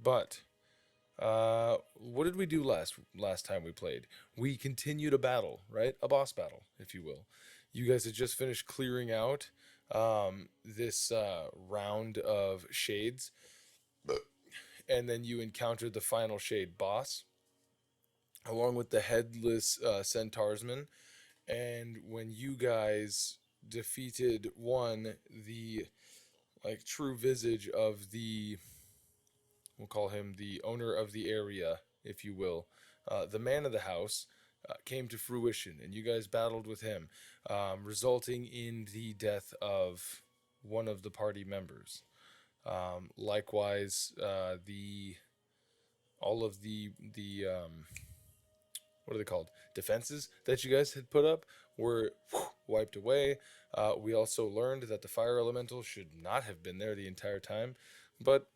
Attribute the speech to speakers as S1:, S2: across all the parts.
S1: But what did we do last time we played? We continued a battle, right? A boss battle, if you will. You guys had just finished clearing out this round of shades, and then you encountered the final shade boss, along with the headless centaursman. And when you guys defeated the true visage of the, we'll call him the owner of the area, if you will, the man of the house, came to fruition, and you guys battled with him, resulting in the death of one of the party members. Likewise, all of the what are they called? Defenses that you guys had put up were wiped away. We also learned that the fire elemental should not have been there the entire time, but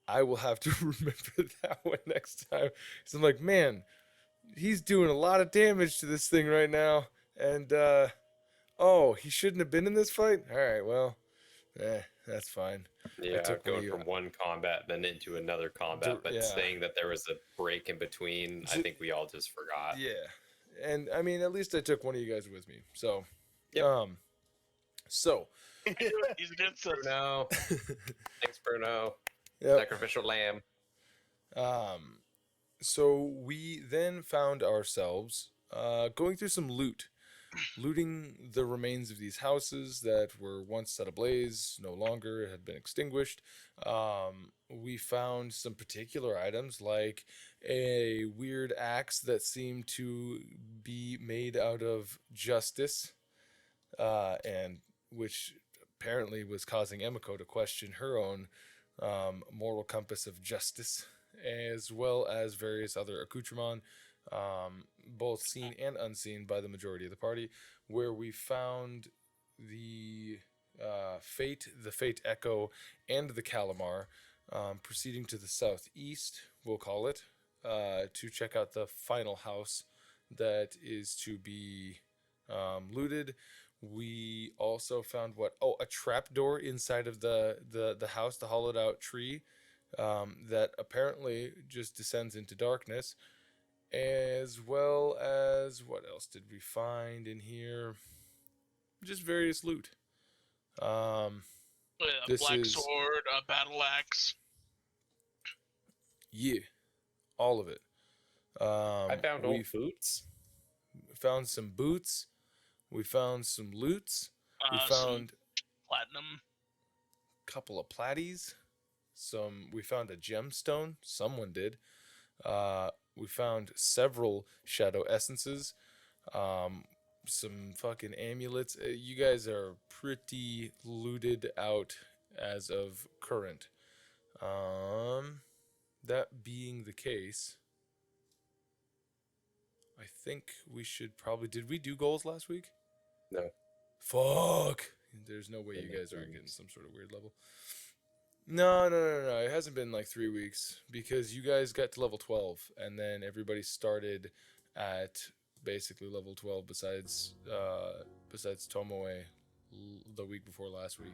S1: I will have to remember that one next time. So I'm like, man, he's doing a lot of damage to this thing right now, and he shouldn't have been in this fight. All right, well, that's fine.
S2: Yeah, going from one combat then into another combat, but saying that there was a break in between, I think we all just forgot.
S1: Yeah, and I mean, at least I took one of you guys with me. So,
S2: yep.
S3: He's against us.
S2: Bruno. Thanks, Bruno. Yep. Sacrificial lamb.
S1: So we then found ourselves going through some looting the remains of these houses that were once set ablaze, no longer had been extinguished. We found some particular items, like a weird axe that seemed to be made out of justice, and which apparently was causing Emiko to question her own moral compass of justice, as well as various other accoutrements, both seen and unseen by the majority of the party, where we found the Fayte Echo, and the Calamar, proceeding to the southeast, we'll call it, to check out the final house that is to be looted. We also found a trapdoor inside of the house, the hollowed out tree, that apparently just descends into darkness. As well as, what else did we find in here? Just various loot.
S3: A black sword, a battle axe.
S1: Yeah, all of it.
S2: I found old boots.
S1: Found some boots. We found some loots. We found
S3: platinum.
S1: Couple of platies. We found a gemstone. Someone did. We found several shadow essences, some fucking amulets. You guys are pretty looted out as of current. That being the case, I think we should probably... Did we do goals last week?
S2: No.
S1: Fuck! There's no way you guys aren't getting some sort of weird level. No. It hasn't been like 3 weeks, because you guys got to level 12, and then everybody started at basically level 12 besides Tomoe the week before last week.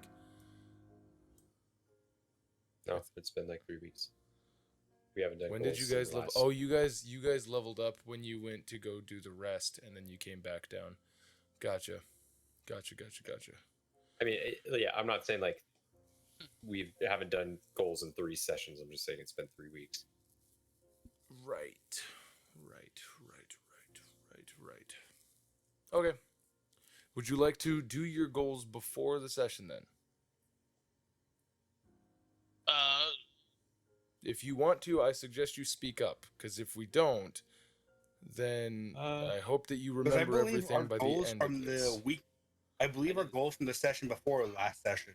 S2: No, it's been like 3 weeks. We haven't done.
S1: When did you guys level? Oh, you guys leveled up when you went to go do the rest, and then you came back down. Gotcha.
S2: I mean, yeah, I'm not saying like we haven't done goals in 3 sessions. I'm just saying it's been 3 weeks.
S1: Right. Okay. Would you like to do your goals before the session then? If you want to, I suggest you speak up, because if we don't, then I hope that you remember everything by the end of this.
S4: I believe our goals from the session before last session.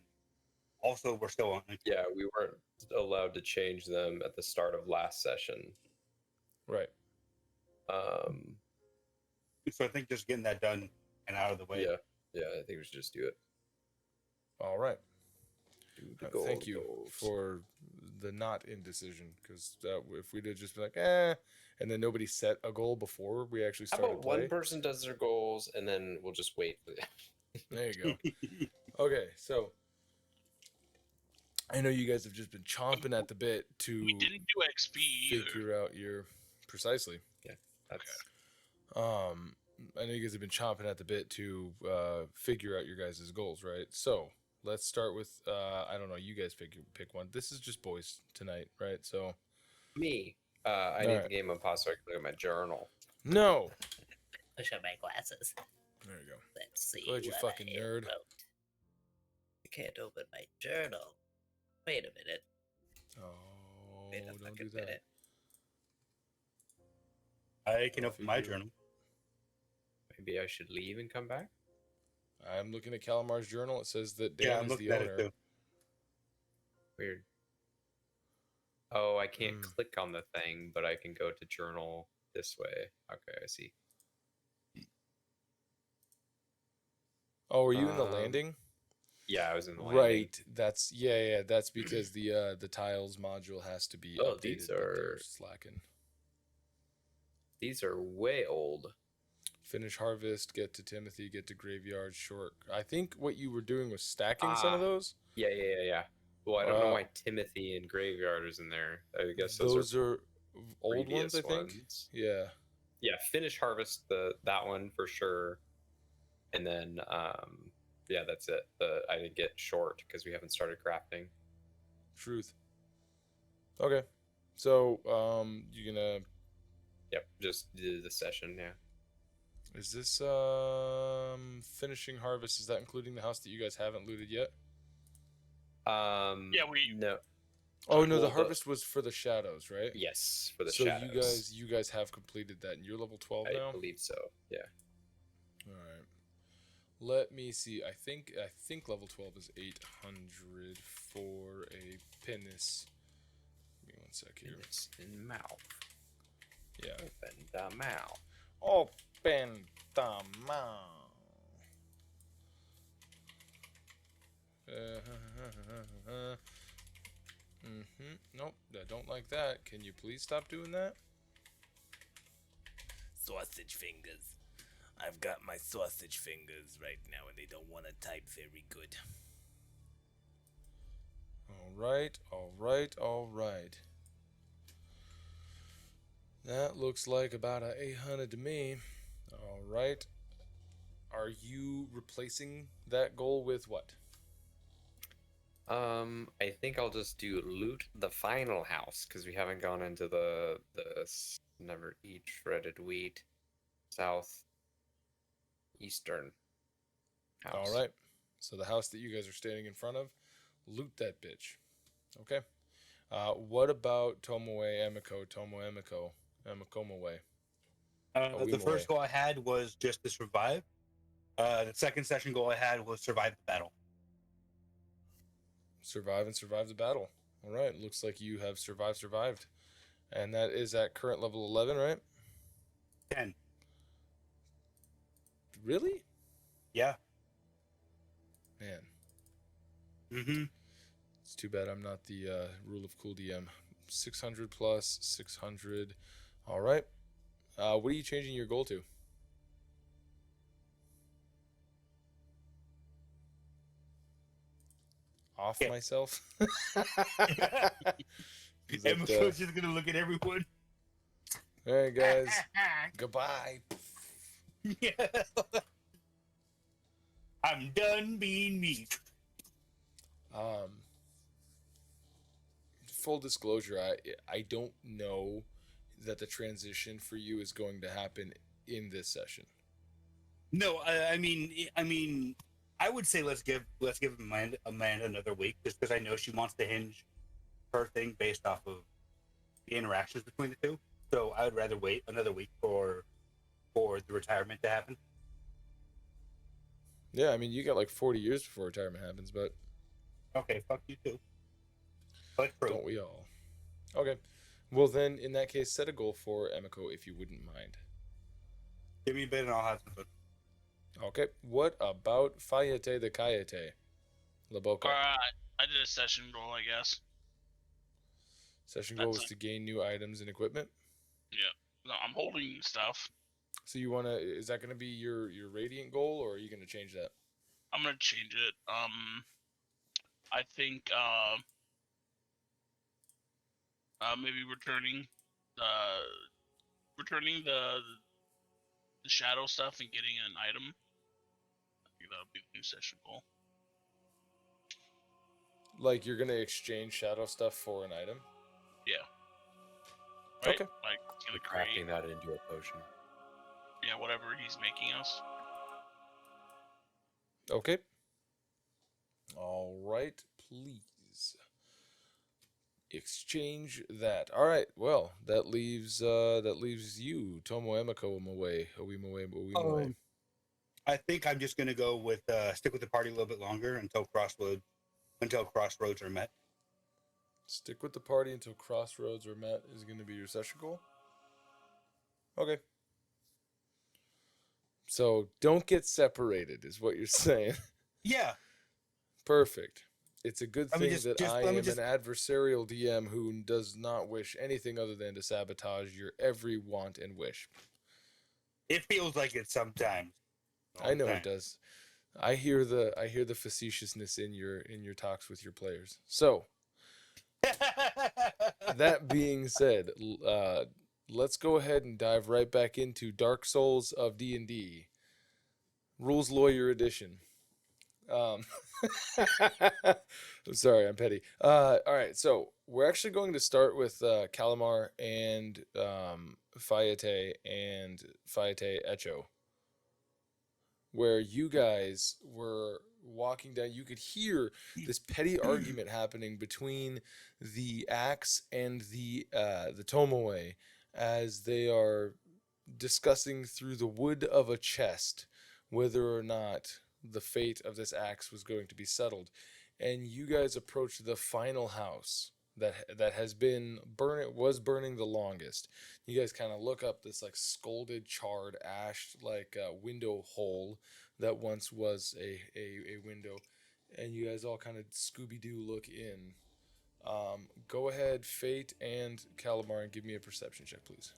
S4: Also, we're still on.
S2: Yeah, we weren't allowed to change them at the start of last session.
S1: Right.
S4: So I think just getting that done and out of the way.
S2: Yeah, I think we should just do it.
S1: All right. Thank you for the not indecision, because if we'd have just been like, and then nobody set a goal before we actually started.
S2: How about one person does their goals, and then we'll just wait for them.
S1: There you go. Okay, so I know you guys have just been chomping at the bit to
S3: We didn't do XP either.
S1: figure out your precisely.
S2: Yeah, that's
S1: I know you guys have been chomping at the bit to figure out your guys' goals, right? So let's start with I don't know. You guys pick one. This is just boys tonight, right? So
S2: me. I need the game of pause so I can look at my journal.
S1: no.
S5: Push up my glasses.
S1: There you go.
S5: Let's see.
S1: Go ahead, you
S5: what
S1: fucking
S5: I
S1: nerd.
S5: wrote. I can't open my journal. Wait a minute.
S1: Oh,
S5: Wait a
S1: don't do
S5: fucking
S1: that.
S5: minute.
S4: I can open my journal.
S2: Maybe I should leave and come back.
S1: I'm looking at Calamar's journal. It says that
S4: Yeah,
S1: Dan
S4: I'm
S1: is
S4: looking
S1: the
S4: at it
S1: owner.
S4: too.
S2: Weird. Oh, I can't
S1: Hmm.
S2: click on the thing, but I can go to journal this way. Okay, I see.
S1: Oh, are you in the landing?
S2: Yeah, I was in the landing.
S1: Right. That's yeah. That's because the tiles module has to be
S2: Oh,
S1: updated.
S2: these
S1: but they're
S2: are-
S1: slacking.
S2: These are way old.
S1: Finish harvest, get to Timothy, get to graveyard, short. I think what you were doing was stacking some of
S2: Ah,
S1: those.
S2: Yeah. Well, I don't know why Timothy and Graveyard is in there. I guess
S1: Those are old ones,
S2: previous
S1: I think.
S2: ones.
S1: Yeah.
S2: Yeah, finish harvest that one for sure. And then yeah, that's it. I didn't get short because we haven't started crafting.
S1: Truth. Okay. So you're gonna
S2: Yep, just did the session, yeah.
S1: is this finishing harvest, is that including the house that you guys haven't looted yet?
S3: Yeah, we-
S2: no.
S1: Oh no, the
S2: Well,
S1: harvest was for the shadows, right?
S2: Yes, for the
S1: so
S2: shadows.
S1: you guys have completed that and you're level 12
S2: I
S1: now?
S2: believe so. Yeah.
S1: Alright. Let me see. I think level 12 is 800 for a penis. Give me one sec here.
S2: It's in mouth.
S1: Yeah.
S2: Open the mouth.
S1: Open the mouth. Nope, I don't like that. Can you please stop doing that?
S6: Sausage fingers. I've got my sausage fingers right now and they don't want to type very good.
S1: Alright. That looks like about a 800 to me. Alright. Are you replacing that goal with what?
S2: I think I'll just do loot the final house because we haven't gone into the never eat shredded wheat south eastern house.
S1: Alright. So the house that you guys are standing in front of, loot that bitch. Okay. What about Tomoe Emiko?
S4: The first goal I had was just to survive. The second session goal I had was survive the battle.
S1: Survive the battle. All right. Looks like you have survived. And that is at current level 11, right?
S4: 10.
S1: Really?
S4: Yeah.
S1: Man.
S4: Mm-hmm.
S1: It's too bad I'm not the rule of cool DM. 600 plus 600. All right. What are you changing your goal to? Off
S4: Yeah.
S1: myself? Is
S4: Emma
S1: that,
S4: Coach is gonna look at everyone.
S1: all right, guys. Goodbye.
S4: Yeah. I'm done being me.
S1: Full disclosure, I don't know that the transition for you is going to happen in this session.
S4: No, I mean, I would say let's give Amanda another week, just because I know she wants to hinge her thing based off of the interactions between the two. So I would rather wait another week for the retirement to happen.
S1: Yeah, I mean, you got like 40 years before retirement happens, but
S4: Okay, fuck you too. But true.
S1: don't we all? Okay. Well, then, in that case, set a goal for Emiko if you wouldn't mind.
S4: Give me a bit and I'll have some fun.
S1: Okay. What about Fayte the Kayete? Laboka.
S3: I did a session goal, I guess.
S1: Session goal was
S3: That's
S1: to gain new items and equipment.
S3: No, I'm holding stuff.
S1: So you want to, is that going to be your radiant goal, or are you going to change that?
S3: I'm gonna change it. I think Maybe returning the shadow stuff and getting an item. I think that'll be the new session goal.
S1: Like you're gonna exchange shadow stuff for an item.
S3: Yeah. Right?
S1: Okay.
S3: Like it's gonna
S2: Crafting
S3: create
S2: that into a potion.
S3: whatever he's making us.
S1: Okay. All right, please exchange that. All right. Well, that leaves you, Tomoe Emiko Owimawe.
S4: I think I'm just gonna go with stick with the party a little bit longer until crossroads are met.
S1: Stick with the party until crossroads are met is going to be your session goal. Okay. So don't get separated, is what you're saying.
S4: Yeah.
S1: Perfect. It's a good
S4: I mean,
S1: thing that I
S4: let
S1: am
S4: me just-
S1: an adversarial DM who does not wish anything other than to sabotage your every want and wish.
S4: It feels like it sometimes.
S1: I know it does. I hear the facetiousness in your talks with your players. So that being said, let's go ahead and dive right back into Dark Souls of D&D, Rules Lawyer Edition. I'm sorry, I'm petty. All right, so we're actually going to start with Calamar and Fayte and Fayte Echo, where you guys were walking down. You could hear this petty argument happening between the axe and the Tomoe as they are discussing through the wood of a chest whether or not the fate of this axe was going to be settled. And you guys approached the final house that has been burning the longest. You guys kind of look up this like scalded, charred, ash like window hole that once was a window, and you guys all kind of Scooby-Doo look in. Go ahead, Fayte and Calamar, and give me a perception check, please.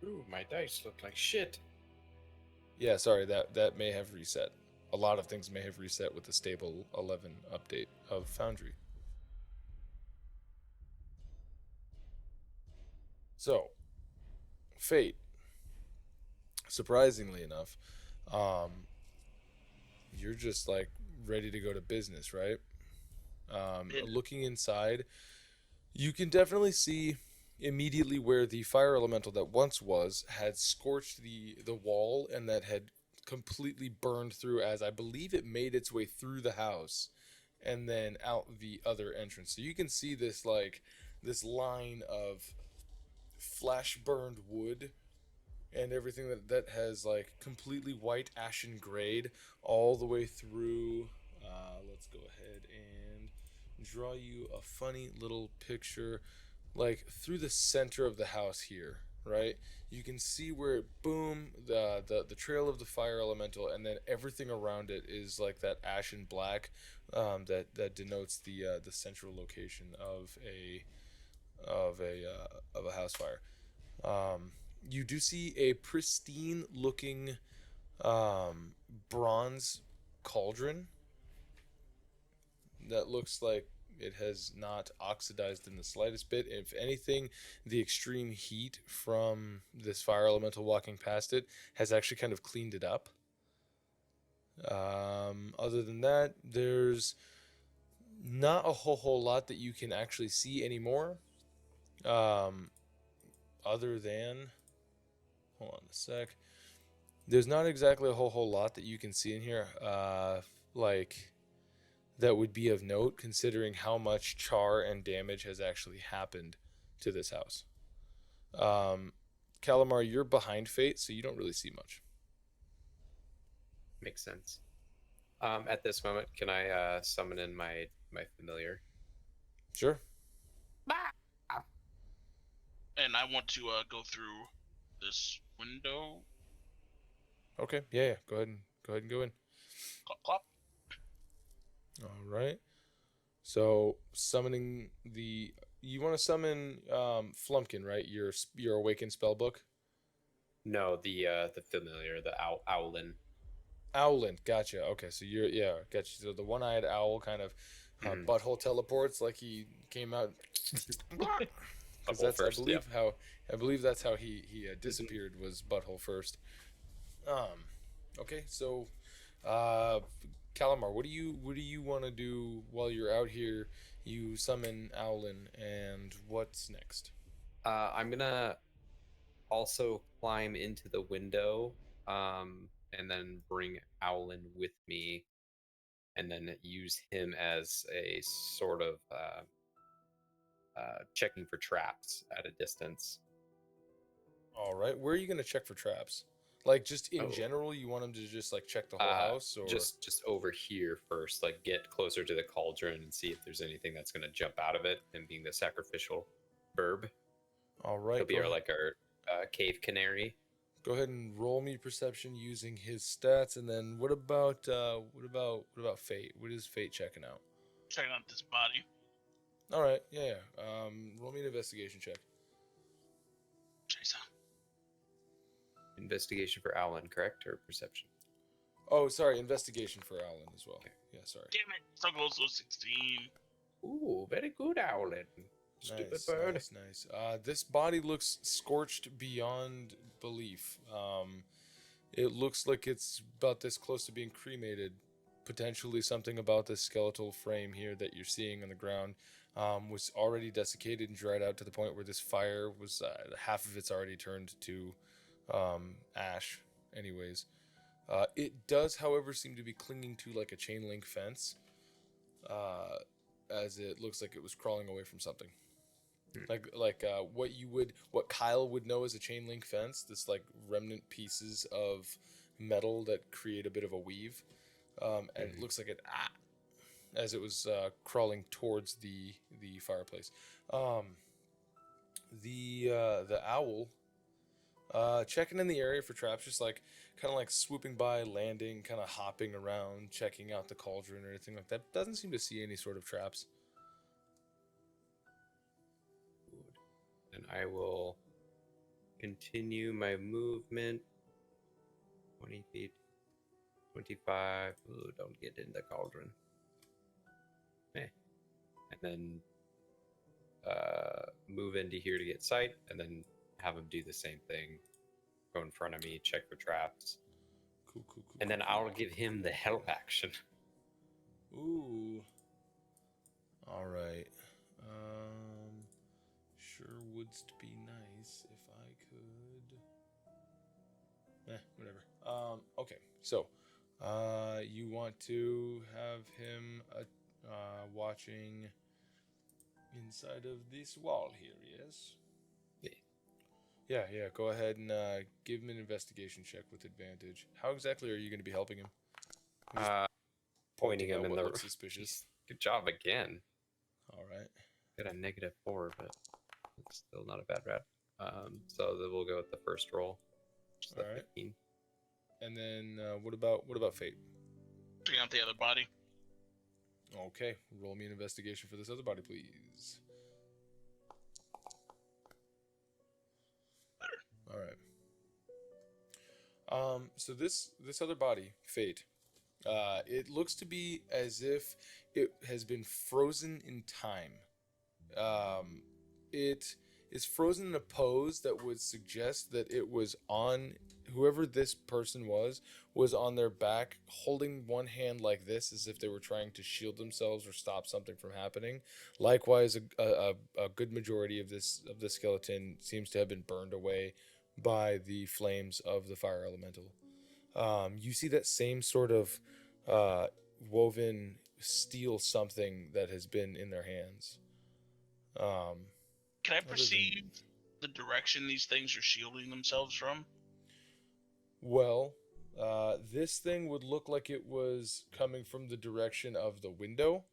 S2: Ooh, my dice look like shit.
S1: Yeah, sorry, that may have reset. A lot of things may have reset with the stable 11 update of Foundry. So, Fayte, surprisingly enough, you're just like ready to go to business, right? Looking inside, you can definitely see immediately where the fire elemental that once was had scorched the wall and that had completely burned through, as I believe it made its way through the house and then out the other entrance. So you can see this line of flash burned wood and everything that has like completely white ashen grayed all the way through. Let's go ahead and draw you a funny little picture, like through the center of the house here, right? You can see where it the trail of the fire elemental, and then everything around it is like that ashen black, that denotes the central location of a house fire. You do see a pristine looking bronze cauldron that looks like it has not oxidized in the slightest bit. If anything, the extreme heat from this fire elemental walking past it has actually kind of cleaned it up. Other than that, there's not a whole lot that you can actually see anymore. Other than, hold on a sec. There's not exactly a whole lot that you can see in here. Like that would be of note, considering how much char and damage has actually happened to this house. Calamar, you're behind Fayte, so you don't really see much.
S2: Makes sense. At this moment, can I summon in my familiar?
S1: Sure.
S3: And I want to go through this window.
S1: Okay. Yeah. Go ahead and go in.
S3: Clop, clop.
S1: All right. So summoning you want to summon Flumpkin, right? Your awakened spell book.
S2: No, the familiar, the owlin.
S1: Owlin, gotcha. Okay, so gotcha. So the one-eyed owl kind of
S2: Mhm.
S1: butthole teleports like he came out. Because
S2: Butthole
S1: that's
S2: first,
S1: I believe that's how he disappeared, was butthole first. Okay, so Calamar, what do you want to do while you're out here? You summon Owlin, and what's next?
S2: I'm gonna also climb into the window, and then bring Owlin with me, and then use him as a sort of checking for traps at a distance.
S1: All right, where are you gonna check for traps? Like just in
S2: Oh.
S1: general, you want him to just like check the whole house, or
S2: just over here first, like get closer to the cauldron and see if there's anything that's gonna jump out of it. And being the sacrificial verb,
S1: all right,
S2: he'll be our cave canary.
S1: go ahead and roll me perception using his stats, and then what about Fate? What is Fate checking out?
S3: Checking out this body.
S1: All right, yeah. Roll me an investigation check.
S3: Jason.
S2: Investigation for Owlin, correct, or perception?
S1: Oh, sorry, investigation for Owlin as well. Yeah, sorry.
S3: Damn it. So close to 16.
S2: Ooh, very good, Owlin. Stupid
S1: Nice,
S2: bird.
S1: nice. This body looks scorched beyond belief. It looks like it's about this close to being cremated. Potentially something about this skeletal frame here that you're seeing on the ground was already desiccated and dried out to the point where this fire was half of it's already turned to ash. Anyways, it does, however, seem to be clinging to like a chain link fence, as it looks like it was crawling away from something. Like what Kyle would know as a chain link fence, this like remnant pieces of metal that create a bit of a weave, and it looks like it as it was crawling towards the fireplace. The owl checking in the area for traps, just like kind of like swooping by, landing, kind of hopping around, checking out the cauldron or anything like that. Doesn't seem to see any sort of traps.
S2: And I will continue my movement. 20 feet. 25. Ooh, don't get in the cauldron. And then move into here to get sight, and then have him do the same thing. Go in front of me, check for traps.
S1: Cool.
S2: And then I'll give him the help action.
S1: Ooh. All right. Sure wouldst be nice if I could. Whatever. Okay. So, you want to have him watching inside of this wall here, yes? Yeah. Go ahead and give him an investigation check with advantage. How exactly are you going to be helping him?
S2: Pointing him
S1: out
S2: in
S1: what
S2: the
S1: looks suspicious.
S2: Good job again.
S1: All right.
S2: Got a -4, but it's still not a bad rat. So then we'll go with the first roll. Just the
S1: All right.
S2: 15.
S1: And then what about Fate?
S3: Checking out the other body.
S1: Okay, roll me an investigation for this other body, please. All right. So this other body, Fate, it looks to be as if it has been frozen in time. It is frozen in a pose that would suggest that it was on whoever this person was on their back, holding one hand like this, as if they were trying to shield themselves or stop something from happening. Likewise, a good majority of this skeleton seems to have been burned away by the flames of the fire elemental. You see that same sort of woven steel something that has been in their hands.
S3: Can I perceive the direction these things are shielding themselves from?
S1: Well, this thing would look like it was coming from the direction of the window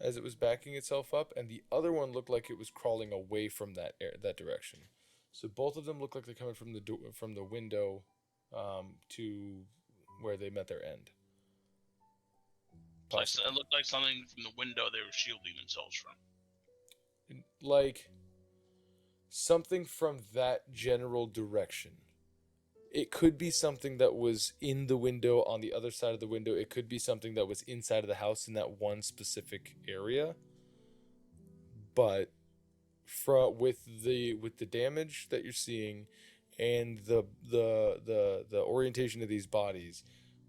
S1: as it was backing itself up, and the other one looked like it was crawling away from that direction. So both of them look like they're coming from the window to where they met their end.
S3: So it looked like something from the window they were shielding themselves from.
S1: Like something from that general direction. It could be something that was in the window on the other side of the window. It could be something that was inside of the house in that one specific area. But with the damage that you're seeing and the orientation of these bodies,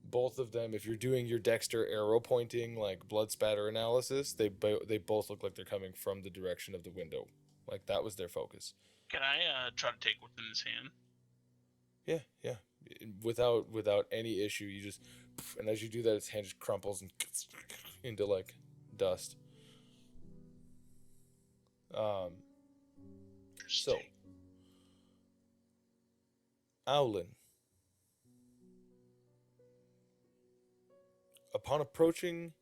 S1: both of them, if you're doing your Dexter arrow pointing like blood spatter analysis, they both look like they're coming from the direction of the window. Like that was their focus.
S3: Can I try to take what's in his hand?
S1: Yeah. Without any issue, you just, and as you do that, its hand just crumples and into like dust. So,
S3: Interesting.
S1: Owlin. Upon approaching,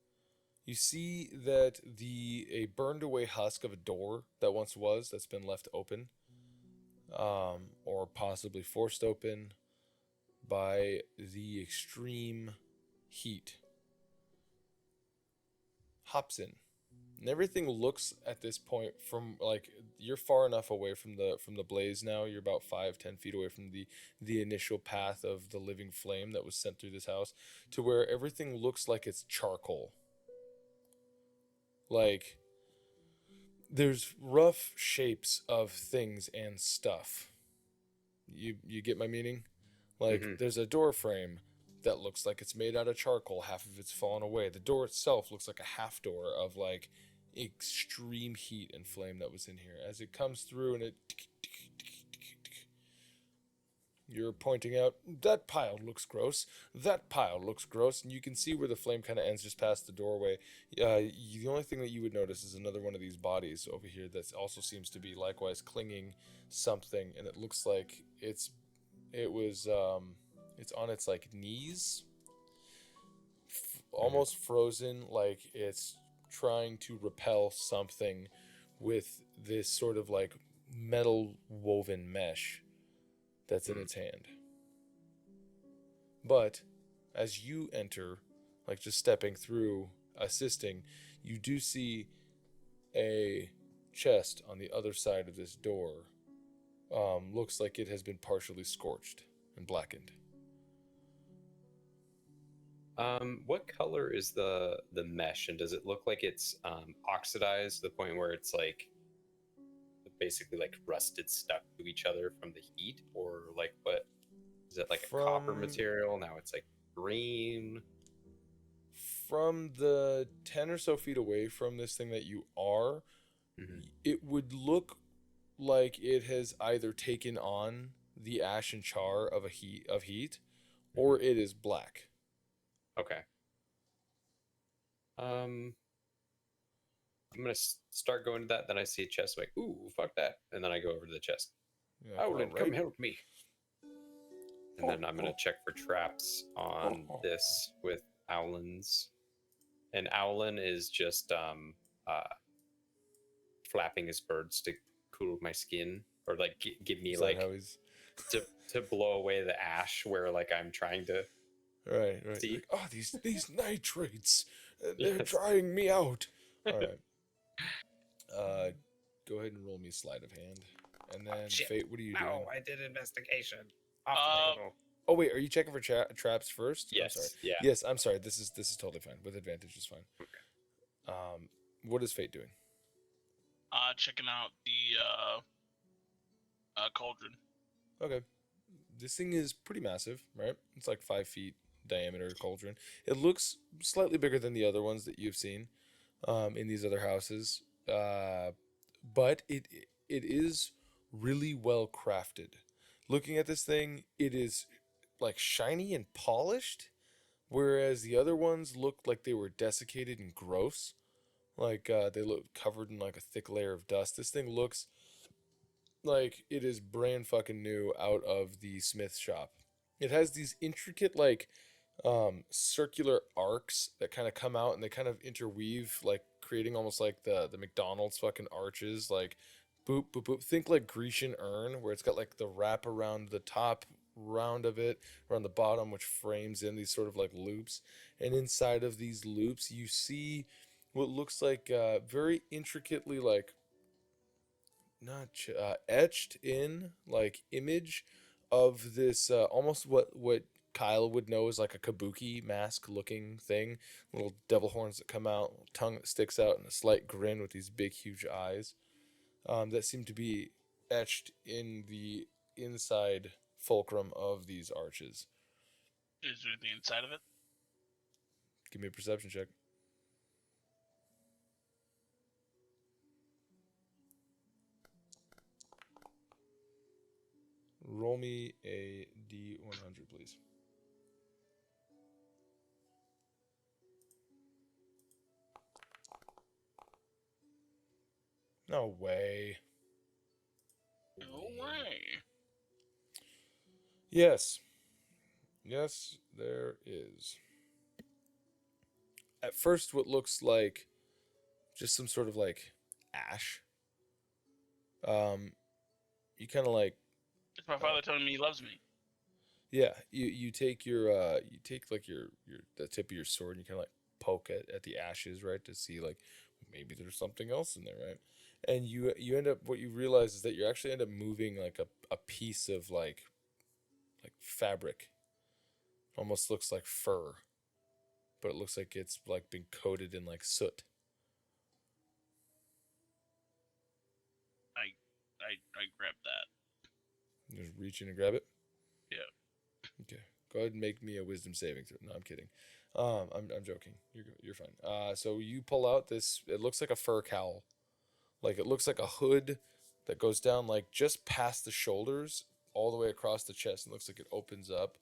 S1: you see that a burned away husk of a door that once was, that's been left open, or possibly forced open by the extreme heat, hops in. And everything looks at this point from like you're far enough away from the blaze now. You're about 5-10 feet away from the initial path of the living flame that was sent through this house, to where everything looks like it's charcoal. Like there's rough shapes of things and stuff. You get my meaning? Like there's a door frame that looks like it's made out of charcoal. Half of it's fallen away. The door itself looks like a half door of like extreme heat and flame that was in here. As it comes through and you're pointing out, that pile looks gross. That pile looks gross. And you can see where the flame kind of ends just past the doorway. The only thing that you would notice is another one of these bodies over here that also seems to be likewise clinging something. And it looks like it's on its like knees, almost frozen, like it's trying to repel something with this sort of like metal woven mesh that's in its hand. But as you enter, like just stepping through, assisting, you do see a chest on the other side of this door. Looks like it has been partially scorched and blackened.
S2: What color is the mesh, and does it look like it's oxidized to the point where it's like basically like rusted stuck to each other from the heat, or like what is it, like a copper material? Now it's like green.
S1: From the 10 or so feet away from this thing that you are, it would look like it has either taken on the ash and char of heat, or it is black.
S2: Okay. I'm gonna start going to that. Then I see a chest, like, ooh, fuck that, and then I go over to the chest.
S1: Yeah,
S2: Owlin,
S1: right.
S2: come help me. And then I'm gonna check for traps on this with Owlin's. And Owlin is just flapping his birds to cool my skin, or like give me like to blow away the ash where like I'm trying to.
S1: Right.
S2: See?
S1: Like, oh, these nitrates, they're drying me out. All right. Go ahead and roll me sleight of hand, and then Fate. What are you doing?
S2: No, I did investigation.
S1: Oh wait, are you checking for traps first?
S2: Yes.
S1: I'm sorry.
S2: Yeah.
S1: Yes, I'm sorry. This is totally fine. With advantage is fine.
S2: Okay.
S1: What is Fate doing?
S3: Checking out the cauldron.
S1: Okay. This thing is pretty massive, right? It's like 5 feet diameter cauldron. It looks slightly bigger than the other ones that you've seen in these other houses, but it is really well crafted. Looking at this thing, it is like shiny and polished, whereas the other ones looked like they were desiccated and gross. Like they look covered in like a thick layer of dust. This thing looks like it is brand fucking new out of the smith shop. It has these intricate like circular arcs that kind of come out and they kind of interweave, like creating almost like the McDonald's fucking arches, like boop boop boop. Think like Grecian urn, where it's got like the wrap around the top round of it, around the bottom, which frames in these sort of like loops. And inside of these loops, you see what looks like very intricately like not etched in like image of this almost what Kyle would know is like a kabuki mask looking thing. Little devil horns that come out, tongue that sticks out, and a slight grin with these big, huge eyes that seem to be etched in the inside fulcrum of these arches.
S3: Is there anything inside of it?
S1: Give me a perception check. Roll me a D100, please. No way.
S3: No way.
S1: Yes. Yes, there is. At first, what looks like just some sort of like ash. You kind of like,
S3: It's my father telling me he loves me.
S1: yeah. You take your you take like your the tip of your sword and you kind of like poke at the ashes, right, to see like maybe there's something else in there, right? And you end up, what you realize is that you actually end up moving like a piece of like fabric. Almost looks like fur, but it looks like it's like been coated in like soot.
S3: I grabbed that.
S1: Just reach in and grab it.
S3: Yeah.
S1: Okay. Go ahead and make me a wisdom saving throw. No, I'm kidding. I'm joking. You're fine. So you pull out this. It looks like a fur cowl. Like it looks like a hood that goes down like just past the shoulders, all the way across the chest. It looks like it opens up,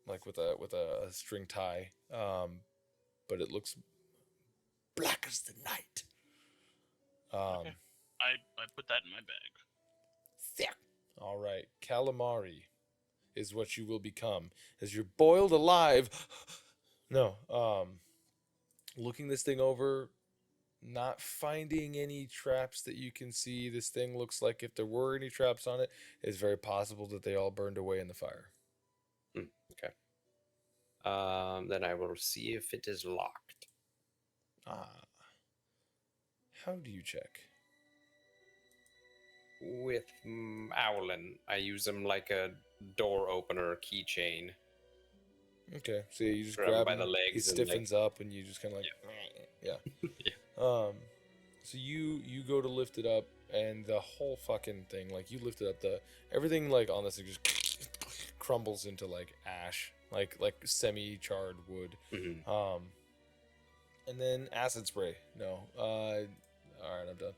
S1: like with a string tie. But it looks black as the night.
S3: Okay. I put that in my bag.
S1: Sick. All right, calamari is what you will become as you're boiled alive. No, looking this thing over, not finding any traps that you can see. This thing looks like if there were any traps on it, it's very possible that they all burned away in the fire.
S2: Okay. Then I will see if it is locked.
S1: How do you check?
S2: With Owlin, I use him like a door opener keychain.
S1: Okay, so you just
S2: Grab him
S1: grab
S2: by
S1: him,
S2: the
S1: he
S2: legs and, like-
S1: stiffens up, and you just kind of like, yeah.
S2: Yeah.
S1: So you go to lift it up, and the whole fucking thing, like you lift it up, everything like on this thing just crumbles into like ash, like semi-charred wood.
S2: Mhm.
S1: And then acid spray. No. All right, I'm done.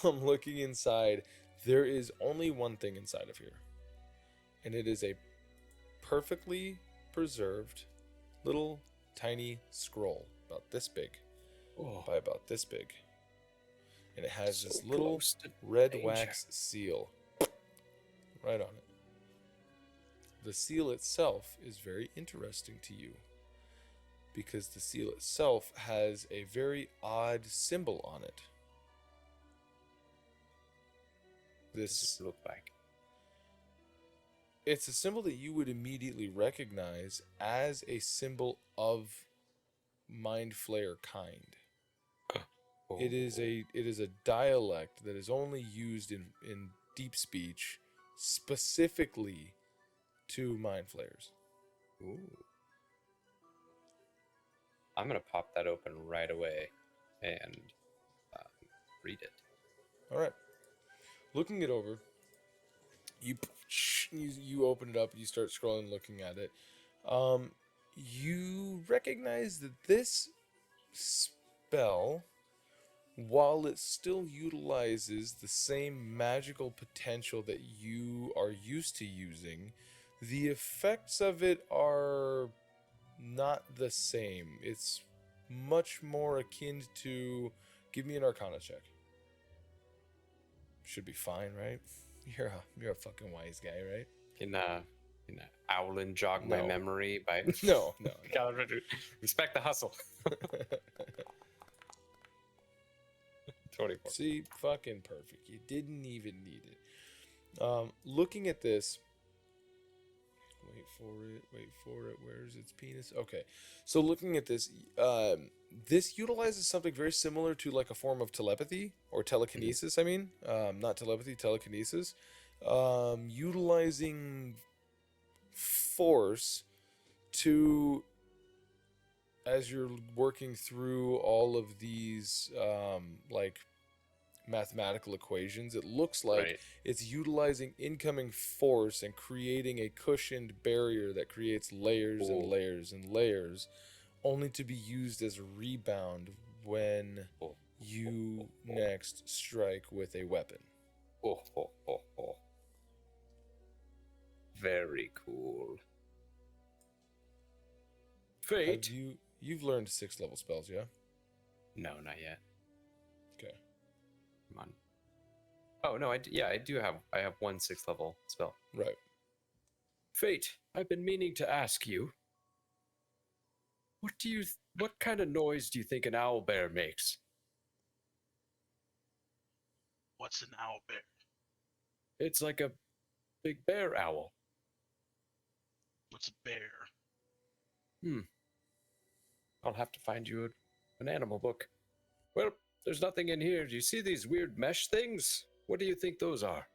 S1: I'm looking inside. There is only one thing inside of here, and it is a perfectly preserved little tiny scroll about this big
S2: Oh,
S1: by about this big, and it has this
S2: so
S1: little
S2: close to
S1: red
S2: danger.
S1: wax seal right on it. The seal itself is very interesting to you because the seal itself has a very odd symbol on it.
S2: What does
S1: This
S2: it look like?
S1: It's a symbol that you would immediately recognize as a symbol of mind flayer kind. It is a dialect that is only used in deep speech specifically to mind flayers.
S2: Ooh. I'm gonna pop that open right away and read it.
S1: All right. Looking it over, you open it up, you start scrolling, looking at it. You recognize that this spell, while it still utilizes the same magical potential that you are used to using, the effects of it are not the same. It's much more akin to... Give me an Arcana check. Should be fine, right? You're a fucking wise guy, right?
S2: Can Owlin jog my
S1: No.
S2: memory by
S1: No.
S2: Gotta respect the hustle. 24.
S1: See, fucking perfect. You didn't even need it. Looking at this. Wait for it. Where's its penis? Okay. So looking at this, this utilizes something very similar to like a form of telepathy or telekinesis. I mean, not telepathy, telekinesis. utilizing force to, as you're working through all of these like mathematical equations, it looks like
S2: Right.
S1: it's utilizing incoming force and creating a cushioned barrier that creates layers and
S2: Ooh.
S1: layers and layers, only to be used as a rebound when
S2: Oh,
S1: you next strike with a weapon.
S2: oh, oh, oh, oh. Very cool. Fate?
S1: You've learned 6th level spells, yeah?
S2: No, not yet.
S1: Okay.
S2: Come on. Oh no, I do have. I have 1 6th level spell.
S1: Right.
S2: Fate, I've been meaning to ask you. What kind of noise do you think an owl bear makes?
S3: What's an owl bear?
S2: It's like a big bear owl.
S3: What's a bear?
S2: I'll have to find you an animal book. Well, there's nothing in here. Do you see these weird mesh things? What do you think those are?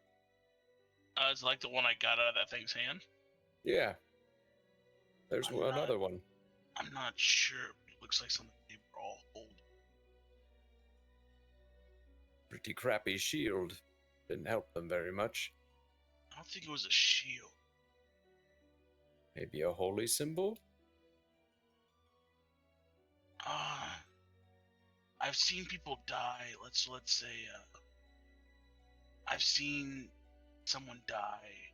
S3: It's like the one I got out of that thing's hand.
S2: Yeah. There's
S3: I'm not-
S2: another one.
S3: I'm not sure. It looks like something they were all holding.
S2: Pretty crappy shield. Didn't help them very much.
S3: I don't think it was a shield.
S2: Maybe a holy symbol?
S3: I've seen people die. Let's say I've seen someone die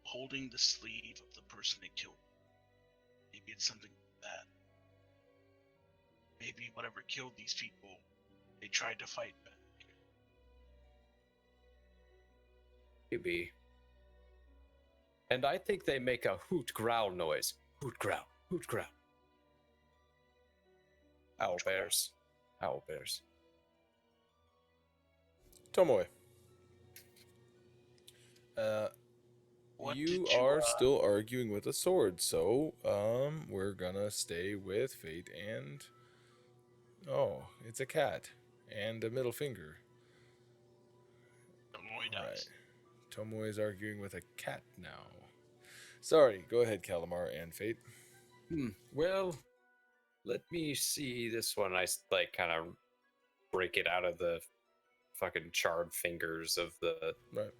S3: holding the sleeve of the person they killed. Maybe it's something like that. Maybe whatever killed these people, they tried to fight back.
S2: Maybe. And I think they make a hoot growl noise. Hoot growl. Hoot growl. Owl bears. Owl bears.
S1: Tomoe.
S3: What
S1: You
S3: did
S1: are still arguing with a sword, so we're gonna stay with Fate and it's a cat and a middle finger.
S3: Tomoe
S1: All right.
S3: dies.
S1: Tomoe is arguing with a cat now. Sorry, go ahead, Calamar and Fate.
S2: Well, let me see this one. I like kind of break it out of the fucking charred fingers of
S1: Right.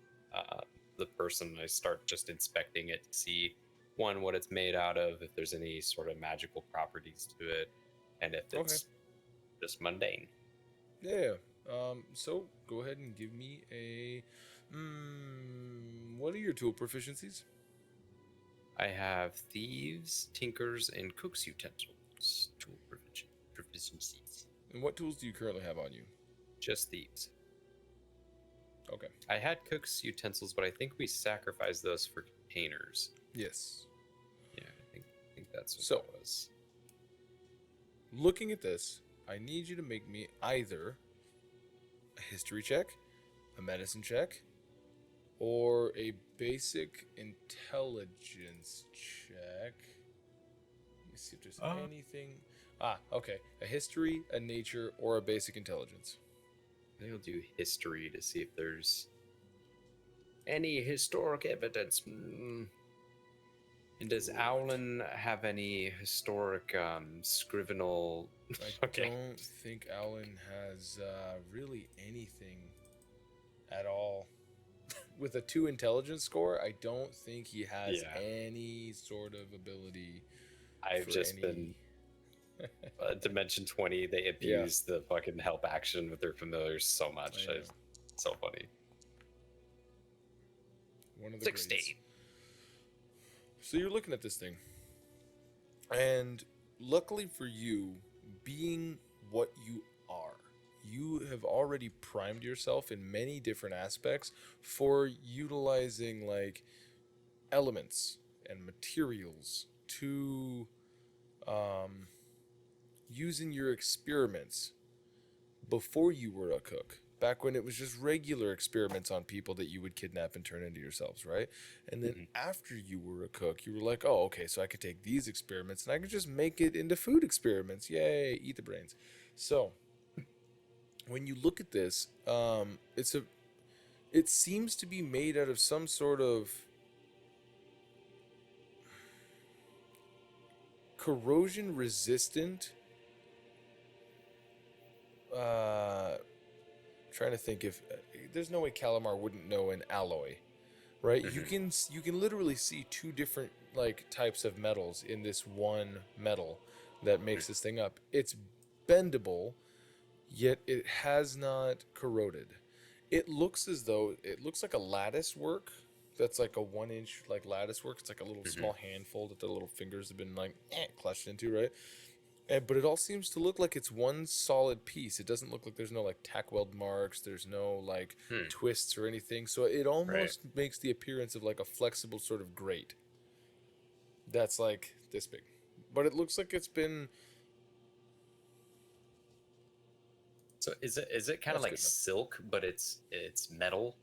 S2: the person. I start just inspecting it to see one, what it's made out of, if there's any sort of magical properties to it, and if it's just mundane.
S1: Yeah. So go ahead and give me a. What are your tool proficiencies?
S2: I have thieves, tinkers, and cook's utensils. Tool proficiencies.
S1: And what tools do you currently have on you?
S2: Just thieves.
S1: Okay.
S2: I had cook's utensils, but I think we sacrificed those for containers.
S1: Yes.
S2: Yeah, I think that's what
S1: So-
S2: that was.
S1: Looking at this, I need you to make me either a history check, a medicine check, or a basic intelligence check. Let me see if there's anything. Okay. A history, a nature, or a basic intelligence.
S2: I think I'll do history to see if there's any historic evidence. And does Owlin have any historic scrivenal?
S1: I don't think Alan has really anything at all. With a 2 intelligence score, I don't think he has
S2: Yeah.
S1: any sort of ability.
S2: I've
S1: for
S2: just
S1: any-
S2: been Dimension 20. They abuse the fucking help action with their familiars so much.
S1: I know.
S2: It's so funny.
S1: One of the
S2: 16.
S1: grades. So you're looking at this thing, and luckily for you, being what you are, you have already primed yourself in many different aspects for utilizing like elements and materials to using your experiments before you were a cook, back when it was just regular experiments on people that you would kidnap and turn into yourselves, right? And then after you were a cook, you were like, oh, okay, so I could take these experiments and I could just make it into food experiments. Yay, eat the brains. It seems to be made out of some sort of corrosion resistant. Trying to think if there's no way Calamar wouldn't know an alloy, right? You can literally see two different like types of metals in this one metal that makes this thing up. It's bendable, yet it has not corroded. It looks as though it looks like a lattice work. That's like a 1-inch like lattice work. It's like a little small handful that the little fingers have been like clutched into, right? But it all seems to look like it's one solid piece. It doesn't look like there's no like tack weld marks. There's no like twists or anything. So it almost makes the appearance of like a flexible sort of grate. That's like this big, but it looks like it's been.
S2: So is it kind of like silk, but it's metal,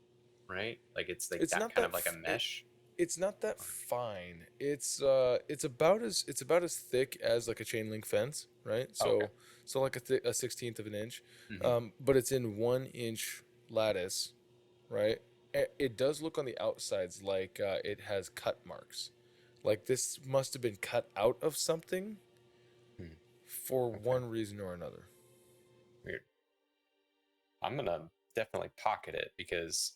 S2: right? Like it's like
S1: It's
S2: that
S1: not
S2: kind
S1: that
S2: of like a mesh.
S1: It's not that fine. It's about as thick as like a chain link fence, right? So so like a 1/16 of an inch, but it's in 1-inch lattice, right? It does look on the outsides like it has cut marks, like this must have been cut out of something for one reason or another.
S2: Weird. I'm gonna definitely pocket it because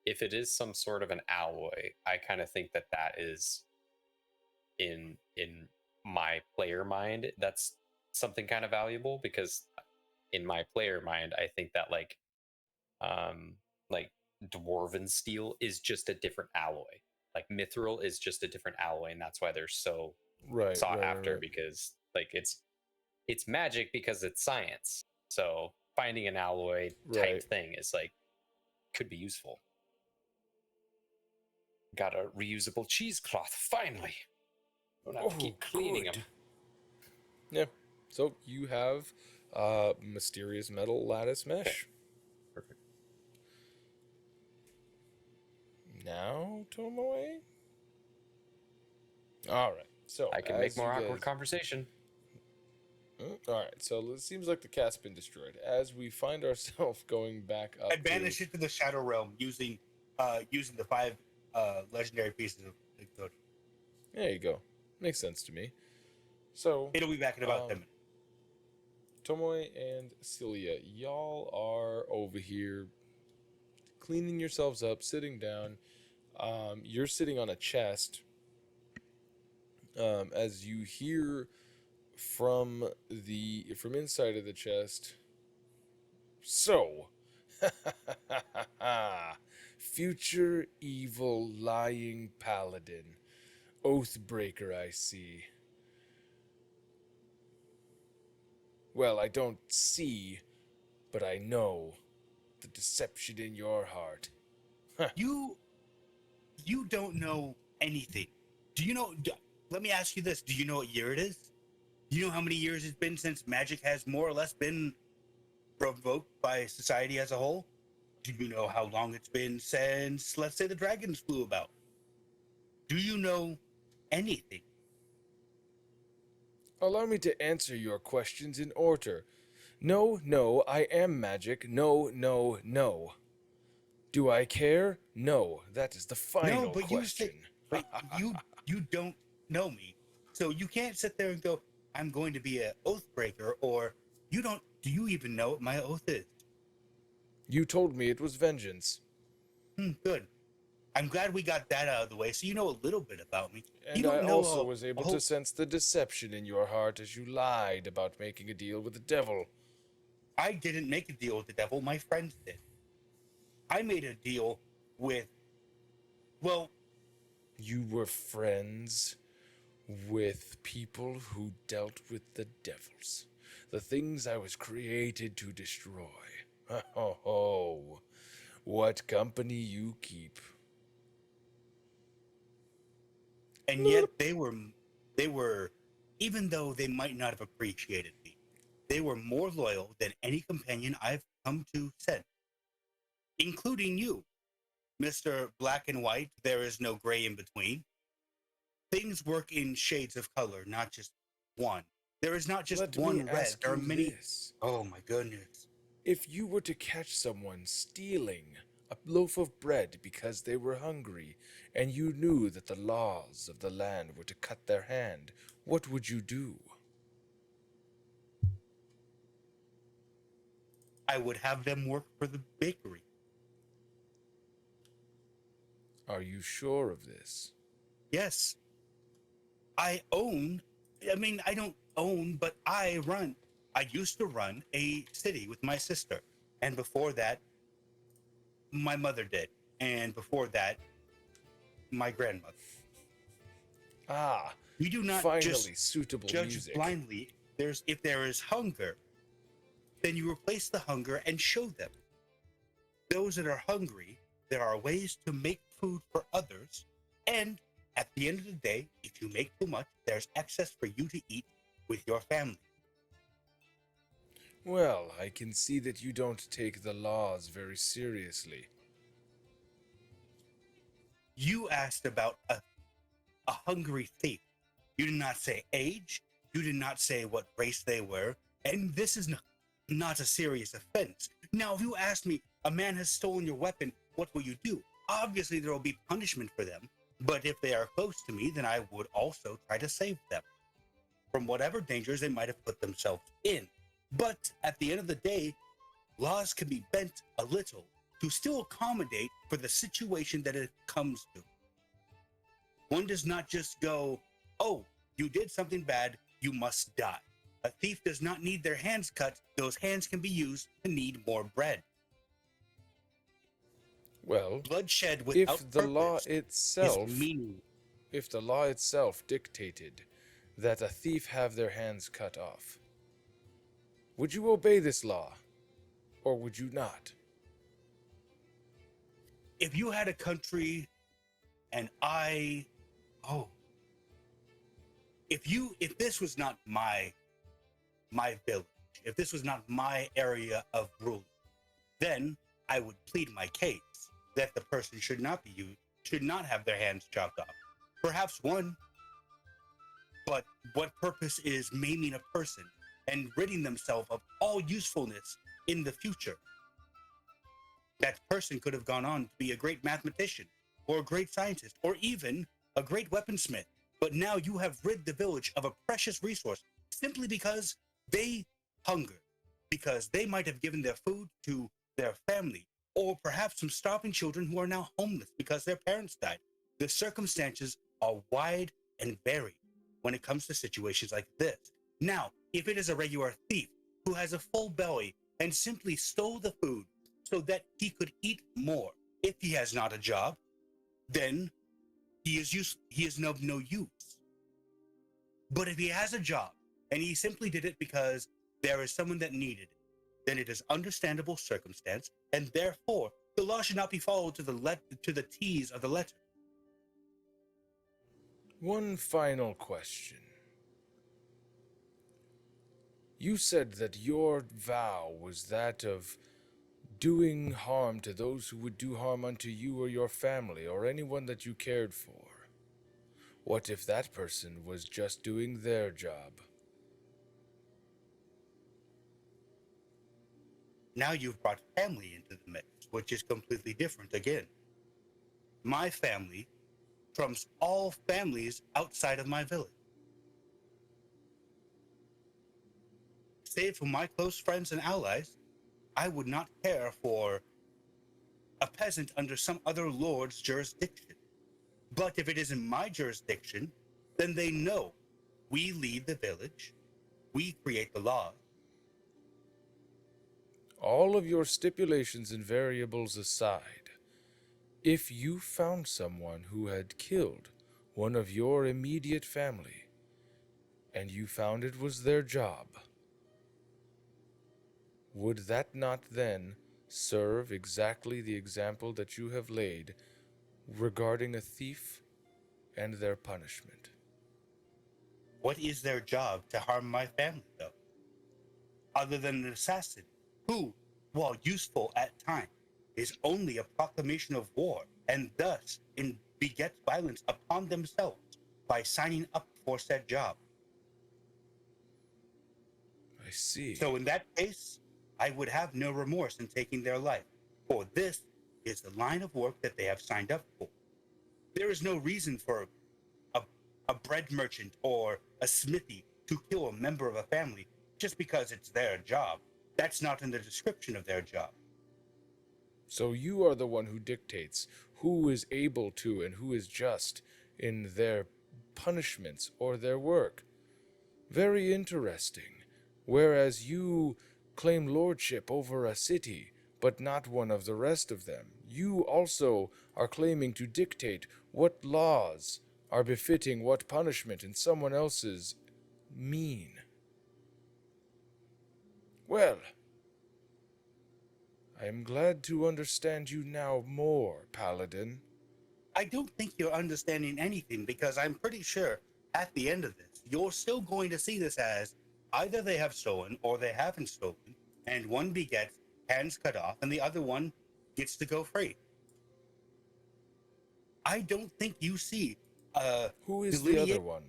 S2: if it is some sort of an alloy, I kind of think that is in my player mind, that's something kind of valuable, because in my player mind, I think that like dwarven steel is just a different alloy. Like mithril is just a different alloy, and that's why they're so sought after, because like it's magic because it's science. So finding an alloy type thing is like could be useful. Got a reusable cheesecloth, finally. Don't have to keep cleaning them.
S1: Yeah. So you have mysterious metal lattice mesh.
S2: Okay. Perfect.
S1: Now, Tomoe? All right. So
S2: I can make more awkward conversation.
S1: All right. So it seems like the cat's been destroyed. As we find ourselves going back up,
S4: I banished it to the Shadow Realm using the 5 legendary pieces of code.
S1: There you go. Makes sense to me. So
S4: It'll be back in about 10 minutes.
S1: Tomoe and Cilia, y'all are over here cleaning yourselves up, sitting down. You're sitting on a chest. As you hear from inside of the chest. So, future evil lying paladin, oathbreaker, I see. Well, I don't see, but I know the deception in your heart.
S4: You don't know anything. Do you know? Let me ask you this: do you know what year it is? Do you know how many years it's been since magic has more or less been provoked by society as a whole? Do you know how long it's been since, let's say, the dragons flew about? Do you know anything?
S1: Allow me to answer your questions in order. No, I am magic. No. Do I care? No, that is the final question.
S4: You don't know me. So you can't sit there and go, I'm going to be an oathbreaker, or do you even know what my oath is?
S1: You told me it was vengeance.
S4: Good. I'm glad we got that out of the way, so you know a little bit about me.
S1: And I also was able to sense the deception in your heart as you lied about making a deal with the devil.
S4: I didn't make a deal with the devil, my friends did. I made a deal with, well...
S1: You were friends with people who dealt with the devils. The things I was created to destroy. What company you keep.
S4: And yet they were, even though they might not have appreciated me, they were more loyal than any companion I've come to since, including you, Mr. Black and White. There is no gray in between. Things work in shades of color, not just one. There is not just one red. There are many.
S1: This.
S4: Oh my goodness.
S1: If you were to catch someone stealing a loaf of bread because they were hungry, and you knew that the laws of the land were to cut their hand, what would you do?
S4: I would have them work for the bakery.
S1: Are you sure of this?
S4: Yes. I don't own, but I used to run a city with my sister. And before that, my mother did. And before that, my grandmother.
S1: Ah,
S4: We do not
S1: finally
S4: just
S1: suitable
S4: judge
S1: music.
S4: blindly. If there is hunger, then you replace the hunger and show them. Those that are hungry, there are ways to make food for others. And at the end of the day, if you make too much, there's excess for you to eat with your family.
S1: Well, I can see that you don't take the laws very seriously.
S4: You asked about a hungry thief. You did not say age. You did not say what race they were. And this is not a serious offense. Now, if you ask me, a man has stolen your weapon, what will you do? Obviously, there will be punishment for them. But if they are close to me, then I would also try to save them from whatever dangers they might have put themselves in. But at the end of the day, laws can be bent a little to still accommodate for the situation that it comes to. One does not just go, oh, you did something bad, you must die. A thief does not need their hands cut. Those hands can be used to knead more bread.
S1: Well,
S4: Bloodshed without
S1: if the law
S4: purpose
S1: itself,
S4: is meaningless.
S1: if the law itself dictated that a thief have their hands cut off, would you obey this law, or would you not?
S4: If you had a country and if this was not my village, if this was not my area of rule, then I would plead my case that the person should not have their hands chopped off. Perhaps one, but what purpose is maiming a person and ridding themselves of all usefulness in the future? That person could have gone on to be a great mathematician, or a great scientist, or even a great weaponsmith. But now you have rid the village of a precious resource simply because they hunger, because they might have given their food to their family, or perhaps some starving children who are now homeless because their parents died. The circumstances are wide and varied when it comes to situations like this. Now, if it is a regular thief who has a full belly and simply stole the food so that he could eat more, if he has not a job, then he is of no use. But if he has a job and he simply did it because there is someone that needed it, then it is understandable circumstance, and therefore the law should not be followed to the T's of the letter.
S1: One final question. You said that your vow was that of doing harm to those who would do harm unto you or your family or anyone that you cared for. What if that person was just doing their job?
S4: Now you've brought family into the mix, which is completely different again. My family trumps all families outside of my village. Save for my close friends and allies, I would not care for a peasant under some other lord's jurisdiction. But if it is in my jurisdiction, then they know we lead the village, we create the law.
S1: All of your stipulations and variables aside, if you found someone who had killed one of your immediate family, and you found it was their job, would that not then serve exactly the example that you have laid regarding a thief and their punishment?
S4: What is their job to harm my family, though? Other than an assassin, who, while useful at times, is only a proclamation of war, and thus begets violence upon themselves by signing up for said job.
S1: I see.
S4: So in that case, I would have no remorse in taking their life, for this is the line of work that they have signed up for. There is no reason for a bread merchant or a smithy to kill a member of a family just because it's their job. That's not in the description of their job.
S1: So you are the one who dictates who is able to and who is just in their punishments or their work. Very interesting. Whereas you claim lordship over a city, but not one of the rest of them. You also are claiming to dictate what laws are befitting what punishment in someone else's mean. Well, I am glad to understand you now more, Paladin.
S4: I don't think you're understanding anything because I'm pretty sure at the end of this, you're still going to see this as either they have stolen or they haven't stolen, and one begets hands cut off and the other one gets to go free. I don't think you see
S1: Who is the other one?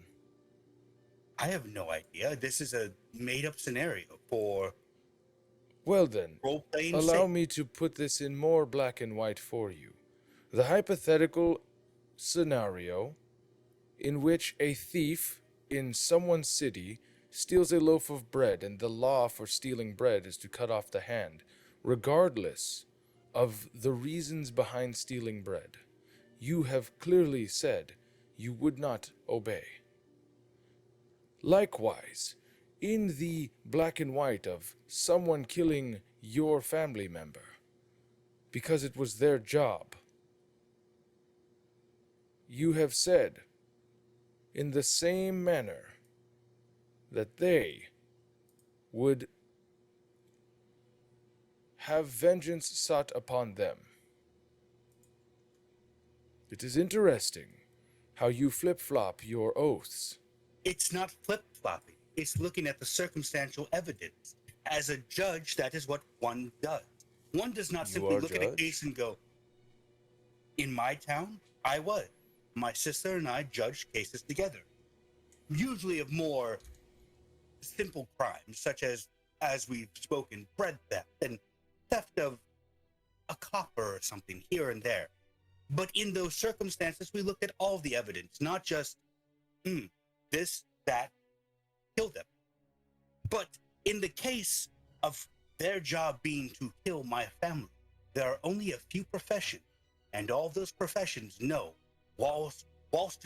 S4: I have no idea. This is a made-up scenario for
S1: Well then,
S4: role-playing
S1: allow
S4: sake.
S1: me to put this in more black and white for you. The hypothetical scenario in which a thief in someone's city steals a loaf of bread and the law for stealing bread is to cut off the hand, regardless of the reasons behind stealing bread. You have clearly said you would not obey. Likewise, in the black and white of someone killing your family member because it was their job, you have said in the same manner that they would have vengeance sought upon them. It is interesting how you flip-flop your oaths.
S4: It's not flip-flopping. It's looking at the circumstantial evidence. As a judge, that is what one does. One does not
S1: You
S4: simply
S1: are
S4: look at a
S1: judge?
S4: case and go, in my town, I was. My sister and I judged cases together. Usually of more simple crimes, such as we've spoken, bread theft and theft of a copper or something here and there. But in those circumstances, we look at all the evidence, not just, this, that, killed them. But in the case of their job being to kill my family, there are only a few professions, and all those professions know, whilst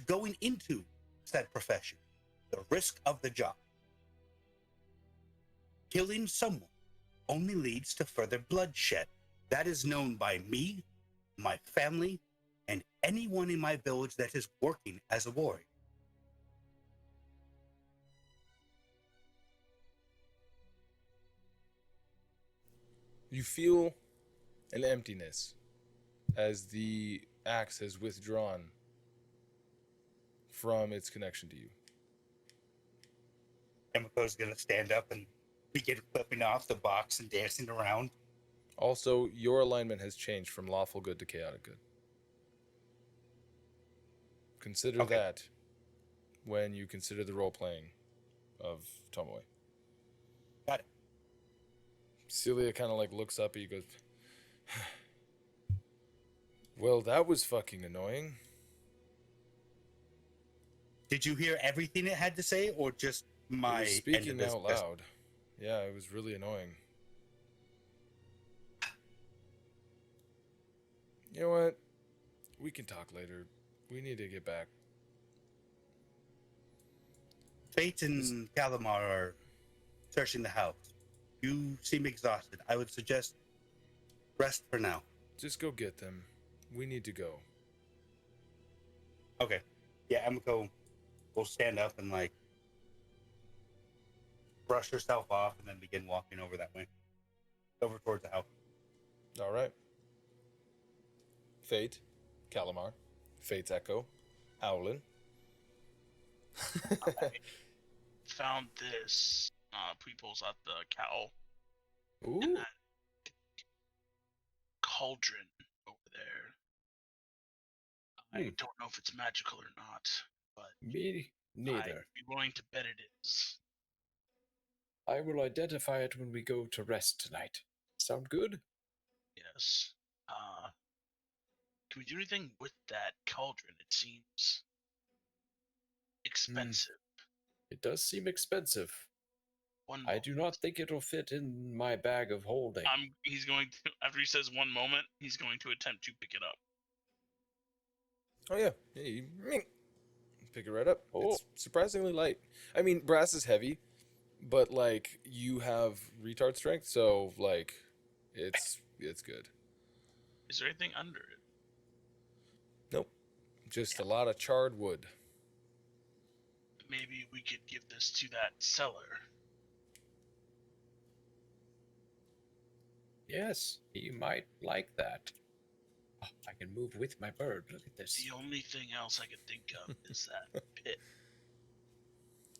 S4: going into said profession, the risk of the job. Killing someone only leads to further bloodshed. That is known by me, my family, and anyone in my village that is working as a warrior.
S1: You feel an emptiness as the axe has withdrawn from its connection to you.
S4: Emiko's gonna stand up and begin flipping off the box and dancing around.
S1: Also, your alignment has changed from lawful good to chaotic good. Consider
S4: Okay.
S1: that when you consider the role-playing of Tomoe.
S4: Got it.
S1: Cilia kind of like looks up at you, goes, well, that was fucking annoying.
S4: Did you hear everything it had to say, or just my
S1: It was
S4: end of
S1: speaking
S4: this?
S1: out loud. Yeah, it was really annoying. You know what? We can talk later. We need to get back.
S4: Fayte and Calamar are searching the house. You seem exhausted. I would suggest rest for now.
S1: Just go get them. We need to go.
S4: Okay. Yeah, Emiko will stand up and like brush herself off and then begin walking over that way. Over towards the house.
S1: All right. Fayte, Calamar, Fayte's Echo, Owlin.
S3: Found this. Pre-pulls out the cowl
S1: Ooh.
S3: and that cauldron over there. I don't know if it's magical or not, but
S7: Me neither.
S3: I'd be willing to bet it is.
S7: I will identify it when we go to rest tonight. Sound good?
S3: Yes. Can we do anything with that cauldron? It seems expensive.
S7: It does seem expensive.
S3: One
S7: I
S3: moment.
S7: do not think it'll fit in my bag of holding.
S3: He's going to, after he says one moment, he's going to attempt to pick it up.
S1: Oh yeah, you pick it right up.
S7: Oh.
S1: It's surprisingly light. I mean, brass is heavy, but like you have retard strength, so like it's good.
S3: Is there anything under it?
S1: Nope, just a lot of charred wood.
S3: Maybe we could give this to that seller.
S7: Yes, he might like that. Oh, I can move with my bird. Look at this.
S3: The only thing else I could think of is that pit.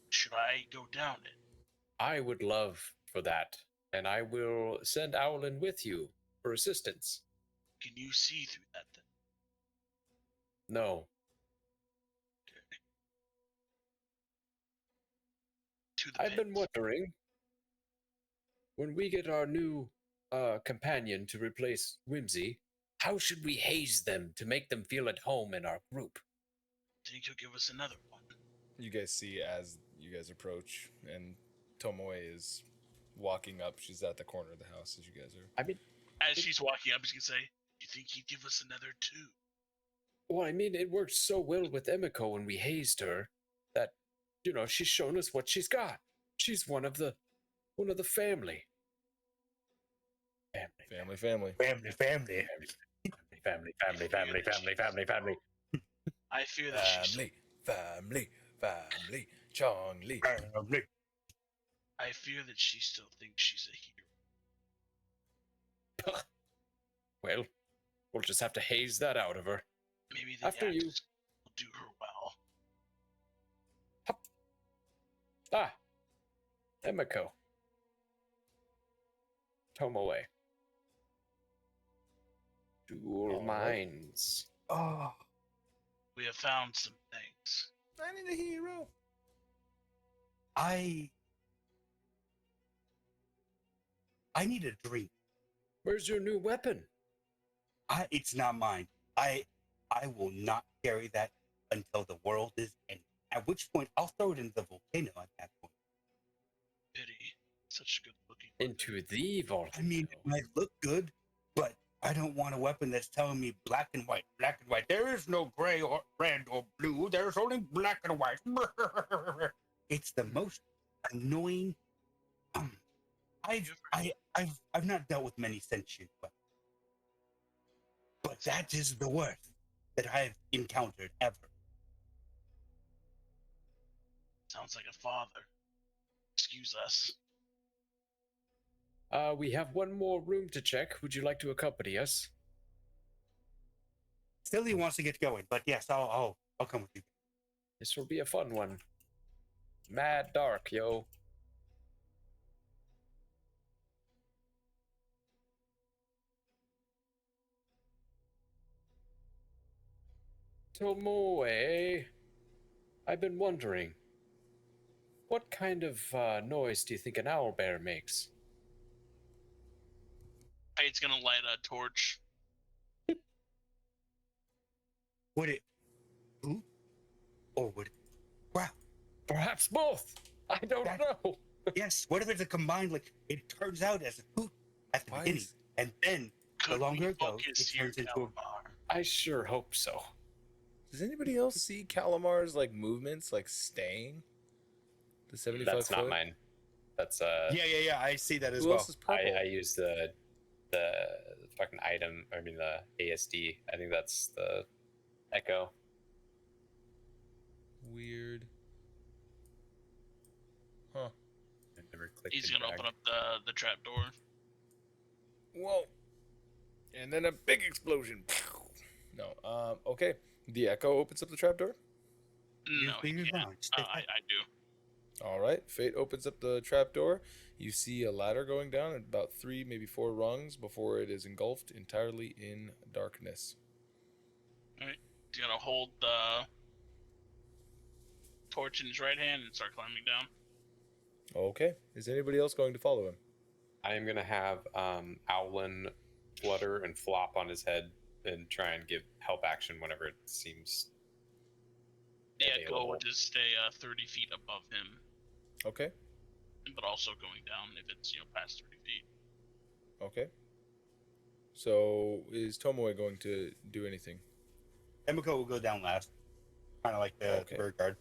S3: Should I go down it?
S7: I would love for that, and I will send Owlin with you for assistance.
S3: Can you see through that thing?
S7: No,
S3: Okay. To the
S7: I've
S3: pit.
S7: been wondering, when we get our new companion to replace Wimsy, how should we haze them to make them feel at home in our group?
S3: Think you'll give us another one?
S1: You guys see as you guys approach, and Tomoe is walking up. She's at the corner of the house as you guys are.
S7: I mean,
S3: As she's walking up, she's gonna say, "You think he'd give us another two?"
S7: well, I mean, it worked so well with Emiko when we hazed her that, you know, she's shown us what she's got. She's one of the family.
S1: Family.
S4: Family.
S3: I fear that she's.
S1: Family. Chongli.
S3: I fear that she still thinks she's a hero.
S7: Well, we'll just have to haze that out of her.
S3: Maybe the
S7: After you.
S3: axe will do her well.
S7: Ah, Emiko. Tomoe. Dual minds.
S4: Oh,
S3: We have found some things.
S1: I need a hero.
S4: I need a drink.
S7: Where's your new weapon?
S4: It's not mine. I will not carry that until the world is ended. At which point I'll throw it into the volcano at that point.
S3: Pity. Such good looking.
S7: Into the volcano.
S4: I mean, it might look good, but I don't want a weapon that's telling me black and white, black and white. There is no gray or red or blue. There's only black and white. It's the most annoying. I've not dealt with many sentient weapons, but that is the worst that I've encountered ever.
S3: Sounds like a father. Excuse us.
S7: We have one more room to check. Would you like to accompany us?
S4: Cilia wants to get going, but yes, I'll come with you.
S7: This will be a fun one. Mad dark, yo. Tomoe, I've been wondering, what kind of noise do you think an owlbear makes?
S3: Fayte's gonna light a torch.
S4: Would it hoot or would it growl?
S7: Perhaps both. I don't know.
S4: Yes. What if it's a combined? Like it turns out as a hoot at the
S1: Why
S4: beginning,
S1: is-
S4: and then
S3: Could
S4: longer
S3: we
S4: it goes,
S3: focus
S4: it
S3: here,
S4: turns into a.
S3: Calamar?
S7: I sure hope so.
S1: Does anybody else see Calamar's like movements like staying? The 75
S2: That's
S1: foot?
S2: not mine. That's
S4: Yeah. I see that as
S1: Who
S4: well.
S1: else is purple?
S2: I use the fucking item. I mean the ASD. I think that's the Echo.
S1: Weird. Huh.
S2: I never clicked.
S3: He's
S2: and
S3: gonna
S2: dragged.
S3: open up the trap door.
S1: Whoa. And then a big explosion. No. Okay. The Echo opens up the trapdoor.
S4: You
S3: No, he
S4: figure it
S3: can't.
S4: out. Stay
S3: I do.
S1: All right. Fate opens up the trapdoor. You see a ladder going down at about 3, maybe 4 rungs before it is engulfed entirely in darkness.
S3: He's gonna hold the torch in his right hand and start climbing down.
S1: Okay. Is anybody else going to follow him?
S2: I am gonna have Owlin flutter and flop on his head and try and give help action whenever it seems.
S3: The echo
S2: available.
S3: would just stay 30 feet above him,
S1: Okay.
S3: but also going down if it's past 30 feet.
S1: Okay. So is Tomoe going to do anything?
S4: Emiko will go down last, kind of like the
S1: Okay.
S4: bird guard.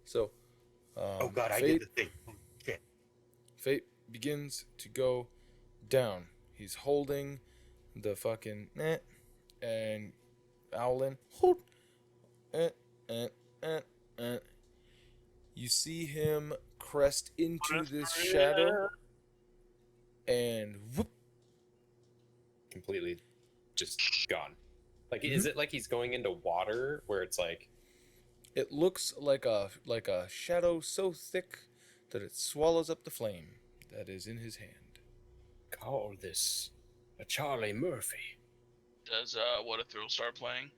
S1: So,
S4: Oh god, I
S1: Fayte,
S4: did the thing. Oh, shit.
S1: Fayte begins to go down. He's holding the fucking and Owlin. Hold. You see him crest into this shadow, and whoop.
S2: Completely just gone. Like, is it like he's going into water where it's like.
S1: It looks like a shadow so thick that it swallows up the flame that is in his hand.
S7: Call this a Charlie Murphy.
S3: Does What a Thrill start playing?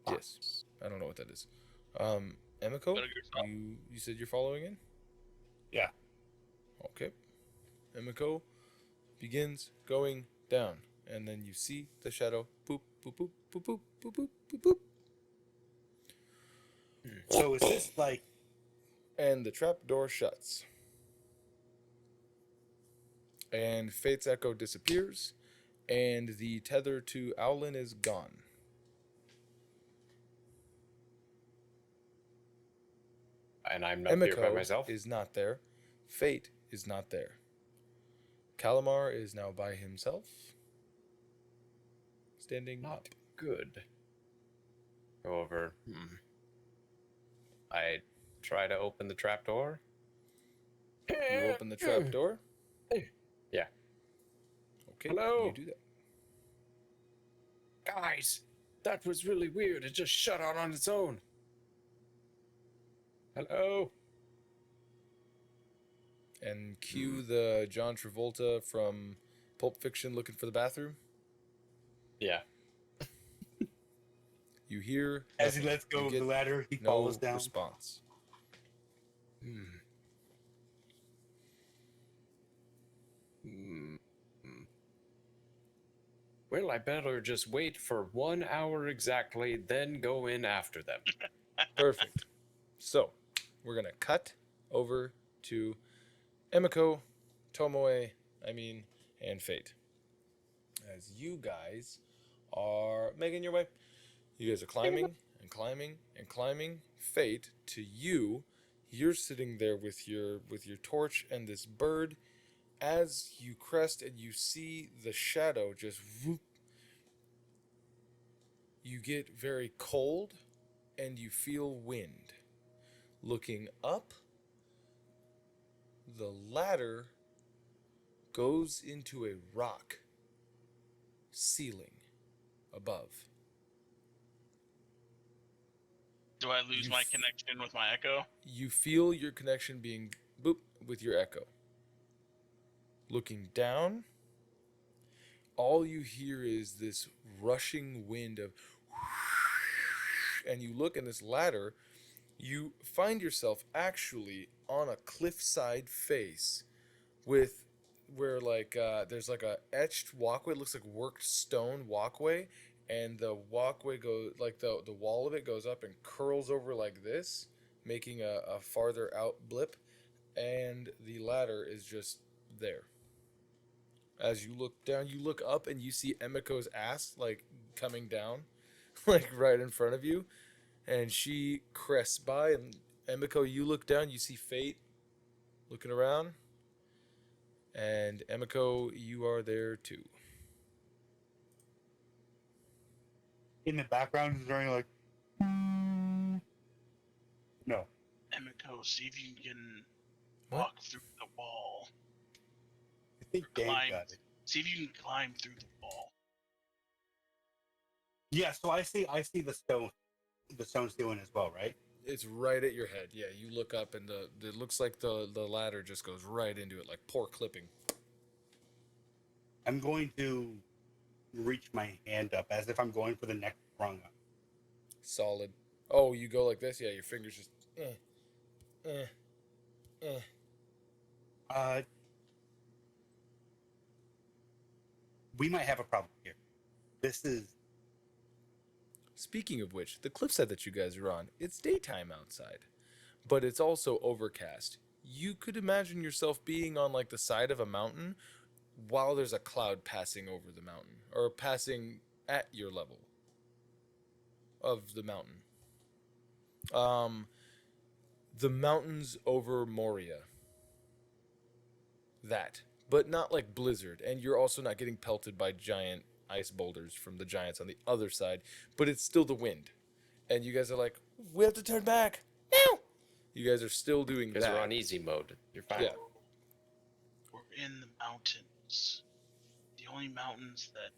S1: Yes. I don't know what that is. Emiko,
S3: Better yourself.
S1: you said you're following in?
S4: Yeah.
S1: Okay. Emiko begins going down, and then you see the shadow boop, boop, boop, boop, boop, boop, boop, boop, boop.
S4: So is this like...
S1: And the trap door shuts. And Fayte's echo disappears, and the tether to Owlin is gone.
S2: And I'm not there by
S1: Emiko
S2: myself.
S1: is not there. Fayte is not there. Calamar is now by himself. Standing
S2: Not
S1: up.
S2: good. Go over. I try to open the trapdoor.
S1: You open the trap door?
S2: Yeah.
S1: Okay,
S7: Hello?
S1: you do that.
S7: Guys, that was really weird. It just shut out on its own. Hello?
S1: And cue the John Travolta from Pulp Fiction looking for the bathroom.
S2: Yeah.
S1: You hear
S4: As he
S1: nothing.
S4: lets go
S1: You
S4: of the
S1: get
S4: ladder, he
S1: no
S4: falls down.
S1: response.
S7: Well, I better just wait for 1 hour exactly, then go in after them.
S1: Perfect. So, we're going to cut over to Emiko, Tomoe, and Fayte. As you guys are making your way, you guys are climbing and climbing and climbing. Fayte, to you, you're sitting there with your torch and this bird. As you crest and you see the shadow just whoop, you get very cold and you feel wind. Looking up, the ladder goes into a rock ceiling above.
S3: Do I lose my connection with my echo?
S1: You feel your connection being boop with your echo. Looking down, all you hear is this rushing wind of and you look in this ladder, you find yourself actually on a cliffside face with where there's like a etched walkway, it looks like worked stone walkway, and the walkway goes like the wall of it goes up and curls over like this, making a farther out blip, and the ladder is just there. As you look down, you look up and you see Emiko's ass like coming down, like right in front of you, and she crests by. And Emiko, you look down, you see Fayte looking around, and Emiko, you are there too.
S4: In the background, he's running like... No.
S3: Emiko, see if you can
S1: What?
S3: walk through the wall.
S4: I think Dan
S3: Climb.
S4: got it.
S3: See if you can climb through the wall.
S4: Yeah, so I see the stone ceiling as well, right?
S1: It's right at your head. Yeah, you look up and it looks like the ladder just goes right into it, like poor clipping.
S4: I'm going to reach my hand up as if I'm going for the next rung up.
S1: Solid. Oh, you go like this? Yeah, your fingers just
S4: We might have a problem here. This is
S1: Speaking of which, the cliffside that you guys are on, it's daytime outside, but it's also overcast. You could imagine yourself being on like the side of a mountain while there's a cloud passing over the mountain or passing at your level of the mountain. The mountains over Moria. That, but not like blizzard, and you're also not getting pelted by giant ice boulders from the giants on the other side, but it's still the wind. And you guys are like, we have to turn back. No! You guys are still doing
S7: Because
S1: that.
S7: we're on easy mode. You're fine.
S1: Yeah.
S3: We're in the mountains. The only mountains that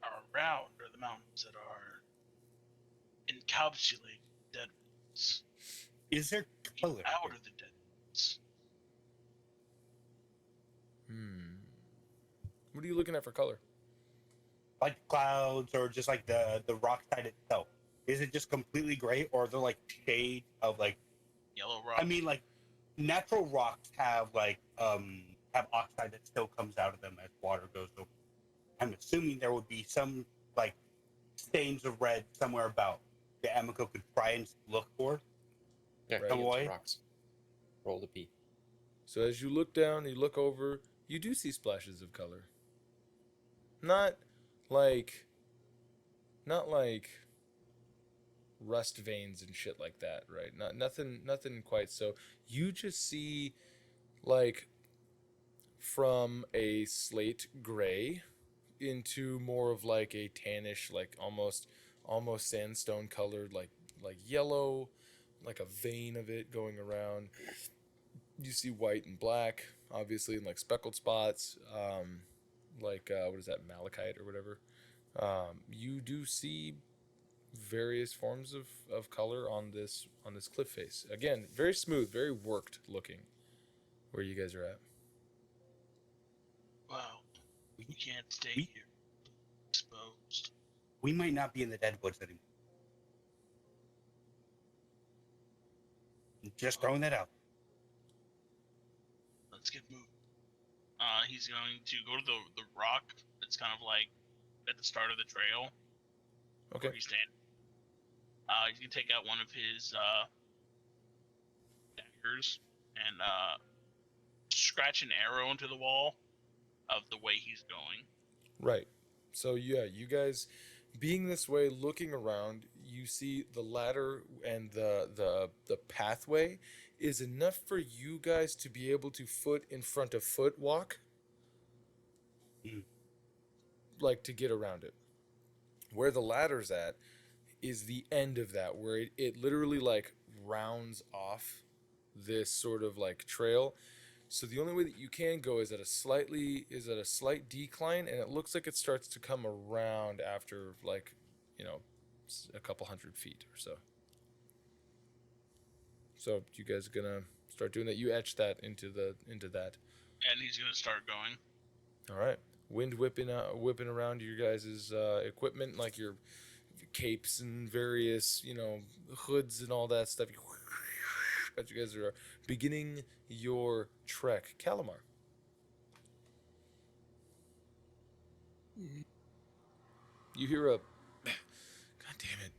S3: are around are the mountains that are encapsulating deadwoods.
S4: is there color?
S3: Out of the deadwoods.
S1: What are you looking at for color?
S4: Like clouds or just like the rock side itself? Is it just completely gray, or are there like shades of like?
S3: Yellow rock.
S4: I mean, like natural rocks have like have oxide that still comes out of them as water goes over. I'm assuming there would be some like stains of red somewhere about that Emiko could try and look for.
S7: Yeah,
S1: Right.
S7: right.
S4: Tomoe?
S7: Rocks. Roll the P.
S1: So as you look down, you look over, you do see splashes of color. Not like rust veins and shit like that, right? Nothing quite so. You just see like from a slate gray into more of like a tannish, like almost sandstone colored, like yellow, like a vein of it going around. You see white and black, obviously, and like speckled spots, what is that, malachite or whatever. You do see various forms of color on this cliff face. Again, very smooth, very worked looking. Where you guys are at.
S3: Wow. We can't stay here. Exposed.
S4: We might not be in the deadwoods anymore. Just throwing that out.
S3: Let's get moving. He's going to go to the rock that's kind of like at the start of the trail.
S1: Okay.
S3: Where he's standing. He's gonna take out one of his daggers and scratch an arrow into the wall of the way he's going.
S1: Right. So yeah, you guys being this way, looking around, you see the ladder and the pathway is enough for you guys to be able to foot in front of foot walk. Like to get around it. Where the ladder's at is the end of that, where it literally like rounds off this sort of like trail. So the only way that you can go is at a slight decline, and it looks like it starts to come around after like, a couple 100 feet or so. So you guys are gonna start doing that. You etch that into that.
S3: And he's gonna start going.
S1: All right. Wind whipping around your guys' equipment, like your capes and various, hoods and all that stuff. As you guys are beginning your trek. Calamar. You hear a... God damn it.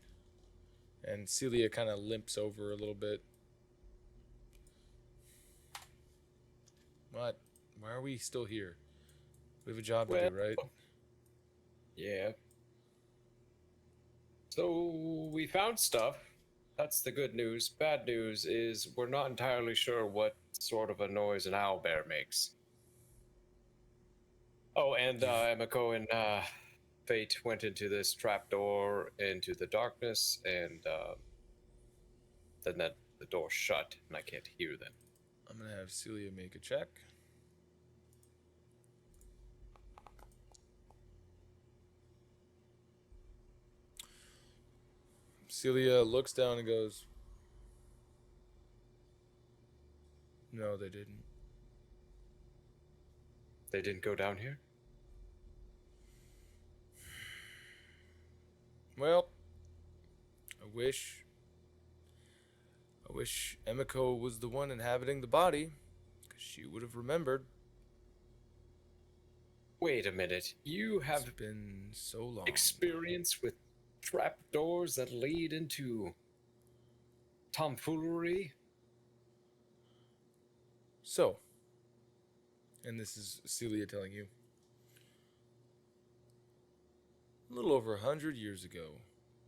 S1: And Cilia kind of limps over a little bit. What? Why are we still here? We have a job to do, right?
S7: Yeah. So we found stuff. That's the good news. Bad news is we're not entirely sure what sort of a noise an owlbear makes. Oh, and Emiko and Fayte went into this trapdoor into the darkness, and then the door shut, and I can't hear them.
S1: I'm going to have Cilia make a check. Cilia looks down and goes, "No, they didn't."
S7: They didn't go down here?
S1: Well, I wish Emiko was the one inhabiting the body, because she would have remembered.
S7: Wait a minute. You
S1: It's
S7: have
S1: been so long.
S7: experience with trapdoors that lead into tomfoolery?
S1: So, and this is Cilia telling you, a little over 100 years ago,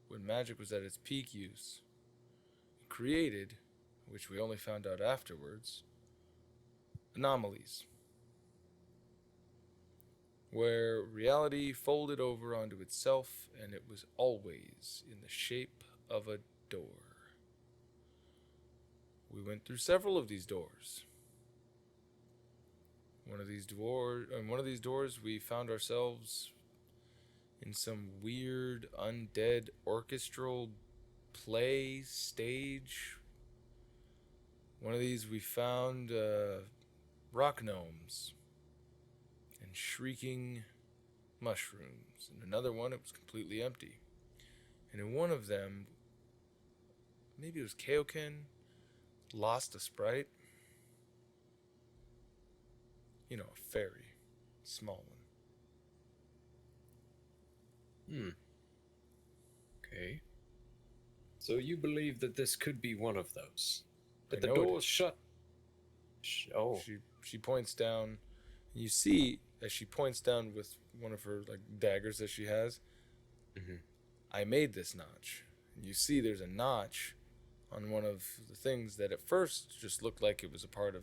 S1: when magic was at its peak use, it created, which we only found out afterwards, anomalies, where reality folded over onto itself and it was always in the shape of a door. We went through several of these doors. One of these doors, we found ourselves in some weird undead orchestral play stage. One of these, we found rock gnomes and shrieking mushrooms. And another one, it was completely empty. And in one of them, maybe it was Kaioken, lost a sprite. You know, a fairy. Small one.
S7: Okay. So you believe that this could be one of those? That
S1: I
S7: the
S1: know it
S7: door's
S1: is.
S7: shut? Oh.
S1: She points down. And you see, as she points down with one of her like daggers that she has, I made this notch. And you see there's a notch on one of the things that at first just looked like it was a part of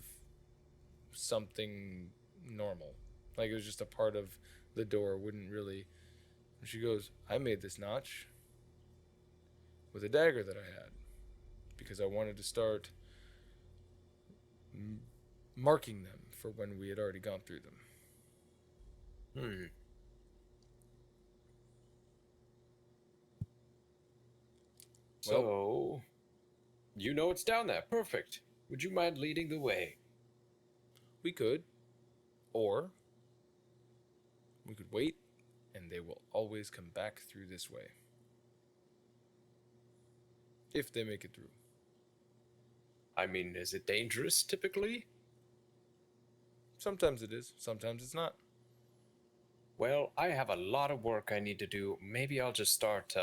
S1: something normal. Like it was just a part of the door, wouldn't really. And she goes, I made this notch with a dagger that I had because I wanted to start marking them for when we had already gone through them.
S7: So, you know it's down there. Perfect. Would you mind leading the way?
S1: We could. Or we could wait, and they will always come back through this way. If they make it through.
S7: I mean, is it dangerous typically?
S1: Sometimes it is, sometimes it's not.
S7: Well, I have a lot of work I need to do. Maybe I'll just start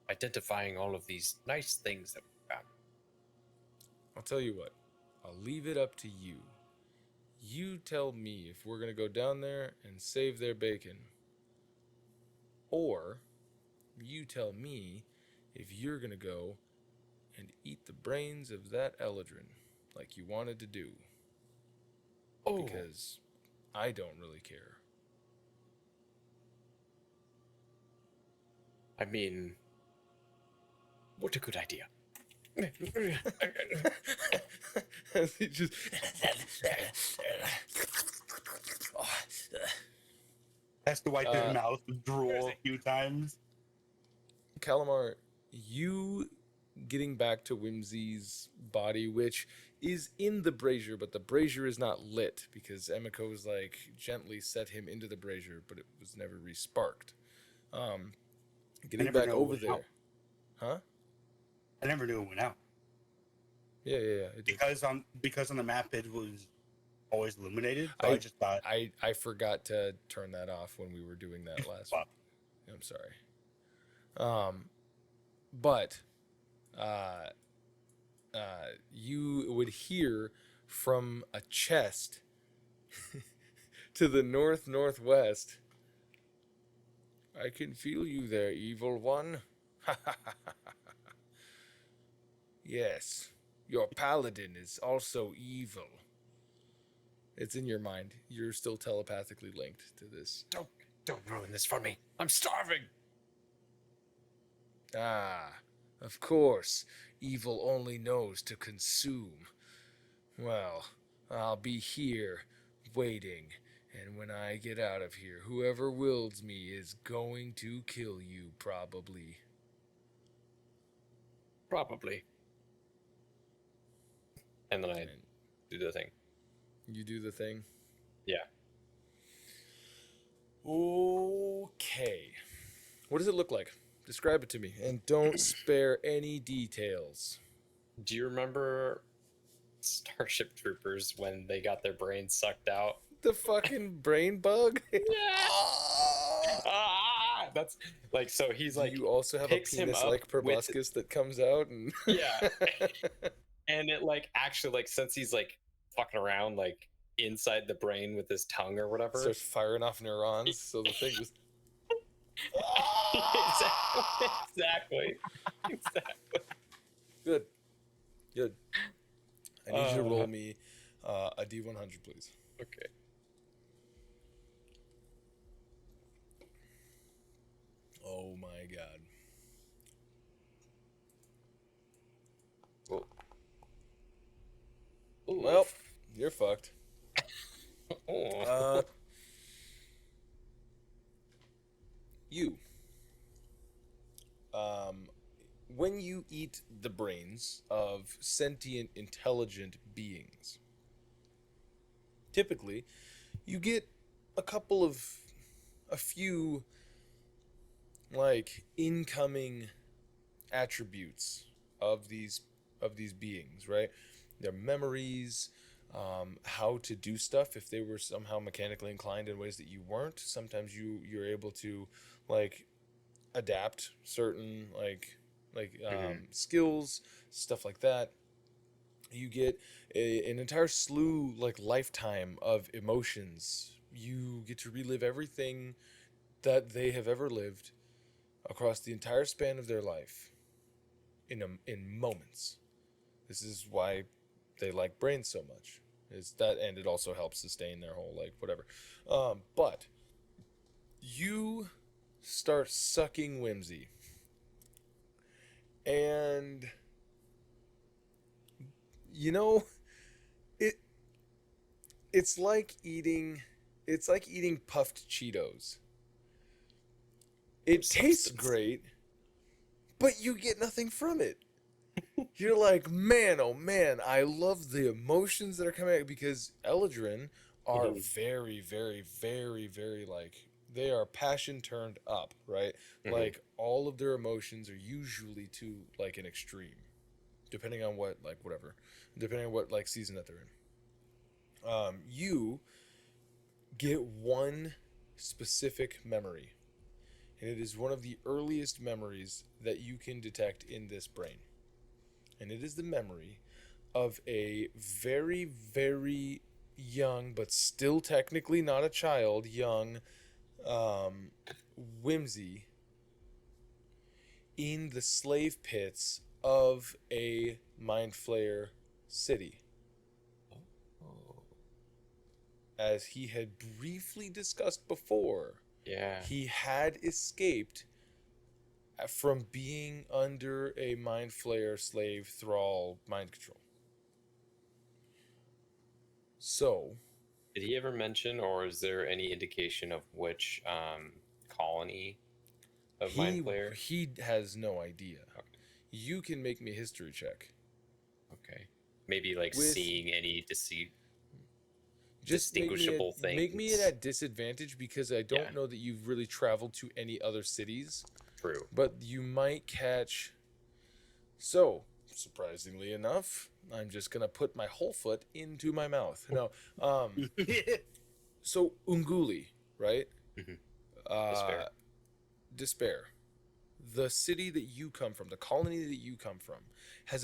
S7: identifying all of these nice things that we found.
S1: I'll tell you what, I'll leave it up to you. You tell me if we're going to go down there and save their bacon. Or you tell me if you're going to go and eat the brains of that Eladrin like you wanted to do.
S7: Oh,
S1: Because I don't really care.
S7: I mean, what a good idea.
S1: He just
S4: Has to wipe his mouth with drool a few times.
S1: Calamar, you getting back to Wimsy's body, which is in the brazier, but the brazier is not lit because Emiko's like gently set him into the brazier, but it was never re-sparked. Getting
S4: never
S1: back
S4: know it
S1: over
S4: went
S1: there,
S4: out.
S1: huh?
S4: I never knew it went out
S1: Yeah. It did.
S4: because on the map it was always illuminated. So I just thought
S1: I forgot to turn that off when we were doing that last.
S4: Fuck.
S1: I'm sorry. But you would hear from a chest to the northwest. I can feel you there, evil one. Yes, your paladin is also evil. It's in your mind. You're still telepathically linked to this.
S7: Don't ruin this for me. I'm starving.
S1: Ah, of course. Evil only knows to consume. Well, I'll be here, waiting, and when I get out of here, whoever wields me is going to kill you, probably.
S7: Probably. And then I
S1: And
S7: do the thing.
S1: you do the thing?
S7: Yeah.
S1: Okay. What does it look like? Describe it to me, and don't spare any details.
S7: Do you remember Starship Troopers when they got their brains sucked out?
S1: the fucking brain bug?
S7: That's like, so he's
S1: Do
S7: like,
S1: you also have a
S7: picks him
S1: penis
S7: up
S1: like
S7: with-
S1: proboscis that comes out and
S7: yeah, and it like actually like since he's like fucking around like inside the brain with his tongue or whatever.
S1: starts firing off neurons, so the thing just
S7: exactly.
S1: good. Good. I need you to roll
S7: Uh,
S1: me a D100, please.
S7: Okay.
S1: Oh my god. Well, you're fucked.
S7: Oh.
S1: You. When you eat the brains of sentient, intelligent beings, typically, you get a few, like, incoming attributes of these beings, right? Their memories, how to do stuff if they were somehow mechanically inclined in ways that you weren't. Sometimes you're able to, like, adapt certain skills, stuff like that. You get an entire slew, like, lifetime of emotions. You get to relive everything that they have ever lived across the entire span of their life in moments. This is why they like brains so much. Is that, and it also helps sustain their whole, like, whatever. But you start sucking Wimsy, and you know, it's like eating puffed Cheetos. It tastes great, but you get nothing from it. You're like, man, oh man, I love the emotions that are coming out, because Eladrin are very, very, very, very, like, they are passion turned up, right? Like, all of their emotions are usually to, like, an extreme, depending on what, like, whatever, depending on what, like, season that they're in. You get one specific memory, and it is one of the earliest memories that you can detect in this brain. And it is the memory of a very, very young, but still technically not a child, young Wimsy in the slave pits of a mind flayer city. As he had briefly discussed before,
S7: Yeah.
S1: he had escaped from being under a mind flayer slave thrall mind control. So,
S7: Did he ever mention, or is there any indication of which colony of Mind Flayer?
S1: he has no idea.
S7: Okay.
S1: You can make me a history check.
S7: Okay. Maybe like
S1: With-
S7: seeing any
S1: Just
S7: distinguishable things.
S1: Make me at disadvantage, because I don't
S7: Yeah.
S1: know that you've really traveled to any other cities.
S7: True.
S1: But you might catch. So, surprisingly enough, I'm just gonna put my whole foot into my mouth. No, so Unguli, right?
S7: Mhm.
S1: Despair. Despair. The city that you come from, the colony that you come from, has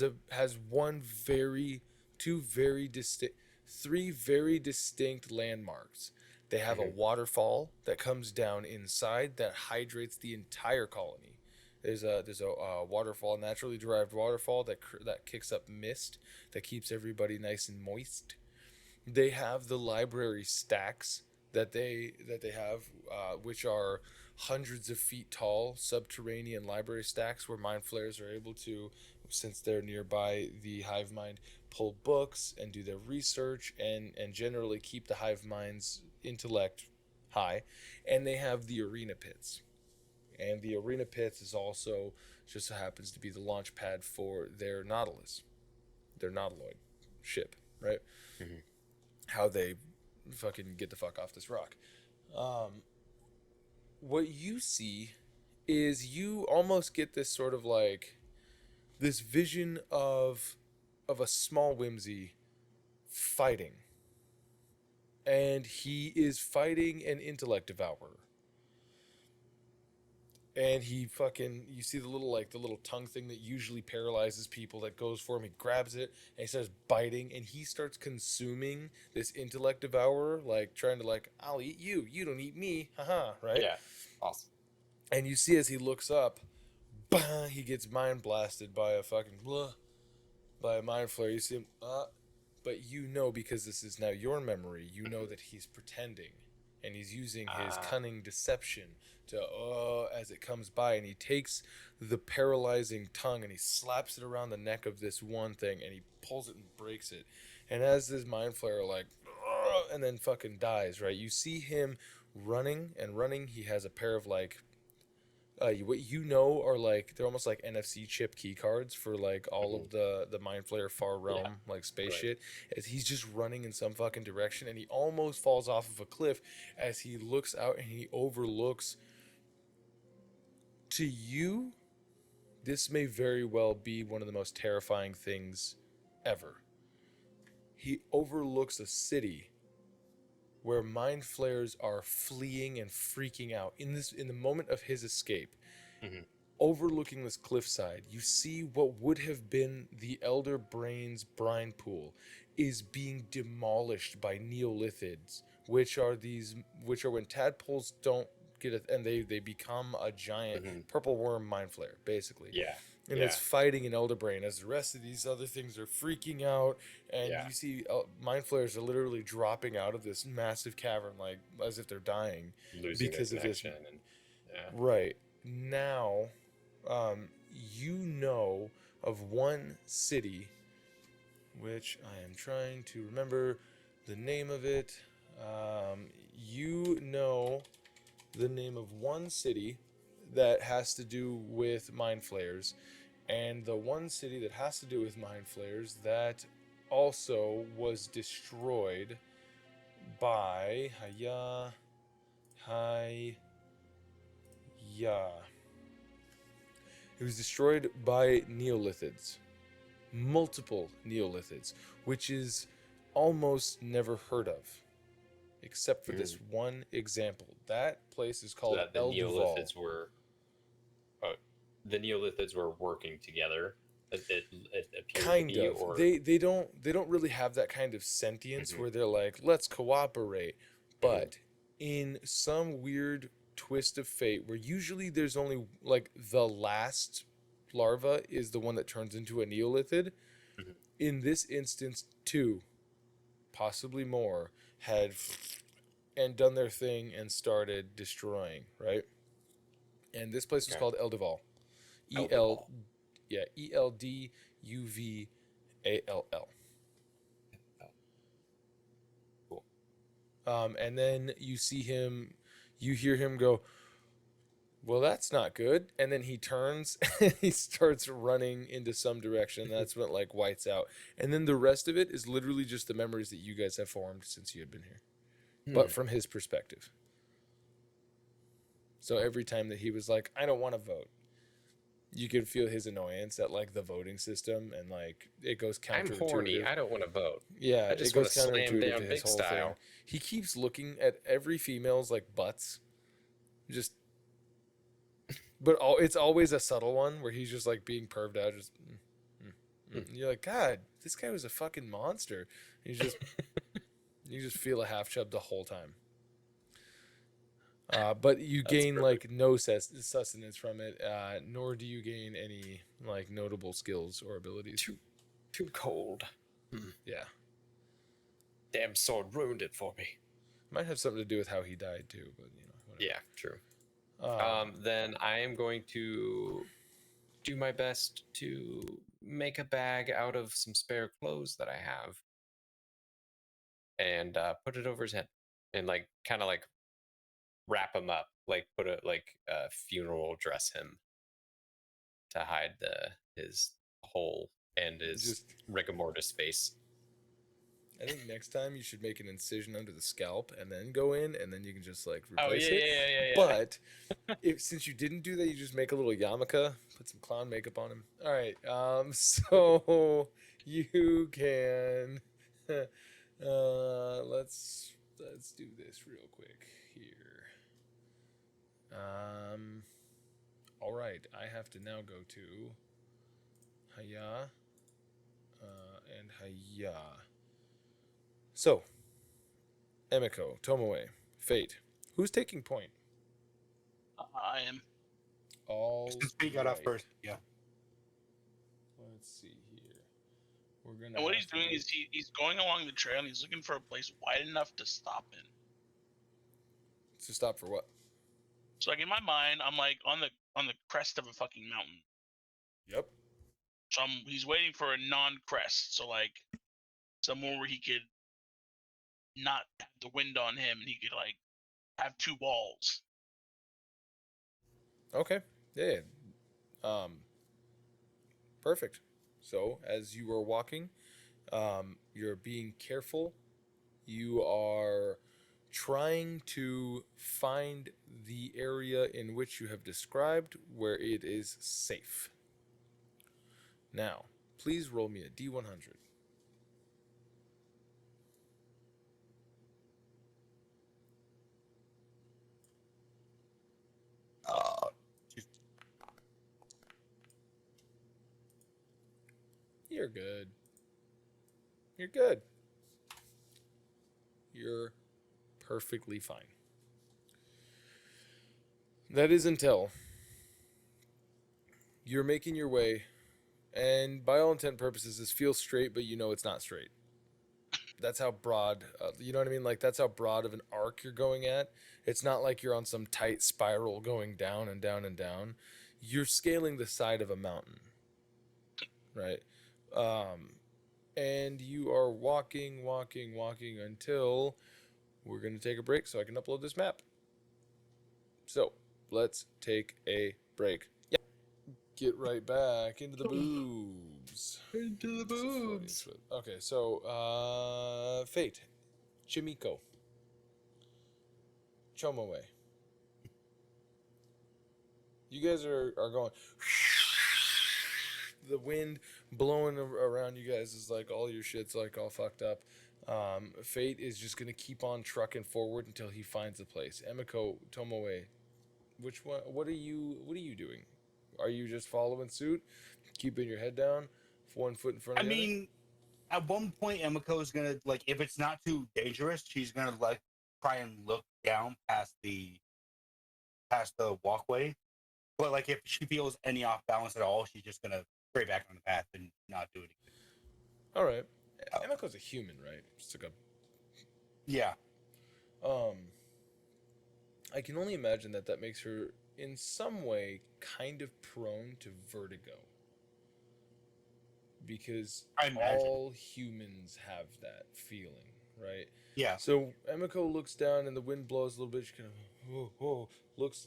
S1: three very distinct landmarks. They have a waterfall that comes down inside that hydrates the entire colony. There's a waterfall, naturally derived waterfall that kicks up mist that keeps everybody nice and moist. They have the library stacks that they have, which are hundreds of feet tall subterranean library stacks where mind flayers are able to, since they're nearby the hive mind, pull books and do their research and generally keep the hive mind's intellect high. And they have the arena pits. And the arena pits is also, just so happens to be the launch pad for their Nautilus, their Nautiloid ship, right? How they fucking get the fuck off this rock. What you see is you almost get this sort of like this vision of a small Wimsy fighting and he is fighting an intellect devourer. And he fucking, you see the little tongue thing that usually paralyzes people that goes for him. He grabs it and he starts biting, and he starts consuming this intellect devourer, like trying to like, I'll eat you, you don't eat me, haha, right?
S2: Yeah. Awesome.
S1: And you see as he looks up, bah, he gets mind blasted by a fucking by a mind flare. You see him, but you know, because this is now your memory, you know that he's pretending, and he's using his cunning deception to as it comes by, and he takes the paralyzing tongue and he slaps it around the neck of this one thing, and he pulls it and breaks it. And as this mind flare like, and then fucking dies, right? You see him running and running. He has a pair of like what you know are like, they're almost like NFC chip key cards for like all of the mind flayer far realm like space shit. As he's just running in some fucking direction, and he almost falls off of a cliff as he looks out and he overlooks. To you, this may very well be one of the most terrifying things ever. He overlooks a city where mind flayers are fleeing and freaking out. In the moment of his escape, overlooking this cliffside, you see what would have been the Elder Brain's brine pool is being demolished by neolithids, which are when tadpoles don't get it, and they become a giant purple worm mind flayer, basically.
S2: Yeah.
S1: And it's fighting an Elder Brain as the rest of these other things are freaking out, and you see mind flayers are literally dropping out of this massive cavern, like as if they're dying,
S2: Losing
S1: because of this.
S2: and,
S1: Right now, you know of one city, which I am trying to remember the name of it. You know the name of one city that has to do with mind flayers, and the one city that has to do with mind flayers that also was destroyed by it was destroyed by neolithids, multiple neolithids, which is almost never heard of, except for this one example. That place is called
S2: the
S1: El Duval.
S2: Neolithids were the Neolithids were working together. It
S1: Kind
S2: to be,
S1: of.
S2: or...
S1: They don't really have that kind of sentience where they're like, let's cooperate. But in some weird twist of fate, where usually there's only like the last larva is the one that turns into a neolithid. In this instance, two, possibly more, had and done their thing and started destroying, right? And this place was called El Duval. ELDUVALL.
S2: Cool.
S1: And then you hear him go, well, that's not good. And then he turns and he starts running into some direction. That's what like whites out. And then the rest of it is literally just the memories that you guys have formed since you had been here, but from his perspective. So every time that he was like, I don't want to vote, you could feel his annoyance at like the voting system, and like it goes counterintuitive.
S2: I'm horny. I don't want to vote.
S1: Yeah,
S2: I just
S1: it goes
S2: want to slam
S1: counterintuitive
S2: down
S1: to his
S2: big
S1: whole
S2: style.
S1: thing. He keeps looking at every female's like butts, just. But it's always a subtle one where he's just like being perved out. Just you're like, God, this guy was a fucking monster. He's just you just feel a half chub the whole time. But you gain like no sustenance from it, nor do you gain any like notable skills or abilities.
S2: Too cold.
S1: Yeah,
S2: Damn sword ruined it for me.
S1: might have something to do with how he died too. But you know, whatever.
S2: Yeah, true. Then I am going to do my best to make a bag out of some spare clothes that I have, and put it over his head, and like kind of like wrap him up, like put a funeral dress him to hide his hole and his
S1: Just-
S2: rigor mortis face.
S1: I think next time you should make an incision under the scalp and then go in, and then you can just like
S2: Oh
S1: replace
S2: yeah,
S1: it.
S2: yeah.
S1: But since you didn't do that, you just make a little yarmulke, put some clown makeup on him. All right. So you can let's let's do this real quick here. All right, I have to now go to Haya and Haya. So, Emiko, Tomoe, Fayte. Who's taking point?
S3: I am.
S1: All
S4: Since we got off
S1: right.
S4: first, yeah.
S1: Let's see here. We're gonna.
S3: And what
S1: have
S3: he's
S1: to
S3: doing
S1: do-
S3: is he's going along the trail and he's looking for a place wide enough to stop in.
S1: to stop for what?
S3: So like in my mind, I'm like on the crest of a fucking mountain.
S1: Yep.
S3: So he's waiting for a non-crest. So like somewhere where he could not have the wind on him and he could like have two walls.
S1: Okay. Yeah. Perfect. So as you are walking, you're being careful. You are trying to find the area in which you have described where it is safe. Now, please roll me a D100. You're good. You're good. You're perfectly fine. That is until you're making your way, and by all intent and purposes, this feels straight, but you know it's not straight. That's how broad, you know what I mean? Like, that's how broad of an arc you're going at. It's not like you're on some tight spiral going down and down and down. You're scaling the side of a mountain, right? And you are walking until we're going to take a break so I can upload this map. So, let's take a break. Yeah. Get right back into the boobs.
S2: Into the boobs.
S1: Okay, so, Fayte, Chimiko, Chomoe. You guys are going... The wind blowing around you guys is like all your shit's like all fucked up. Fayte is just gonna keep on trucking forward until he finds a place. Emiko, Tomoe, which one? What are you doing? Are you just following suit, keeping your head down, one foot in front of
S4: I
S1: the
S4: mean, at one point, Emiko is gonna like, if it's not too dangerous, she's gonna like try and look down past the walkway. But like, if she feels any off balance at all, she's just gonna straight back on the path and not do it again.
S1: All right. Emiko's a human, right? Just like a
S4: Yeah.
S1: I can only imagine that makes her in some way kind of prone to vertigo. Because
S4: I imagine.
S1: all humans have that feeling, right?
S4: Yeah.
S1: So Emiko looks down and the wind blows a little bit. She kind of looks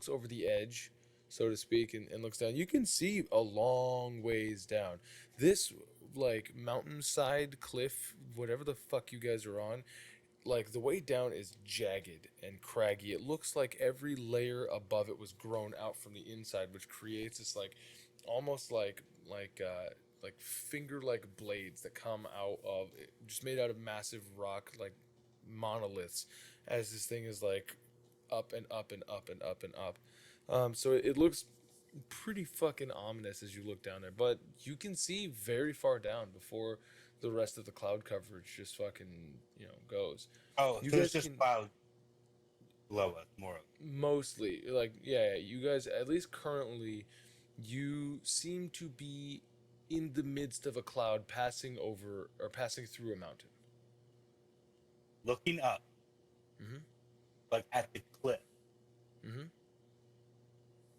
S1: over the edge, so to speak, and looks down. You can see a long ways down. This like mountainside cliff, whatever the fuck you guys are on, like the way down is jagged and craggy. It looks like every layer above it was grown out from the inside, which creates this like almost like finger like blades that come out of just made out of massive rock like monoliths as this thing is like up and up and up and up and up. So it looks pretty fucking ominous as you look down there, but you can see very far down before the rest of the cloud coverage just fucking goes.
S4: Oh,
S1: You
S4: so
S1: guys
S4: it's just
S1: can-
S4: cloud below us, more.
S1: Mostly like yeah, you guys at least currently you seem to be in the midst of a cloud passing over or passing through a mountain.
S4: Looking up,
S1: Mhm.
S4: like at the cliff.
S1: Mhm.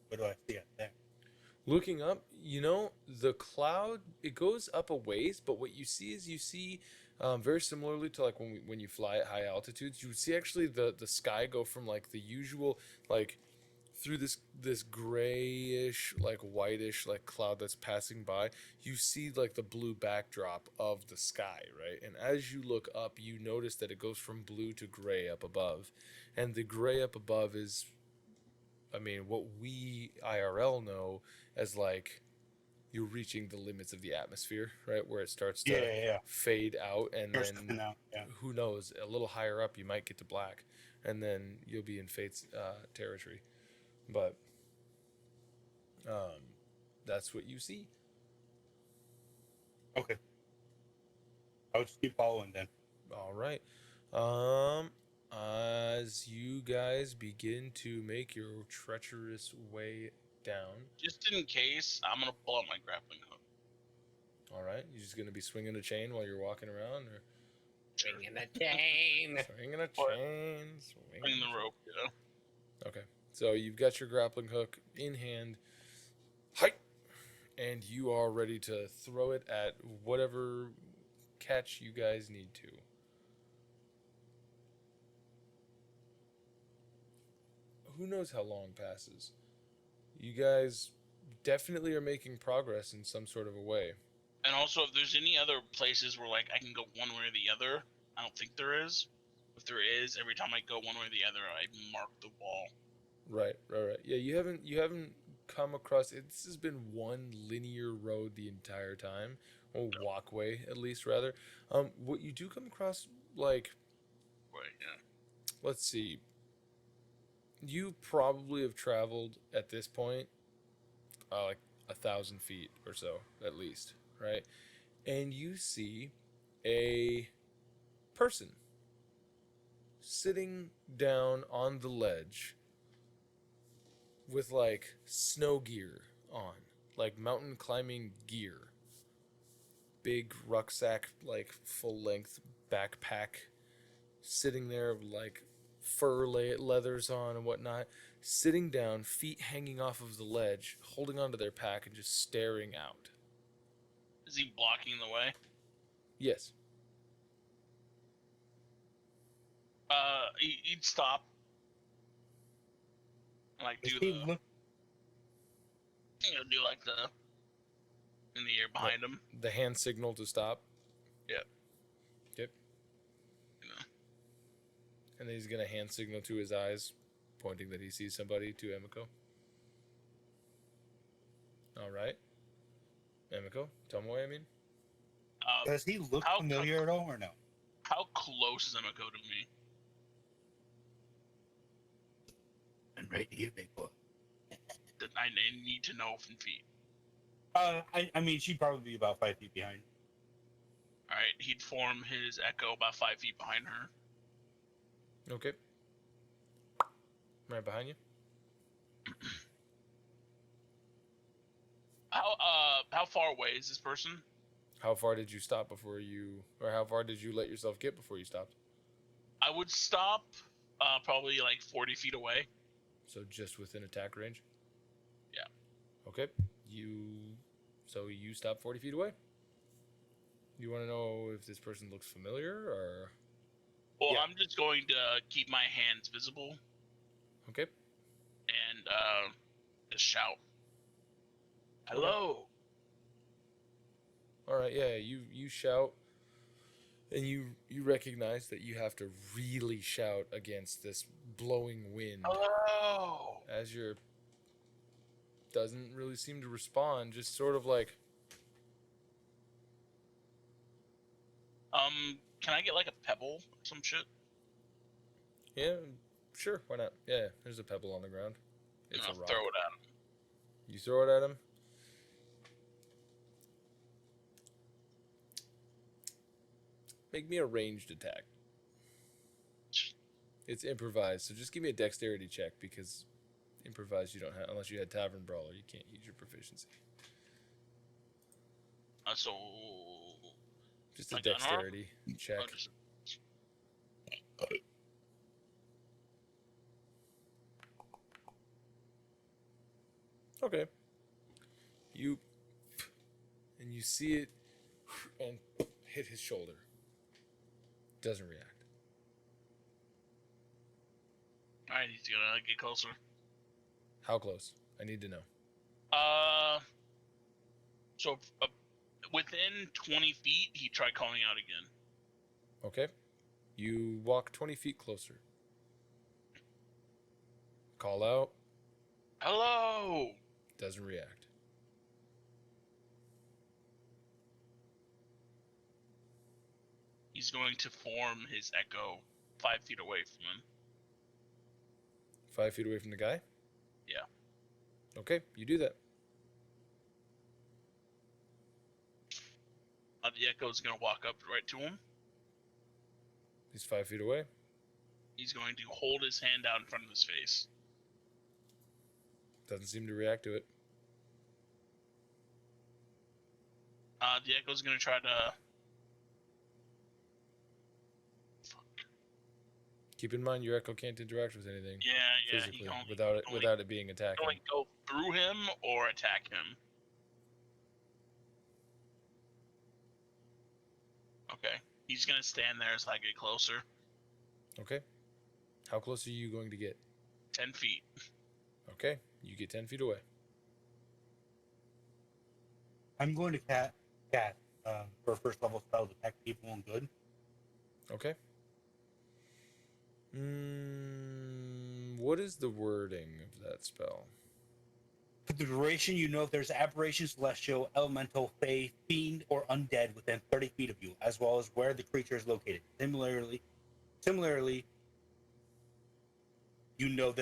S4: What do I see up there?
S1: Looking up, the cloud, it goes up a ways, but what you see is very similarly to like when you fly at high altitudes, you see actually the sky go from like the usual like through this grayish like whitish like cloud that's passing by. You see like the blue backdrop of the sky, right? And as you look up, you notice that it goes from blue to gray up above, and the gray up above is, I mean, what we IRL know as like you're reaching the limits of the atmosphere, right, where it starts to
S4: Yeah.
S1: fade out, and
S4: First
S1: then
S4: now, yeah.
S1: who knows, a little higher up you might get to black, and then you'll be in Fate's territory. But that's what you see.
S4: Okay. I'll just keep following then.
S1: All right. As you guys begin to make your treacherous way down.
S3: Just in case, I'm gonna pull out my grappling hook.
S1: All right, you're just gonna be swinging a chain while you're walking around, or
S2: Swinging a chain.
S1: swinging a
S3: What?
S1: chain,
S3: Bring the rope, you know.
S1: Okay, so you've got your grappling hook in hand, height, and you are ready to throw it at whatever catch you guys need to. Who knows how long passes? You guys definitely are making progress in some sort of a way.
S3: And also, if there's any other places where like I can go one way or the other, I don't think there is. If there is, every time I go one way or the other, I mark the wall.
S1: Right. Yeah, you haven't come across it. This has been one linear road the entire time, or walkway at least, rather. What you do come across, like,
S3: Right, yeah.
S1: let's see. You probably have traveled at this point, like 1,000 feet or so, at least, right? And you see a person sitting down on the ledge with like snow gear on, like mountain climbing gear. Big rucksack, like full length backpack, sitting there like fur leathers on and whatnot, sitting down, feet hanging off of the ledge, holding onto their pack and just staring out.
S3: Is he blocking the way?
S1: Yes.
S3: He'd stop. Like do
S4: Is he
S3: the,
S4: look-
S3: do like the in the air behind him.
S1: The hand signal to stop.
S3: Yep.
S1: Yep.
S3: You know.
S1: And then he's gonna hand signal to his eyes, pointing that he sees somebody to Emiko. All right. Emiko, Tomoe, I mean.
S4: Does he look
S3: How
S4: familiar at all or no?
S3: How close is Emiko to me?
S4: And right here, big boy.
S3: That I need to know in feet.
S4: I mean, she'd probably be about 5 feet behind.
S3: All right, he'd form his echo about 5 feet behind her.
S1: Okay. Right behind you.
S3: How far away is this person?
S1: How far did you stop before you, or how far did you let yourself get before you stopped?
S3: I would stop probably like 40 feet away.
S1: So just within attack range?
S3: Yeah.
S1: Okay. So you stop 40 feet away? You want to know if this person looks familiar, or?
S3: Well,
S4: Yeah.
S3: I'm just going to keep my hands visible
S1: Okay.
S3: and just shout, "Hello!"
S1: All right. Yeah. You shout, and you recognize that you have to really shout against this blowing wind.
S3: Hello!
S1: As your doesn't really seem to respond, just sort of like,
S3: Can I get like a pebble or some shit?
S1: yeah, sure, why not? Yeah, there's a pebble on the ground. It's
S3: I'll
S1: a rock.
S3: throw it at him.
S1: You throw it at him. Make me a ranged attack. It's improvised, so just give me a dexterity check, because improvised you don't have, unless you had Tavern Brawler, you can't use your proficiency.
S3: So
S1: Just a
S3: Like unarmed?
S1: dexterity check.
S3: I'll just-
S1: Okay. You see it and hit his shoulder. Doesn't react.
S3: all right, he's gonna get closer.
S1: How close? I need to know.
S3: So within 20 feet, he tried calling out again.
S1: Okay. You walk 20 feet closer. Call out.
S3: Hello!
S1: Doesn't react.
S3: he's going to form his echo 5 feet away from him.
S1: 5 feet away from the guy?
S3: Yeah.
S1: Okay, you do that.
S3: The echo is going to walk up right to him.
S1: He's 5 feet away.
S3: He's going to hold his hand out in front of his face.
S1: Doesn't seem to react to it.
S3: The echo's going to try to...
S1: Keep in mind your echo can't interact with anything
S3: Yeah,
S1: physically
S3: he can only,
S1: without it being attacking.
S3: only go through him or attack him. Okay, he's gonna stand there as I get closer.
S1: Okay. How close are you going to get?
S3: 10 feet.
S1: Okay, you get 10 feet away.
S4: I'm going to cast for a first level spell, detect people and good.
S1: Okay. What is the wording of that spell?
S4: For the duration, you know if there's aberration, celestial, elemental, fey, fiend, or undead within 30 feet of you, as well as where the creature is located. Similarly, you know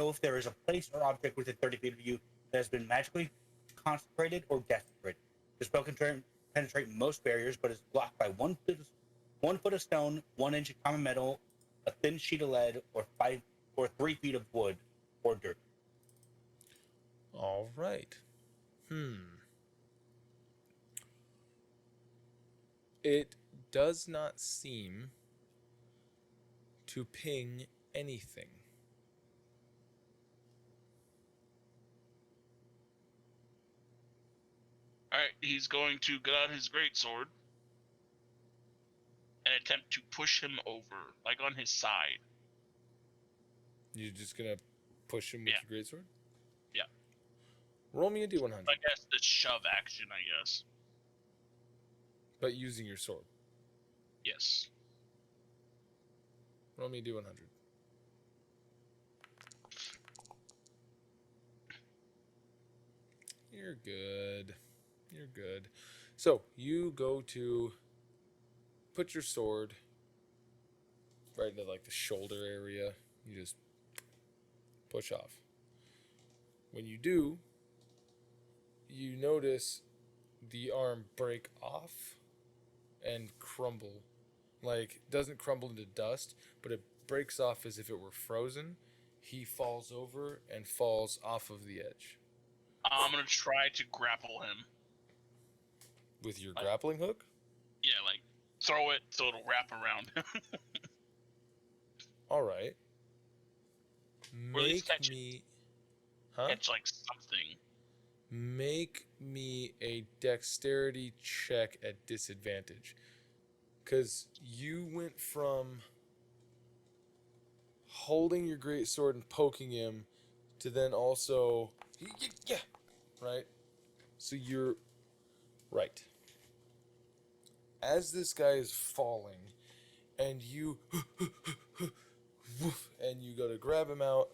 S4: if there is a place or object within 30 feet of you that has been magically consecrated or desecrated. The spell can penetrate most barriers, but is blocked by 1 foot of stone, 1 inch of common metal, a thin sheet of lead, or 3 feet of wood or dirt.
S1: All right. It does not seem to ping anything.
S3: Alright, he's going to get out his greatsword and attempt to push him over, like on his side.
S1: You're just gonna push him with your greatsword?
S3: Yeah.
S1: Roll me a d100.
S3: I guess the shove action, I guess.
S1: But using your sword.
S3: Yes.
S1: Roll me a d100. You're good. You're good. So, you go to put your sword right into like the shoulder area. You just push off. When you do, you notice the arm break off and crumble. Like, doesn't crumble into dust, but it breaks off as if it were frozen. He falls over and falls off of the edge.
S3: I'm gonna try to grapple him.
S1: With your grappling hook?
S3: Yeah, like, throw it so it'll wrap around him.
S1: Alright.
S3: Or at least
S1: Make
S3: catch
S1: me... Huh?
S3: Catch, like, something.
S1: Make me a dexterity check at disadvantage. Because you went from holding your greatsword and poking him to then also... Yeah! Right? So you're... Right. As this guy is falling, and you... and you go to grab him out,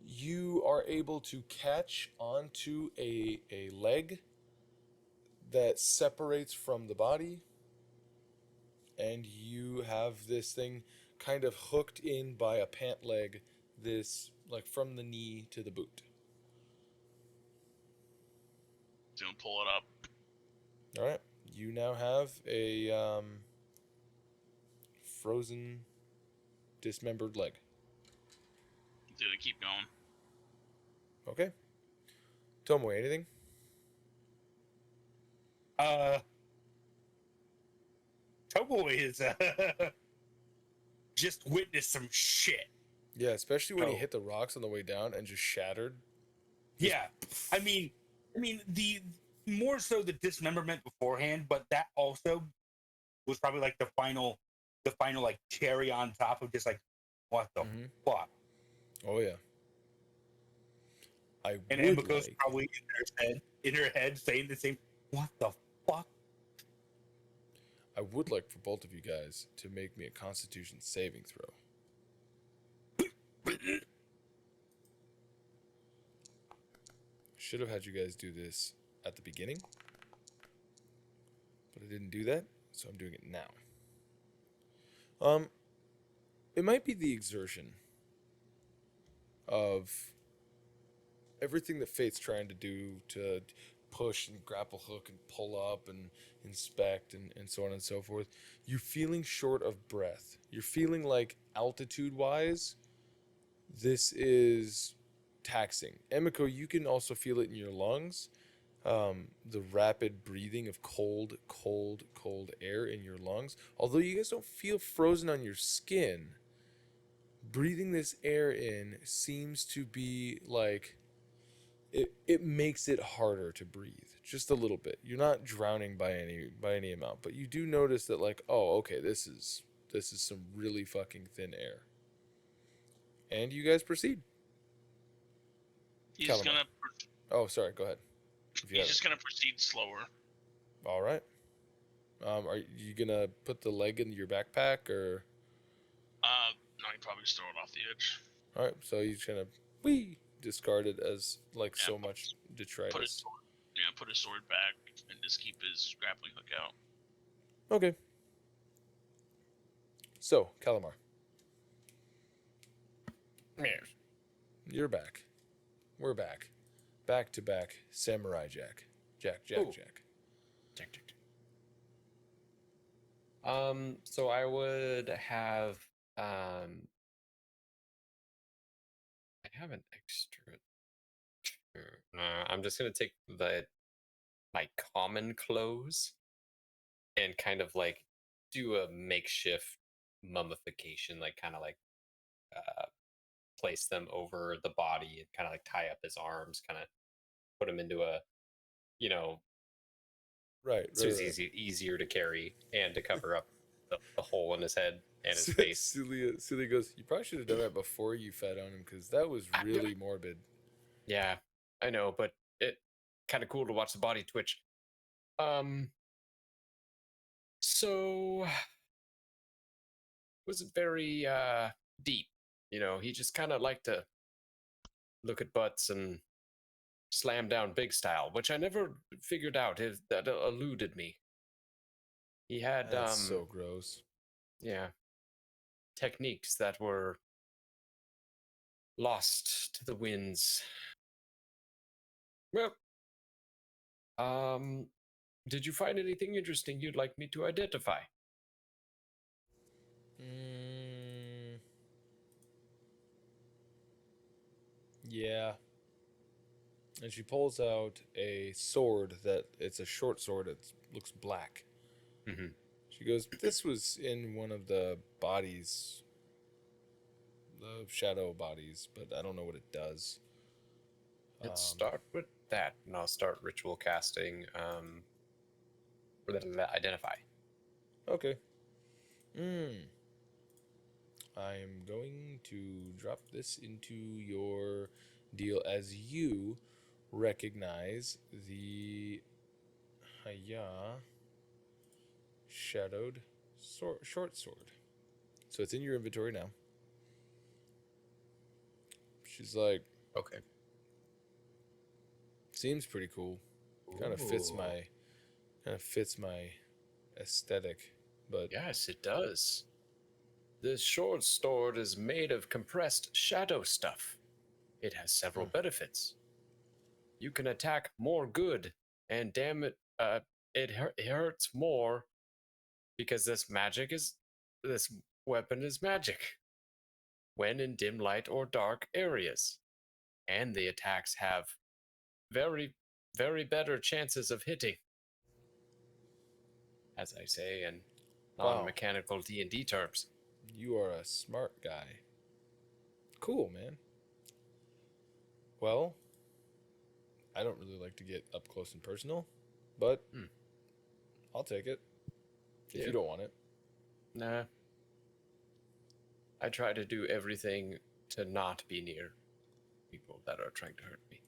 S1: you are able to catch onto a leg that separates from the body, and you have this thing kind of hooked in by a pant leg, this, like, from the knee to the boot.
S3: Gonna pull it up.
S1: Alright, you now have a frozen, dismembered leg.
S3: Gonna keep going.
S1: Okay. Tomoe, anything?
S4: Tomoe is just witnessed some shit.
S1: Yeah, especially when he
S4: Oh.
S1: hit the rocks on the way down and just shattered.
S4: Yeah, I mean, the more so the dismemberment beforehand, but that also was probably like the final like cherry on top of just like what the fuck.
S1: Oh yeah. I
S4: And
S1: would
S4: Emiko's
S1: like,
S4: probably in her head saying the same. What the fuck?
S1: I would like for both of you guys to make me a Constitution saving throw. Should have had you guys do this at the beginning, but I didn't do that, so I'm doing it now. It might be the exertion of everything that Fate's trying to do to push and grapple hook and pull up and inspect and so on and so forth. You're feeling short of breath. You're feeling like altitude wise, this is taxing. Emiko, you can also feel it in your lungs. The rapid breathing of cold, cold, cold air in your lungs. Although you guys don't feel frozen on your skin, breathing this air in seems to be like it makes it harder to breathe just a little bit. You're not drowning by any amount, but you do notice that like, oh, okay, this is some really fucking thin air. And you guys proceed.
S3: He's
S1: Calamar.
S3: gonna.
S1: Oh, sorry. Go ahead. If you
S3: He's
S1: have
S3: just gonna proceed slower.
S1: All right. Are you gonna put the leg in your backpack or?
S3: No, he probably just throw it off the edge.
S1: All right. So he's gonna discard it as like so much detritus.
S3: Put his sword back and just keep his grappling hook out.
S1: Okay. So Calamar, you're back. We're back. Back to back. Samurai Jack. Jack.
S7: Ooh. Jack. So I would have I have an extra. I'm just gonna take my common clothes and kind of like do a makeshift mummification, like kind of like place them over the body and kind of like tie up his arms, kind of put him into a,
S1: Right.
S7: so it's easier to carry and to cover up the hole in his head and his face.
S1: Cilia goes, you probably should have done that before you fed on him because that was really morbid.
S7: Yeah, I know, but it kind of cool to watch the body twitch. So wasn't very deep, he just kind of liked to look at butts and slam down big style, which I never figured out if that eluded me. He had
S1: That's so gross.
S7: Yeah, techniques that were lost to the winds. Well, did you find anything interesting you'd like me to identify?
S1: Yeah. And she pulls out a sword it's a short sword. It looks black.
S7: Mm-hmm.
S1: She goes, this was in one of the bodies, the shadow bodies, but I don't know what it does.
S7: Let's start with that, and I'll start ritual casting for the identify.
S1: Okay. I'm going to drop this into your deal as you recognize the shadowed short sword. So it's in your inventory now. She's like,
S7: okay,
S1: seems pretty cool. Kind of fits my aesthetic, but
S7: yes, it does. This short sword is made of compressed shadow stuff. It has several benefits. You can attack more good, and damn it, it hurts more because this weapon is magic when in dim light or dark areas, and the attacks have very, very better chances of hitting. As I say in non-mechanical D&D terms.
S1: You are a smart guy. Cool, man. Well, I don't really like to get up close and personal, but I'll take it if you don't want it.
S7: Nah. I try to do everything to not be near people that are trying to hurt me.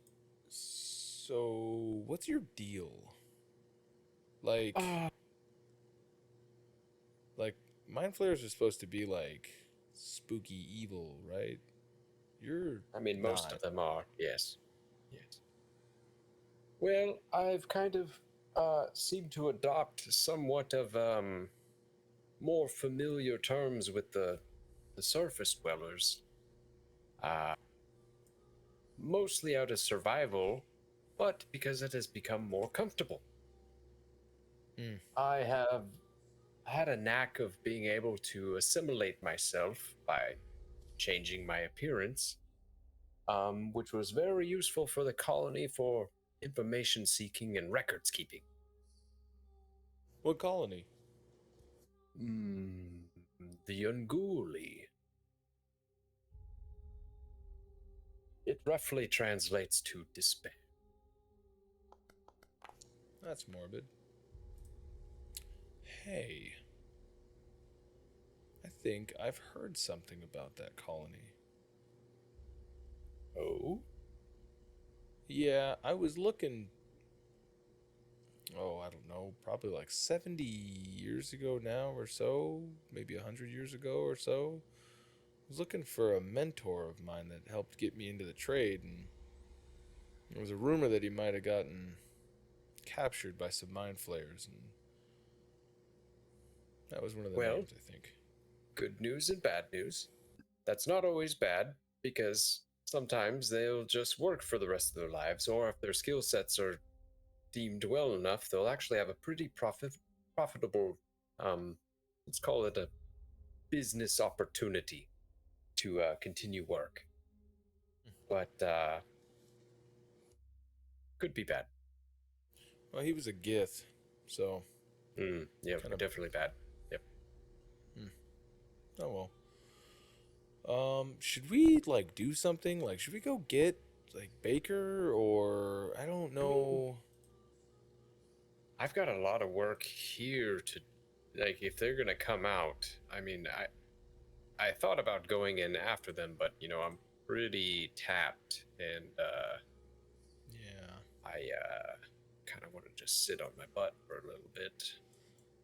S1: So, what's your deal? Like mind flayers are supposed to be like spooky evil, right?
S7: Most of them are, yes. Well, I've kind of seemed to adopt somewhat of more familiar terms with the surface dwellers. Mostly out of survival, but because it has become more comfortable. I have had a knack of being able to assimilate myself by changing my appearance, which was very useful for the colony for information seeking and records keeping.
S1: What colony?
S7: The Unguli. It roughly translates to despair.
S1: That's morbid. Hey. I think I've heard something about that colony.
S7: Oh?
S1: Yeah, I was looking. Oh, I don't know, probably like 70 years ago now or so, maybe 100 years ago or so. I was looking for a mentor of mine that helped get me into the trade, and there was a rumor that he might have gotten captured by some mind flayers, and that was one of the
S7: Well,
S1: names, I think.
S7: Good news and bad news. That's not always bad, because sometimes they'll just work for the rest of their lives, or if their skill sets are deemed well enough, they'll actually have a pretty profitable, let's call it a business opportunity to continue work. But could be bad.
S1: Well, he was a Gith, so.
S7: Yeah,
S1: Kinda-
S7: definitely bad. Yep.
S1: Oh well. Should we like do something? Like, should we go get like Baker, or I don't know.
S7: I've got a lot of work here to, like, if they're gonna come out. I mean, I thought about going in after them, but you know, I'm pretty tapped, and
S1: Yeah.
S7: I kind of want to just sit on my butt for a little bit.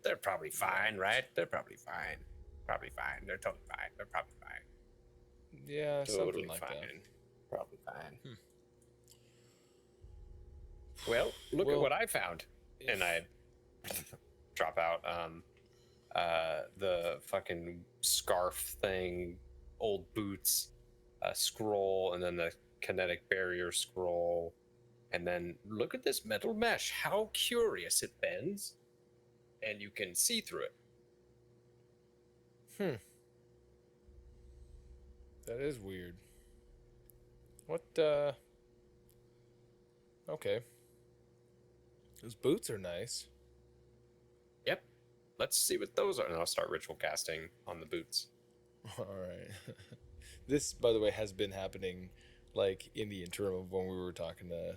S7: They're probably fine, right? They're probably fine. Probably fine. They're totally fine. They're probably fine.
S1: Yeah,
S7: Totally
S1: something like
S7: fine.
S1: that.
S7: Probably fine. Well, look at
S1: Well,
S7: what I found. And I drop out the fucking scarf thing, old boots, a scroll, and then the kinetic barrier scroll. And then look at this metal mesh. How curious it bends. And you can see through it.
S1: That is weird. What, okay. Those boots are nice.
S7: Yep. Let's see what those are. And I'll start ritual casting on the boots.
S1: Alright. This, by the way, has been happening, like, in the interim of when we were talking to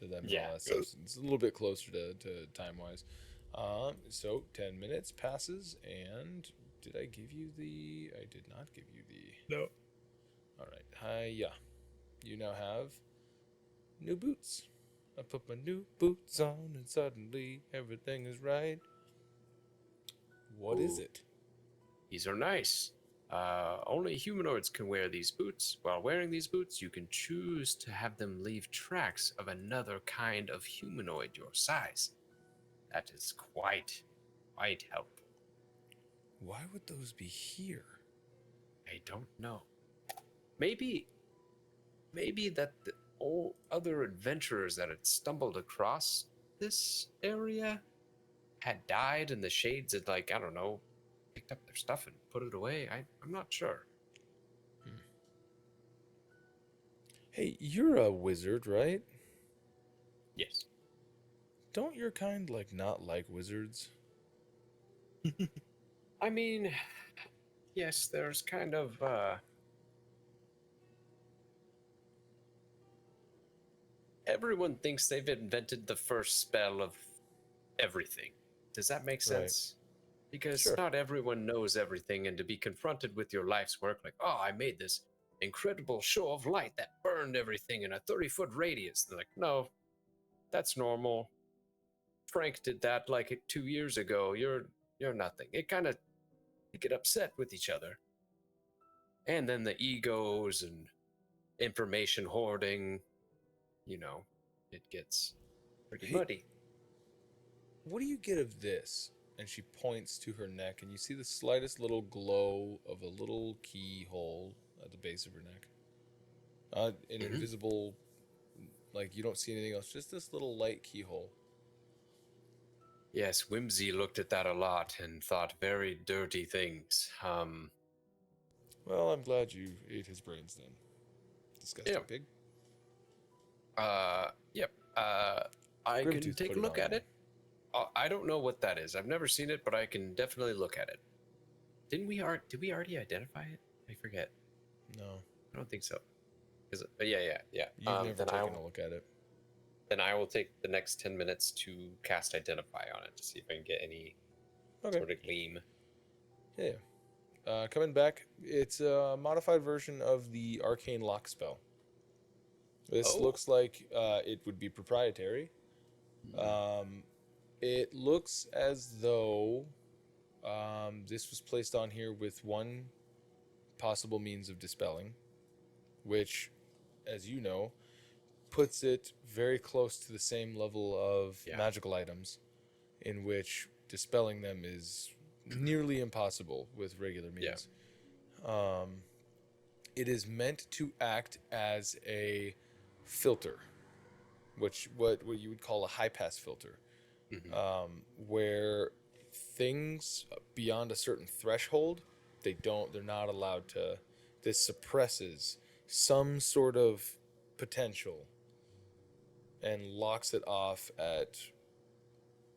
S1: them and
S7: Yeah.
S1: all that stuff. It's a little bit closer to time-wise. So 10 minutes passes, and did I give you the... I did not give you the...
S7: No.
S1: Alright, hiya. You now have new boots. I put my new boots on, and suddenly everything is right. What is
S7: Ooh.
S1: it?
S7: These are nice. Only humanoids can wear these boots. While wearing these boots, you can choose to have them leave tracks of another kind of humanoid your size. That is quite helpful.
S1: Why would those be here?
S7: I don't know. Maybe that the all other adventurers that had stumbled across this area had died, and the shades had, like, I don't know, picked up their stuff and put it away. I'm not sure.
S1: Hey, you're a wizard, right?
S7: Yes.
S1: Don't your kind, like, not like wizards?
S7: I mean, yes, there's kind of, everyone thinks they've invented the first spell of everything. Does that make
S1: Right.
S7: sense? Because
S1: Sure.
S7: not everyone knows everything, and to be confronted with your life's work, like, oh, I made this incredible show of light that burned everything in a 30-foot radius. They're like, no, that's normal. Frank did that like 2 years ago. You're nothing. It kind of, you get upset with each other. And then the egos and information hoarding, you know, it gets pretty
S1: Hey,
S7: muddy.
S1: What do you get of this? and she points to her neck, and you see the slightest little glow of a little keyhole at the base of her neck. An invisible, like you don't see anything else, just this little light keyhole.
S7: Yes, Wimsy looked at that a lot and thought very dirty things.
S1: Well, I'm glad you ate his brains then. Disgusting
S7: Yeah.
S1: pig.
S7: Yep. I can
S1: Grimtooth
S7: take
S1: put
S7: a
S1: it
S7: look
S1: on
S7: at
S1: me.
S7: it. I don't know what that is. I've never seen it, but I can definitely look at it. Did we already identify it? I forget.
S1: No,
S7: I don't think so. Yeah.
S1: you've never
S7: then
S1: taken a look at it.
S7: Then I will take the next 10 minutes to cast Identify on it to see if I can get any
S1: Okay.
S7: sort of gleam.
S1: Yeah. Coming back, it's a modified version of the Arcane Lock spell. This
S7: Oh.
S1: looks like it would be proprietary. It looks as though this was placed on here with one possible means of dispelling, which, as you know, puts it very close to the same level of magical items, in which dispelling them is nearly impossible with regular means. It is meant to act as a filter, which what you would call a high pass filter, where things beyond a certain threshold, they're not allowed to. This suppresses some sort of potential and locks it off at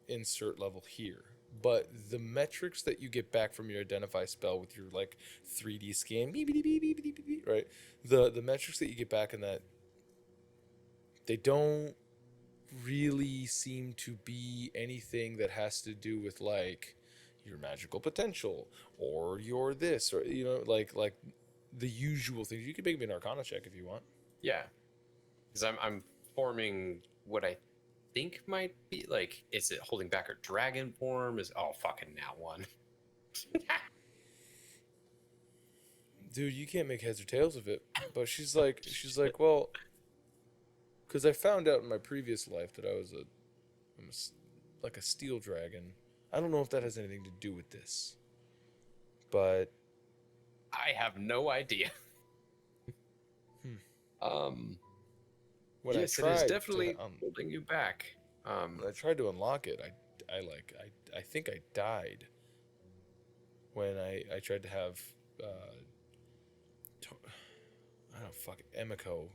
S1: insert level here. But the metrics that you get back from your identify spell with your like 3D scan, right? The metrics that you get back in that, they don't really seem to be anything that has to do with like your magical potential or your this, or like the usual things. You can make me an Arcana check if you want.
S7: Yeah. Because I'm forming what I think might be like, is it holding back her dragon form? Fucking now one.
S1: Dude, you can't make heads or tails of it. But she's like, well, because I found out in my previous life that I'm like a steel dragon. I don't know if that has anything to do with this, but
S7: I have no idea.
S1: when
S7: Yes,
S1: I
S7: it
S1: tried
S7: is definitely
S1: to,
S7: holding you back.
S1: when I tried to unlock it, I think I died when I tried to have I don't fuck Emiko,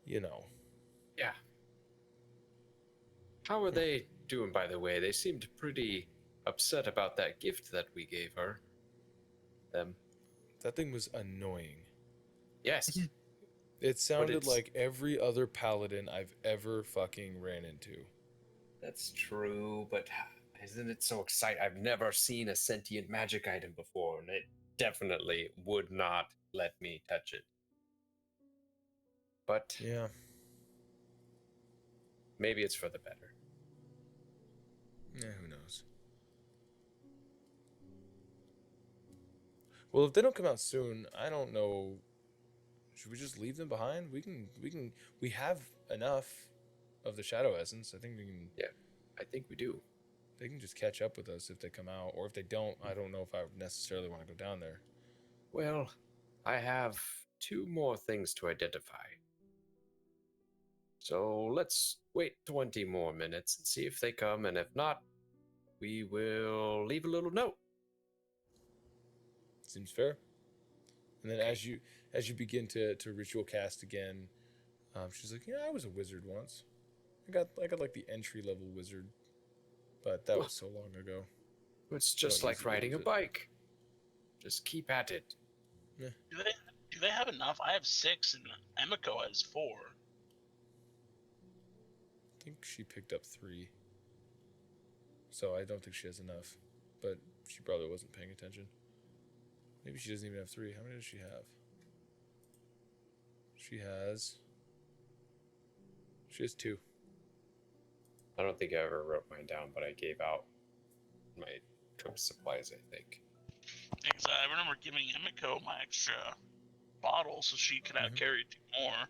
S7: Yeah. How are they doing, by the way? They seemed pretty upset about that gift that we gave her. Them.
S1: That thing was annoying.
S7: Yes.
S1: It sounded
S7: it's-
S1: like every other paladin I've ever fucking ran into.
S7: That's true, but isn't it so exciting? I've never seen a sentient magic item before, and it definitely would not let me touch it. But
S1: Yeah.
S7: maybe it's for the better.
S1: Yeah, who knows? Well, if they don't come out soon, I don't know. Should we just leave them behind? We have enough of the shadow essence. I think we can.
S7: Yeah, I think we do.
S1: They can just catch up with us if they come out, or if they don't. I don't know if I necessarily want to go down there.
S7: Well, I have 2 more things to identify. So let's wait 20 more minutes and see if they come, and if not, we will leave a little note.
S1: Seems fair. And then as you begin to ritual cast again, she's like, "Yeah, I was a wizard once. I got like the entry level wizard, but that was so long ago."
S7: It's just
S1: Don't
S7: like
S1: use it,
S7: riding a
S1: use it.
S7: bike. Just keep at it.
S3: Do they have enough? I have 6 and Emiko has 4.
S1: I think she picked up 3, so I don't think she has enough. But she probably wasn't paying attention. Maybe she doesn't even have 3. How many does she have? She has 2.
S7: I don't think I ever wrote mine down, but I gave out my cook supplies, I think.
S3: Because I remember giving Emiko my extra bottle so she could have carried 2 more.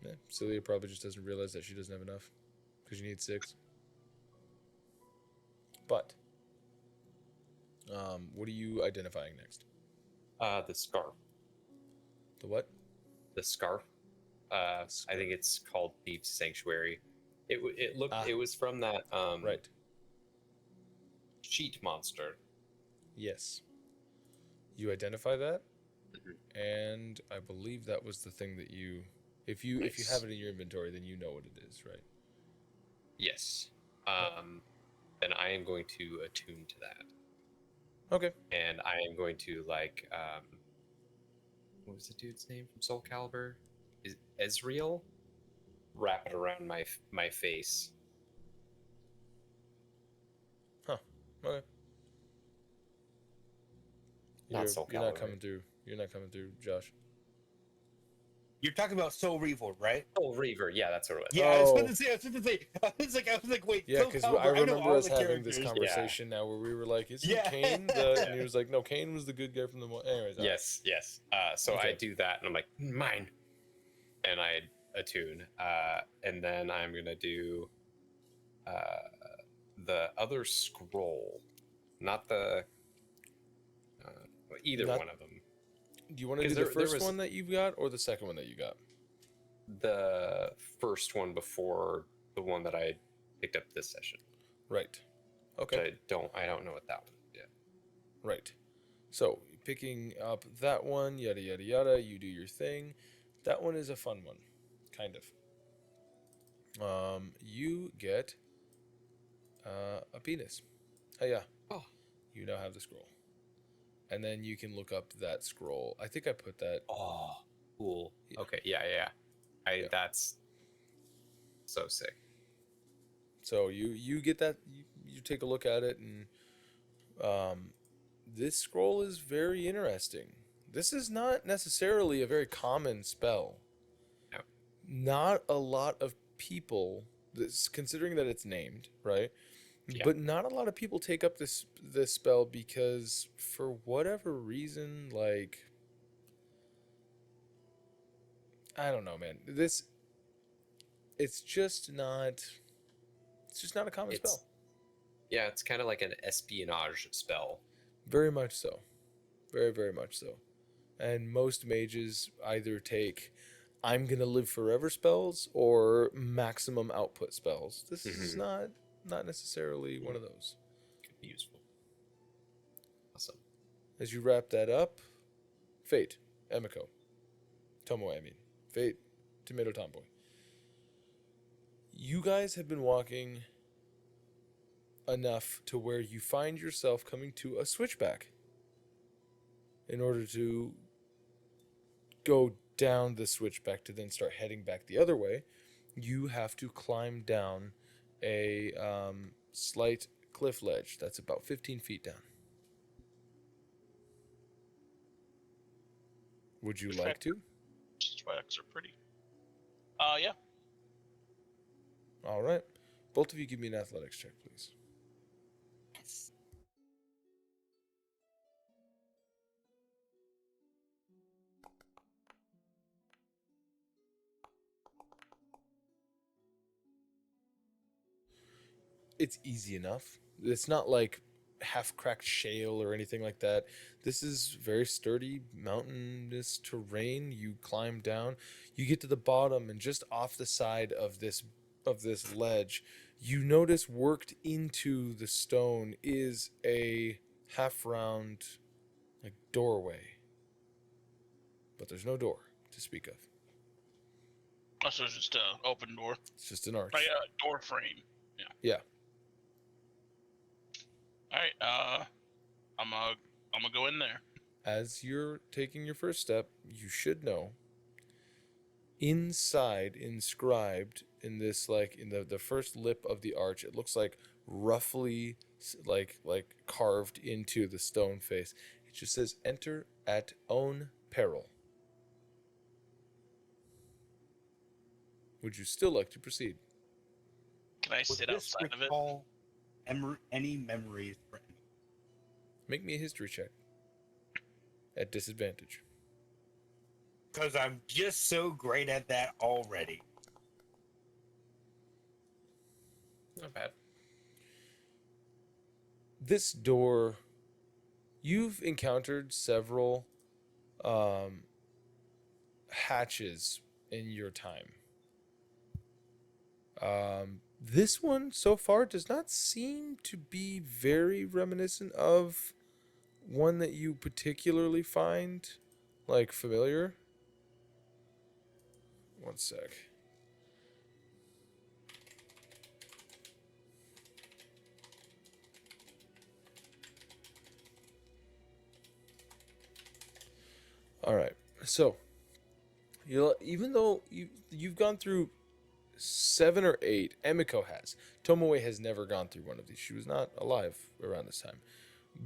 S1: Yeah, Cilia probably just doesn't realize that she doesn't have enough because you need 6. But What are you identifying next?
S7: The scarf.
S1: The what?
S7: The scarf. I think it's called Thieves Sanctuary. It looked.
S1: Ah.
S7: It was from that
S1: Right.
S7: sheet monster.
S1: Yes. You identify that,
S7: Mhm.
S1: and I believe that was the thing that you. If you
S7: Nice.
S1: have it in your inventory, then you know what it is, right?
S7: Yes. Then I am going to attune to that,
S1: Okay.
S7: and I am going to like what was the dude's name from Soul Calibur? Is Ezreal? Wrap it around my face.
S1: Okay.
S7: Not Soul
S1: You're not
S7: Calibur.
S1: coming through. You're not coming through, Josh.
S4: You're talking about Soul Revolt, right?
S7: Oh, Reaver. Yeah, that's what it was.
S4: Yeah, I was
S1: Oh.
S4: about to say. I was like, wait.
S1: Yeah,
S4: Soul
S1: because
S4: Calibur,
S1: I
S4: know
S1: remember
S4: all
S1: us
S4: the
S1: having this
S4: characters.
S1: conversation now where we were like, "Isn't
S4: Yeah.
S1: Kane the?" And he was like, "No, Kane was the good guy from the." Anyways.
S7: Yes, yes. So
S1: Okay.
S7: I do that, and I'm like, mine, and I attune, and then I'm gonna do the other scroll, not the either
S1: Not-
S7: one of them.
S1: Do you want to do
S7: Because
S1: the
S7: there
S1: first
S7: was-
S1: one that you've got or the second one that you got?
S7: The first one before the one that I picked up this session.
S1: Right. Okay.
S7: I don't know what that one. Yeah.
S1: Right. So picking up that one, yada yada yada. You do your thing. That one is a fun one, kind of. You get a penis. Oh yeah.
S7: Oh.
S1: You now have the scroll, and then you can look up that scroll. I think I put that.
S7: Oh, cool.
S1: Yeah.
S7: Okay. Yeah.
S1: Yeah.
S7: That's so sick.
S1: So you get that. You take a look at it, and this scroll is very interesting. This is not necessarily a very common spell.
S7: No.
S1: Not a lot of people, considering that it's named, right?
S7: Yeah.
S1: But not a lot of people take up this spell because for whatever reason, like I don't know, man. It's just not a common spell.
S7: Yeah, it's kind of like an espionage spell.
S1: Very much so. Very, very much so. And most mages either take I'm going to live forever spells or maximum output spells. This is not necessarily one of those.
S7: Could be useful. Awesome.
S1: As you wrap that up, Fayte, Emiko, Tomoe, Fayte, Tomato Tomboy. You guys have been walking enough to where you find yourself coming to a switchback. In order to go down the switchback to then start heading back the other way, you have to climb down a slight cliff ledge that's about 15 feet down. Would you like to?
S3: Switchbacks are pretty. Yeah.
S1: All right. Both of you give me an athletics check, please. It's easy enough. It's not like half-cracked shale or anything like that. This is very sturdy mountainous terrain. You climb down, you get to the bottom, and just off the side of this ledge, you notice worked into the stone is a half-round like doorway. But there's no door to speak of.
S3: Oh, so it's just an open door.
S1: It's just an arch.
S3: Like a door frame. Yeah.
S1: Yeah.
S3: All right. I'm gonna go in there.
S1: As you're taking your first step, you should know inside, inscribed in this, like in the first lip of the arch, it looks like roughly like carved into the stone face. It just says enter at own peril. Would you still like to proceed?
S3: Can I
S4: Would
S3: sit
S4: this
S3: outside of it?
S4: recall any memories for him?
S1: Make me a history check. At disadvantage.
S4: Because I'm just so great at that already.
S7: Not bad.
S1: This door you've encountered several hatches in your time. This one so far does not seem to be very reminiscent of one that you particularly find like familiar. One sec. All right. So, even though you've gone through 7 or 8, Emiko has. Tomoe has never gone through one of these. She was not alive around this time.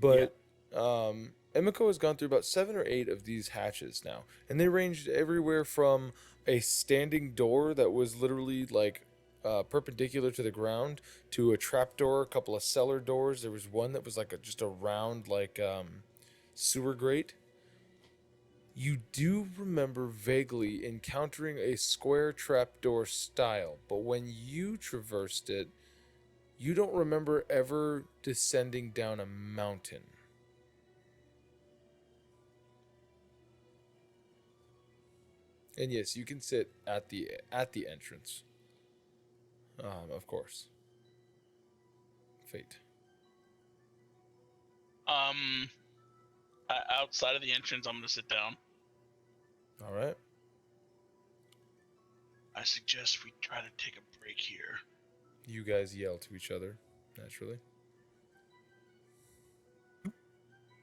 S1: But Emiko has gone through about 7 or 8 of these hatches now, and they ranged everywhere from a standing door that was literally like perpendicular to the ground to a trapdoor, a couple of cellar doors. There was one that was like just a round like sewer grate. You do remember vaguely encountering a square trapdoor style, but when you traversed it, you don't remember ever descending down a mountain. And yes, you can sit at the entrance. Of course. Fate.
S3: Outside of the entrance, I'm gonna sit down.
S1: All right.
S3: I suggest we try to take a break here.
S1: You guys yell to each other, naturally.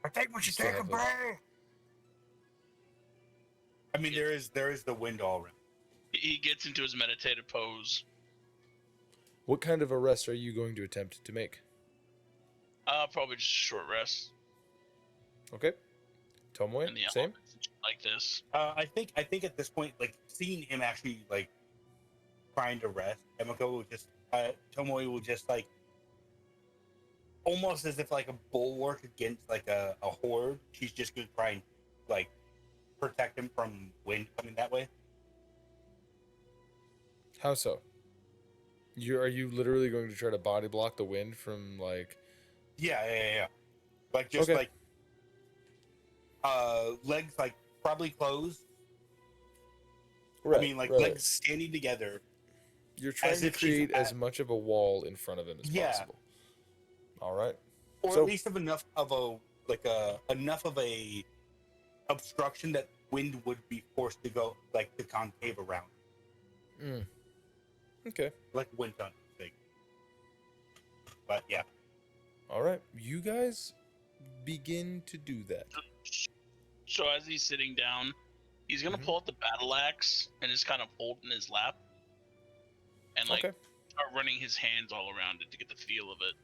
S4: I think we should
S1: Still
S4: take a
S1: have
S4: break. I mean, there is the wind all around.
S3: He gets into his meditative pose.
S1: What kind of a rest are you going to attempt to make?
S3: Probably just a short rest.
S1: Okay. Tomoe,
S3: In the
S1: same?
S3: elements and shit like this.
S4: I think at this point, like seeing him actually like trying to rest, Emiko will just Tomoe will just like almost as if like a bulwark against like a horde. She's just gonna try and like protect him from wind coming that way.
S1: How so? Are you literally going to try to body block the wind from like?
S4: Yeah. Like just
S1: Okay.
S4: like legs like probably closed.
S1: Right,
S4: I mean like
S1: right.
S4: legs standing together.
S1: You're trying
S4: as
S1: to
S4: if she's
S1: create as
S4: at-
S1: much of a wall in front of him as
S4: Yeah.
S1: possible. All right.
S4: Or
S1: So-
S4: at least of enough of a obstruction that wind would be forced to go like the concave around,
S1: Okay.
S4: like wind tunnel thing. But yeah,
S1: All right. You guys begin to do that.
S3: So as he's sitting down, he's gonna
S1: Mhm.
S3: pull out the battle axe and just kind of hold in his lap, and like
S1: Okay.
S3: start running his hands all around it to get the feel of it.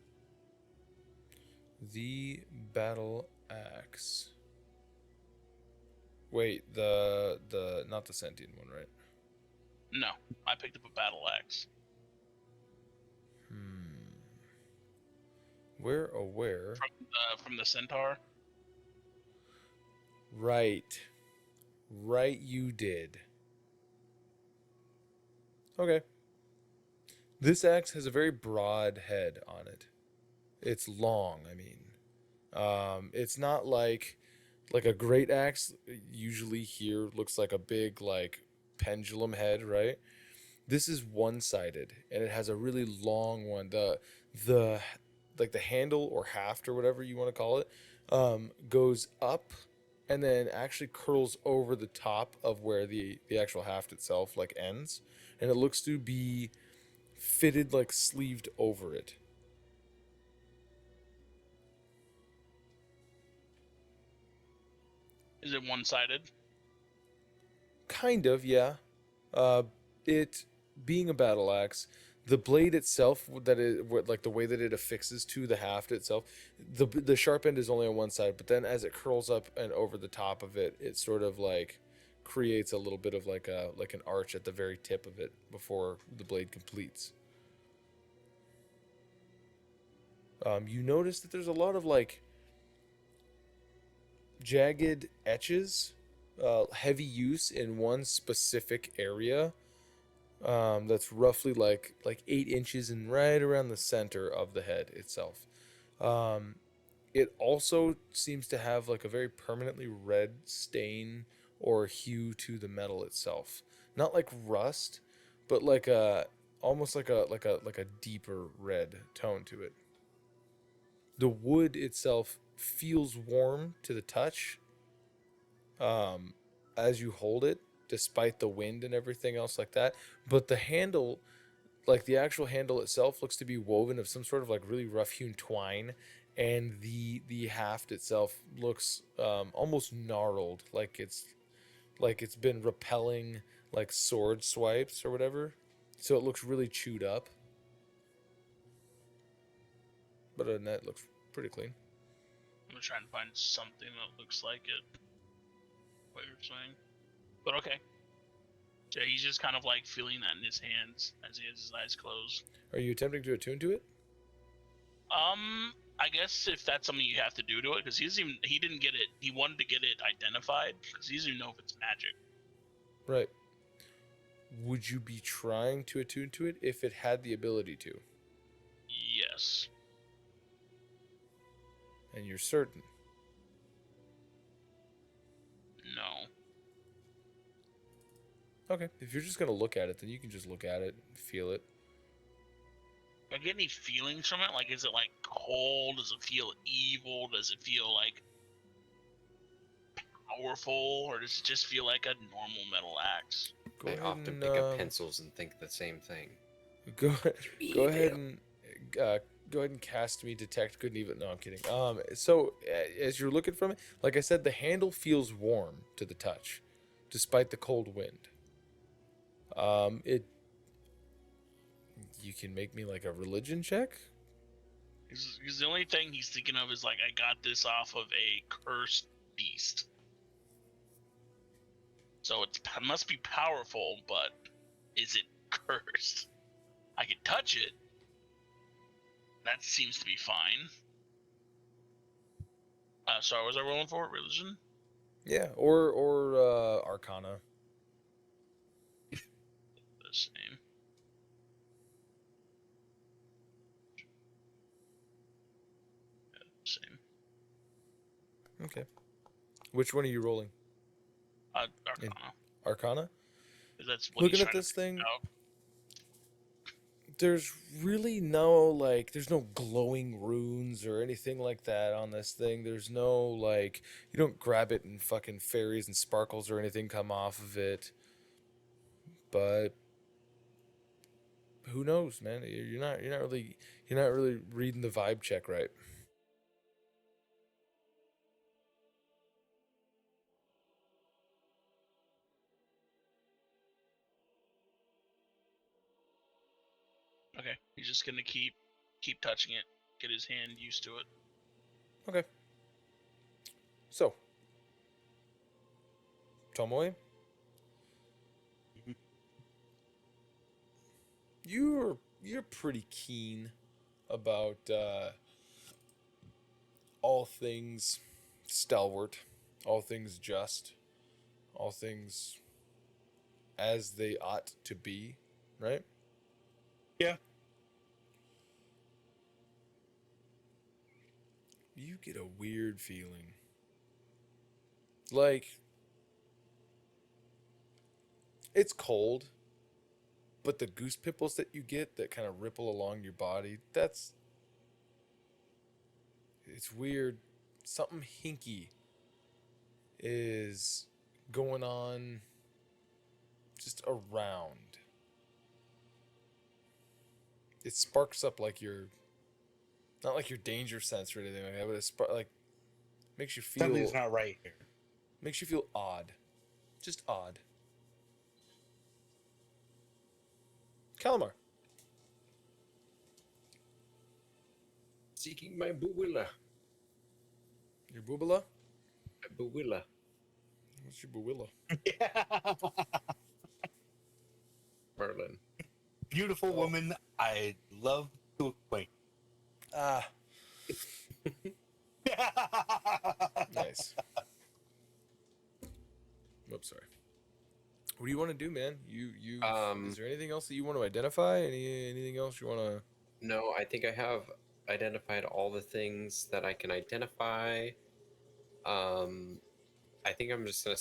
S1: The battle axe. Wait, the not the sentient one, right?
S3: No, I picked up a battle axe.
S1: Where?
S3: From the centaur.
S1: Right. Right, you did. Okay. This axe has a very broad head on it. It's long, I mean. It's not like a great axe usually here looks like a big like pendulum head, right? This is one-sided and it has a really long one. The like the handle or haft or whatever you want to call it goes up and then actually curls over the top of where the actual haft itself like ends, and it looks to be fitted like sleeved over it.
S3: Is it one-sided?
S1: Kind of, yeah. It being a battle axe, the blade itself, like the way that it affixes to the haft itself, the sharp end is only on one side, but then as it curls up and over the top of it, it sort of like creates a little bit of like an arch at the very tip of it before the blade completes. You notice that there's a lot of like jagged etches, heavy use in one specific area. That's roughly like 8 inches and right around the center of the head itself. it also seems to have like a very permanently red stain or hue to the metal itself. Not like rust, but like a almost like a deeper red tone to it. The wood itself feels warm to the touch as you hold it, despite the wind and everything else like that. But the handle, like the actual handle itself, looks to be woven of some sort of like really rough hewn twine, and the haft itself looks almost gnarled, like it's been repelling like sword swipes or whatever. So it looks really chewed up. But other than that, it looks pretty clean.
S3: I'm gonna try and find something that looks like it. What you're saying, but okay. Yeah, he's just kind of like feeling that in his hands as he has his eyes closed.
S1: Are you attempting to attune to it?
S3: I guess if that's something you have to do to it, because he didn't get it. He wanted to get it identified because he doesn't even know if it's magic.
S1: Right. Would you be trying to attune to it if it had the ability to?
S3: Yes.
S1: And you're certain?
S3: No.
S1: Okay. If you're just going to look at it, then you can just look at it, feel it.
S3: Do I get any feelings from it? Like, is it like cold? Does it feel evil? Does it feel like powerful? Or does it just feel like a normal metal axe?
S1: Go
S7: I
S1: ahead
S7: often
S1: and,
S7: pick up pencils and think the same thing.
S1: Go ahead and go ahead and cast me detect good and evil. No, I'm kidding. So as you're looking from it, like I said, the handle feels warm to the touch, despite the cold wind. You can make me like a religion check.
S3: Because the only thing he's thinking of is like, I got this off of a cursed beast. So it must be powerful, but is it cursed? I can touch it. That seems to be fine. Sorry, was I rolling for it? Religion?
S1: Yeah, or Arcana.
S3: The same. Yeah, same.
S1: Okay. Which one are you rolling?
S3: Arcana.
S1: Arcana?
S3: 'Cause that's what
S1: Looking
S3: he's
S1: at
S3: trying
S1: this
S3: to figure
S1: thing,
S3: out.
S1: there's really no like there's no glowing runes or anything like that on this thing. There's no like you don't grab it and fucking fairies and sparkles or anything come off of it. But who knows, man? You're not really reading the vibe check right.
S3: Okay, he's just gonna keep touching it, get his hand used to it.
S1: Okay. So, Tomoe,
S4: Mhm.
S1: you're pretty keen about all things stalwart, all things just, all things as they ought to be, right?
S4: Yeah.
S1: You get a weird feeling. Like it's cold, but the goose pimples that you get that kind of ripple along your body, it's weird. Something hinky is going on just around. It sparks up like your, not like your danger sense or anything like that, but it like makes you feel
S4: Something's not right here.
S1: makes you feel odd, just odd. Calamar,
S7: Seeking my buwilla.
S1: your boobala.
S7: My buwilla.
S1: What's your buwilla?
S7: Merlin.
S4: Beautiful woman, I love to acquaint.
S1: Ah, nice. Whoops, sorry. What do you want to do, man? You is there anything else that you want to identify? Anything else you want to?
S7: No, I think I have identified all the things that I can identify. I think I'm just gonna.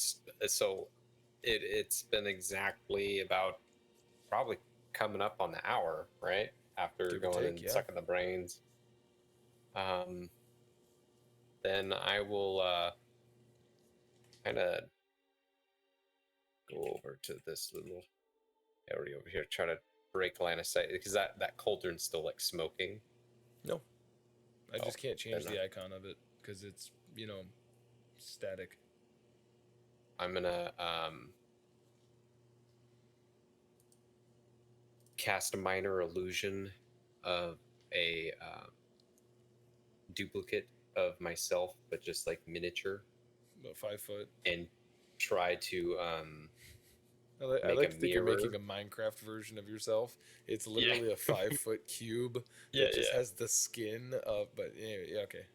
S7: So, it's been exactly about probably coming up on the hour, right? After
S1: Give or
S7: going
S1: take,
S7: and
S1: yeah.
S7: sucking the brains. Then I will kind of go over to this little area over here, try to break line of sight because that cauldron's still like smoking.
S1: No, I
S7: Oh,
S1: just can't change
S7: then
S1: the icon of it because it's static.
S7: I'm gonna cast a minor illusion of a duplicate of myself, but just like miniature,
S1: About 5 foot.
S7: and try to
S1: I
S7: make
S1: like
S7: a
S1: to think you're
S7: mirror.
S1: making a Minecraft version of yourself. It's literally a 5 foot cube
S7: Yeah,
S1: that just
S7: yeah.
S1: has the skin of. But anyway, yeah, okay.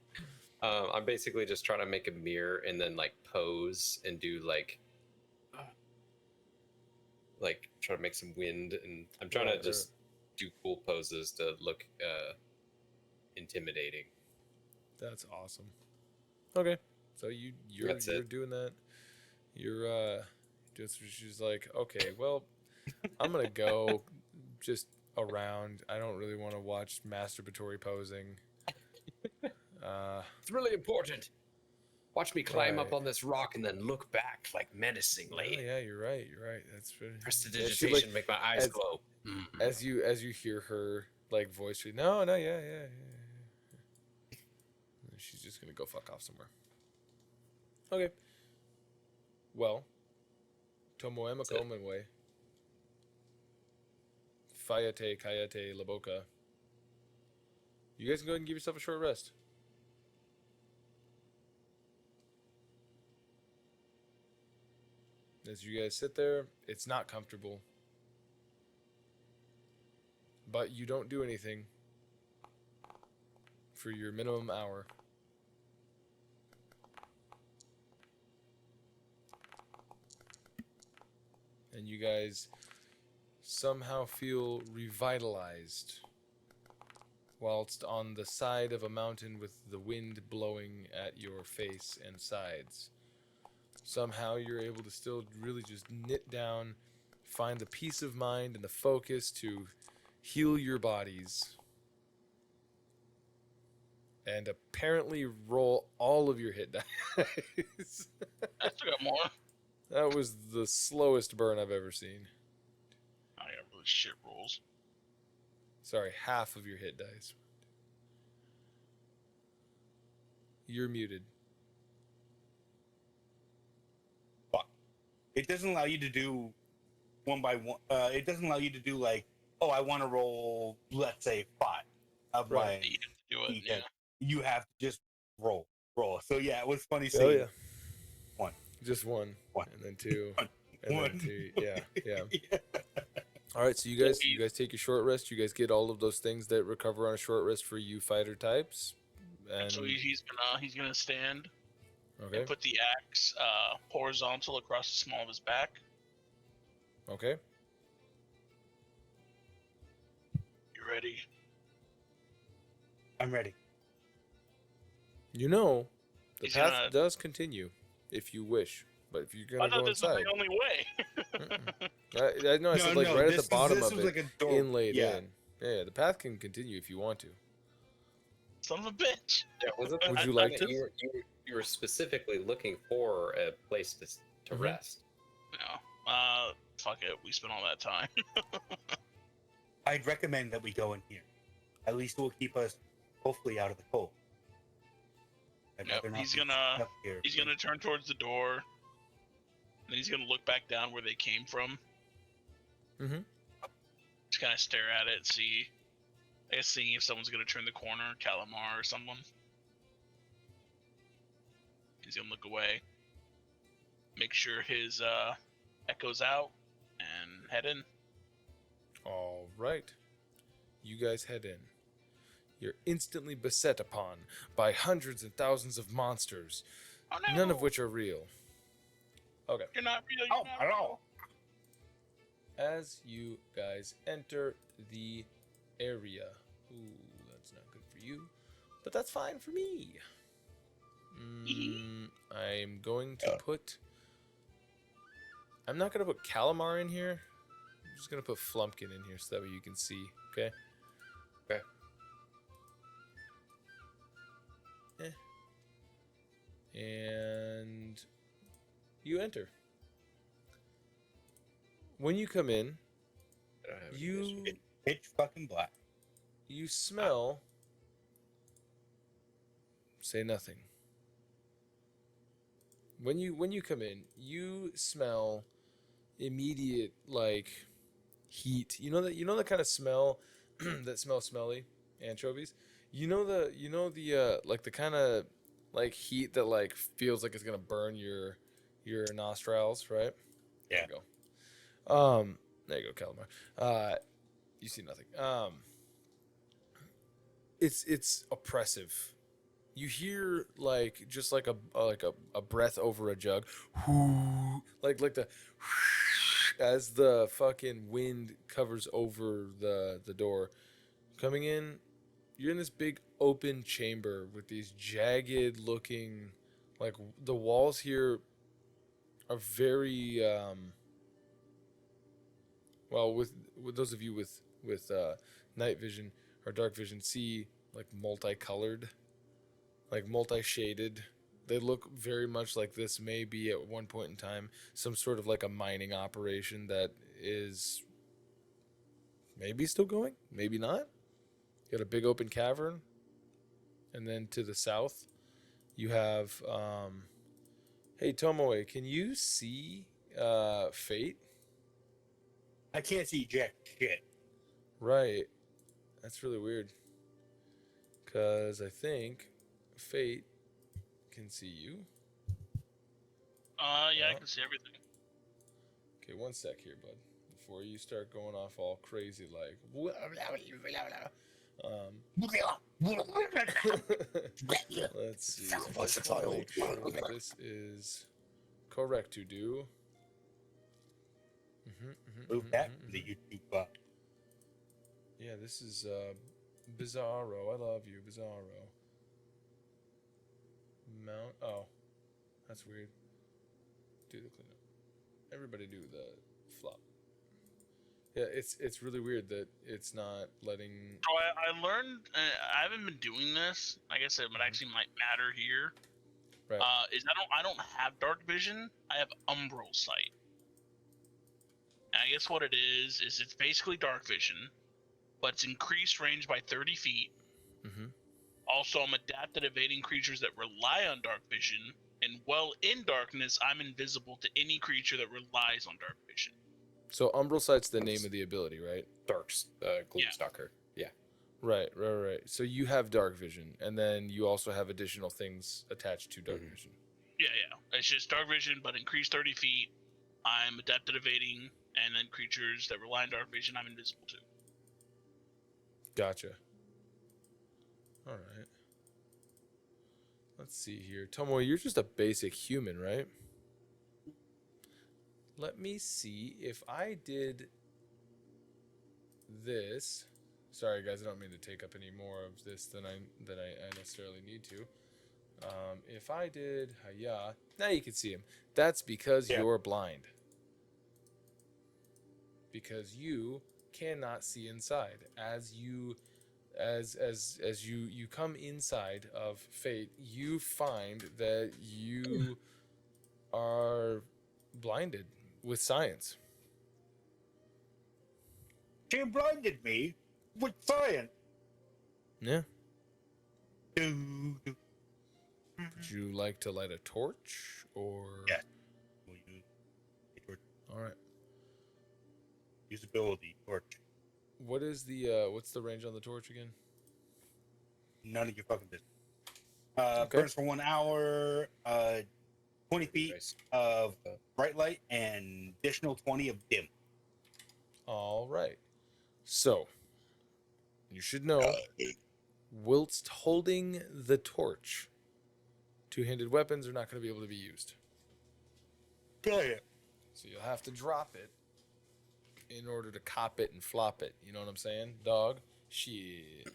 S7: I'm basically just trying to make a mirror and then like pose and do like try to make some wind, and I'm trying
S1: Right,
S7: to just do cool poses to look intimidating.
S1: That's awesome. Okay, so you're
S7: That's it.
S1: doing that. You're just she's like, okay, well, I'm gonna go just around. I don't really want to watch masturbatory posing.
S7: It's really important. Watch me climb up
S1: Right.
S7: on this rock and then look back like
S1: Oh,
S7: menacingly.
S1: yeah, you're right. You're right. That's really.
S7: Prestidigitation, make my eyes glow.
S1: As you hear her like voice, no, yeah. She's just gonna go fuck off somewhere. Okay. Well, Tomoe Makomenwe. Fayte, Kayate, Laboka. You guys can go ahead and give yourself a short rest. As you guys sit there, it's not comfortable. But you don't do anything for your minimum hour. And you guys somehow feel revitalized whilst on the side of a mountain with the wind blowing at your face and sides. Somehow you're able to still really just knit down, find the peace of mind and the focus to heal your bodies, and apparently roll all of your hit dice.
S3: I still got more.
S1: That was the slowest burn I've ever seen.
S3: I got really shit rolls.
S1: Sorry, half of your hit dice. You're muted.
S4: It doesn't allow you to do one by one. It doesn't allow you to do like, oh, I want to roll, let's say 5 of
S1: Right.
S4: my.
S3: You have to do it.
S4: D10.
S3: Yeah.
S4: You have to just roll. So yeah, it was funny
S1: Oh
S4: seeing
S1: yeah.
S4: one.
S1: Just one.
S4: One.
S1: And then two.
S4: One.
S1: And
S4: One.
S1: then two. Yeah.
S4: Yeah.
S1: All right, so you guys take your short rest. You guys get all of those things that recover on a short rest for you fighter types. And
S3: So he's gonna stand
S1: okay.
S3: and put the axe horizontal across the small of his back.
S1: Okay.
S3: You ready?
S4: I'm ready.
S1: You know, the
S3: He's
S1: path
S3: gonna-
S1: does continue if you wish, but if you're
S3: I
S1: gonna
S3: thought
S1: go
S3: this was
S1: inside,
S3: the only way.
S1: I know I said like right at the bottom
S4: this
S1: of
S4: was
S1: it,
S4: like a door.
S1: inlaid
S4: Yeah.
S1: in. Yeah, the path can continue if you want to.
S3: Son of a bitch.
S7: Yeah, was it?
S1: Would you like to?
S7: You were specifically looking for a place to
S1: Mhm.
S7: rest.
S3: No. Fuck it. We spent all that time.
S4: I'd recommend that we go in here. At least it will keep us hopefully out of the cold. I'd
S3: Yep,
S4: rather not
S3: he's
S4: be
S3: gonna-
S4: stuck here.
S3: He's gonna turn towards the door. And then he's gonna look back down where they came from.
S1: Mm-hmm.
S3: Just kind of stare at it, see. I guess seeing if someone's gonna turn the corner, Calamar or someone. He's gonna look away. Make sure his echoes out and head in.
S1: All right. You guys head in. You're instantly beset upon by hundreds and thousands of monsters,
S3: Oh no!
S1: none of which are real. Okay.
S3: You're not real. You're
S4: Oh,
S3: not
S4: hello.
S1: As you guys enter the area. Ooh, that's not good for you, but that's fine for me. I'm going to put... I'm not going to put Calamar in here. I'm just going to put Flumpkin in here so that way you can see, okay?
S7: Okay.
S1: And you enter. When you come in,
S7: I don't have any
S1: you
S7: vision.
S4: It's pitch fucking black.
S1: you smell. Say nothing. When you come in, you smell immediate like heat. You know the kind of smell that smells smelly, anchovies. You know the like the kind of like heat that like feels like it's gonna burn your nostrils, right?
S4: Yeah.
S1: There you go. There you go, Calamar. You see nothing. It's oppressive. You hear like just like a breath over a jug, like the as the fucking wind covers over the door. Coming in, you're in this big open chamber with these jagged looking, like the walls here are very well with those of you with night vision or dark vision see like multicolored, like multi-shaded. They look very much like this may be at one point in time some sort of like a mining operation that is maybe still going, maybe not. You got a big open cavern, and then to the south you have hey Tomoe, can you see Fayte?
S4: I can't see jack shit.
S1: Right. That's really weird. Cause I think Fayte can see you.
S3: Yeah, I
S1: Oh.
S3: can see everything.
S1: Okay, one sec here, bud. Before you start going off all crazy like let's see. I just wanna make sure that this is correct to do.
S4: Move that to the YouTube bot.
S1: Yeah, this is Bizarro. I love you, Bizarro. Mount. Oh, that's weird. Do the cleanup. Everybody do the flop. Yeah, it's really weird that it's not letting.
S3: So I learned. I haven't been doing this. I guess it actually might matter here.
S1: Right.
S3: Is I don't have dark vision. I have umbral sight. And I guess what it is it's basically dark vision, but it's increased range by 30 feet.
S1: Mm-hmm.
S3: Also, I'm adept at evading creatures that rely on dark vision, and while in darkness, I'm invisible to any creature that relies on dark vision.
S1: So Umbral Sight's the name of the ability, right?
S7: Gloomstalker. Yeah.
S1: Right. So you have dark vision, and then you also have additional things attached to dark vision.
S3: Yeah. It's just dark vision, but increased 30 feet. I'm adept at evading, and then creatures that rely on dark vision, I'm invisible to.
S1: Gotcha. All right. Let's see here. Tomoe, you're just a basic human, right? Let me see if I did this. Sorry, guys, I don't mean to take up any more of this than I necessarily need to. If I did Haya, now you can see him. That's because you're blind. Because you cannot see inside. As you come inside of Fayte, you find that you are blinded with science.
S4: She blinded me with science.
S1: Yeah.
S4: Do.
S1: Would you like to light a torch or?
S4: Yeah. We'll use a torch.
S1: All right.
S4: Usability torch.
S1: What is the what's the range on the torch again?
S4: None of your fucking business.
S1: Okay.
S4: Burns for 1 hour. 20 feet
S7: Nice.
S4: of bright light and additional 20 of dim.
S1: All right. So, you should know, whilst holding the torch, two-handed weapons are not going to be able to be used.
S4: Got it.
S1: So you'll have to drop it in order to cop it and flop it. You know what I'm saying, dog? Shit.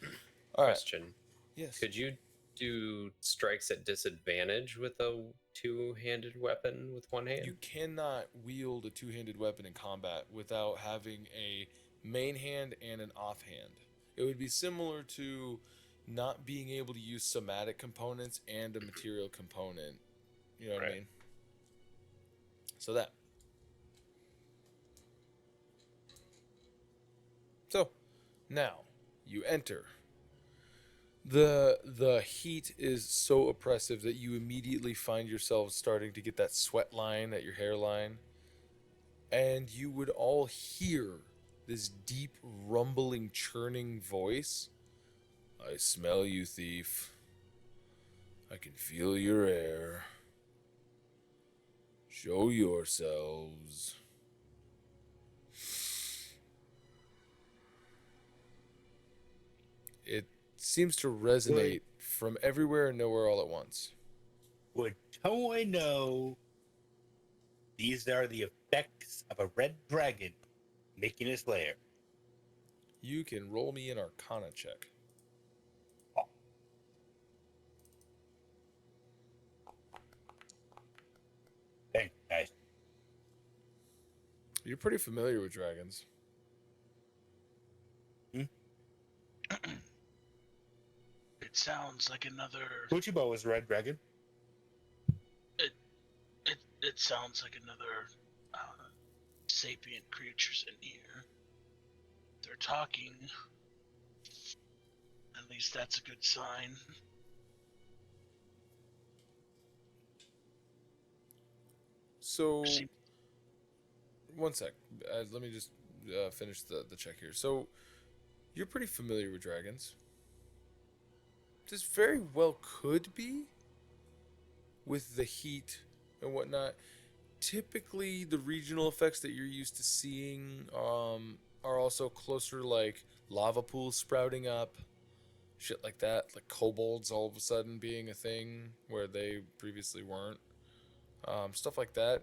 S1: All right.
S7: Question.
S1: Yes.
S7: Could you do strikes at disadvantage with a two-handed weapon with one hand?
S1: You cannot wield a two-handed weapon in combat without having a main hand and an offhand. It would be similar to not being able to use somatic components and a material component. You know what I
S7: Right.
S1: mean? So that. So, now you enter. The heat is so oppressive that you immediately find yourself starting to get that sweat line at your hairline. And you would all hear this deep rumbling churning voice. I smell you, thief. I can feel your air. Show yourselves. It seems to resonate from everywhere and nowhere all at once.
S4: Would Tomoe know these are the effects of a red dragon making his lair?
S1: You can roll me an Arcana check.
S4: Thanks, guys.
S1: You're pretty familiar with dragons.
S3: It sounds like another.
S4: Kuchibo was a red dragon.
S3: It sounds like another sapient creatures in here. They're talking. At least that's a good sign.
S1: So,
S3: Seem-
S1: one sec. Let me just finish the check here. So, you're pretty familiar with dragons. This very well could be with the heat and whatnot. Typically, the regional effects that you're used to seeing are also closer to like lava pools sprouting up, shit like that, like kobolds all of a sudden being a thing where they previously weren't, stuff like that.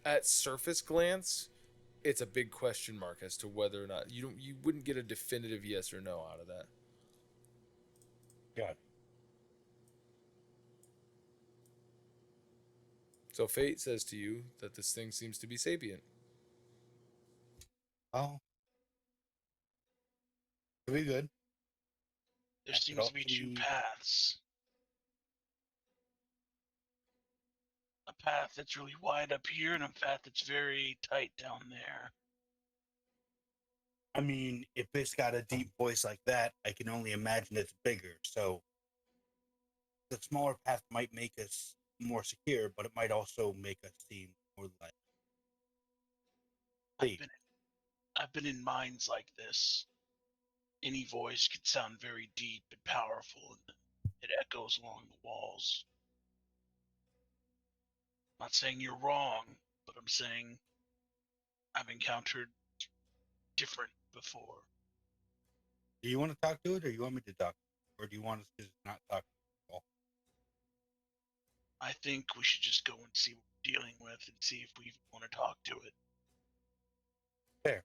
S1: At surface glance, it's a big question mark as to whether or not you wouldn't get a definitive yes or no out of that.
S4: God.
S1: So Fayte says to you that this thing seems to be sapient.
S4: Oh. Pretty good.
S3: There
S4: That could
S3: seems to be
S4: also
S3: two
S4: be-
S3: paths. A path that's really wide up here and a path that's very tight down there.
S4: I mean, if it's got a deep voice like that, I can only imagine it's bigger. So the smaller path might make us more secure, but it might also make us seem more like
S3: I've
S4: thief.
S3: been in minds like this. Any voice could sound very deep and powerful, and it echoes along the walls. I'm not saying you're wrong, but I'm saying I've encountered different before.
S4: Do you want to talk to it, or you want me to talk, or do you want us to just not talk at all?
S3: I think we should just go and see what we're dealing with and see if we want to talk to it.
S4: Fair.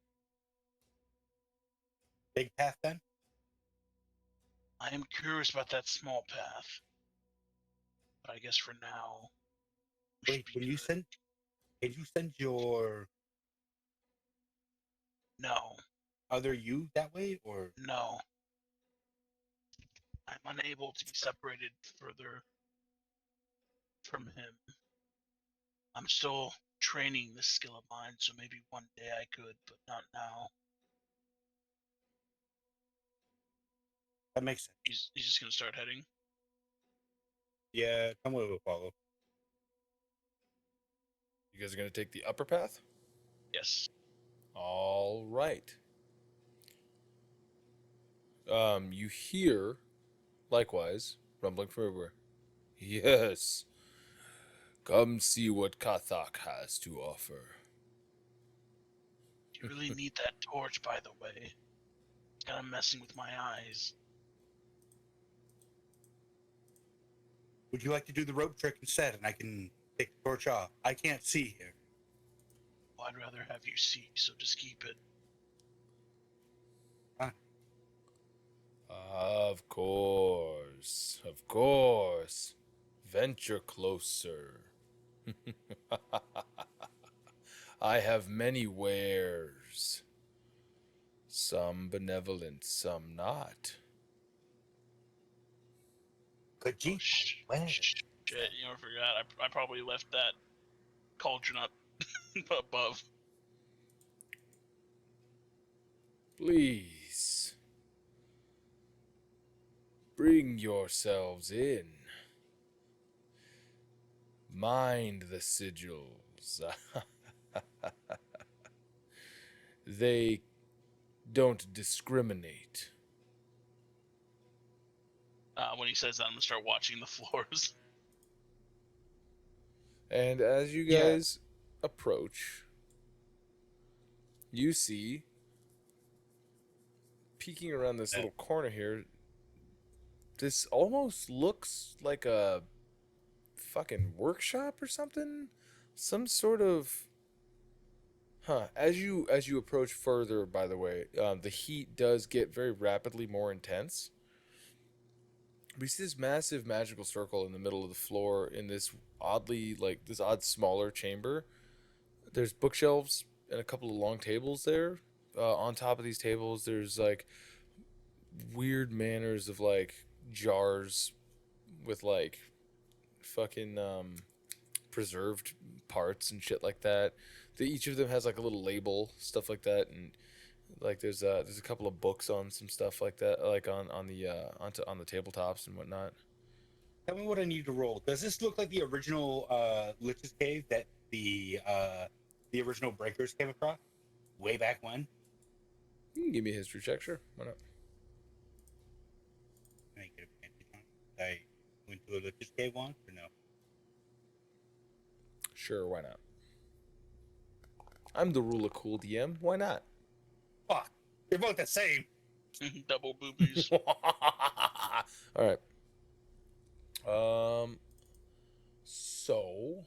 S4: Big path then?
S3: I am curious about that small path. But I guess for now, we
S4: Wait,
S3: should be
S4: can you
S3: good.
S4: send your
S3: No,
S4: other you that way, or
S3: no. I'm unable to be separated further from him. I'm still training this skill of mine, so maybe one day I could, but not now.
S4: that makes sense?
S3: He's just gonna start heading.
S4: Yeah, Tomoe will follow.
S1: You guys are going to take the upper path?
S3: Yes.
S1: All right. You hear, likewise, rumbling from everywhere. Yes. Come see what Kathak has to offer.
S3: You really need that torch, by the way. It's kind of messing with my eyes.
S4: Would you like to do the rope trick instead, and I can take the torch off? I can't see here.
S3: Well, I'd rather have you see, so just keep it.
S1: Of course. Of course. Venture closer. I have many wares. Some benevolent, some not.
S4: Could you?
S3: Shit, you know, I forgot. I probably left that cauldron up above.
S1: Please. Bring yourselves in. Mind the sigils. They don't discriminate.
S3: When he says that, I'm gonna start watching the floors.
S1: And as you
S4: Yeah.
S1: guys approach, you see, peeking around this little corner here, this almost looks like a fucking workshop or something. Some sort of... As you approach further, by the way, the heat does get very rapidly more intense. We see this massive magical circle in the middle of the floor in this this odd smaller chamber. There's bookshelves and a couple of long tables there. On top of these tables, there's like weird manners of like jars with like fucking preserved parts and shit like that. Each of them has like a little label, stuff like that, and like there's a couple of books on some stuff like that, like on the tabletops and whatnot.
S4: Tell me what I need to roll. Does this look like the original Lich's Cave that the original Breakers came across way back when?
S1: You can give me a history check, sure. Why not?
S4: Can I get advantage on it? I went to a Lich's Cave once or no?
S1: Sure, why not? I'm the rule of cool DM. Why not?
S4: Fuck, they're both the same.
S3: Double boobies.
S1: All right. So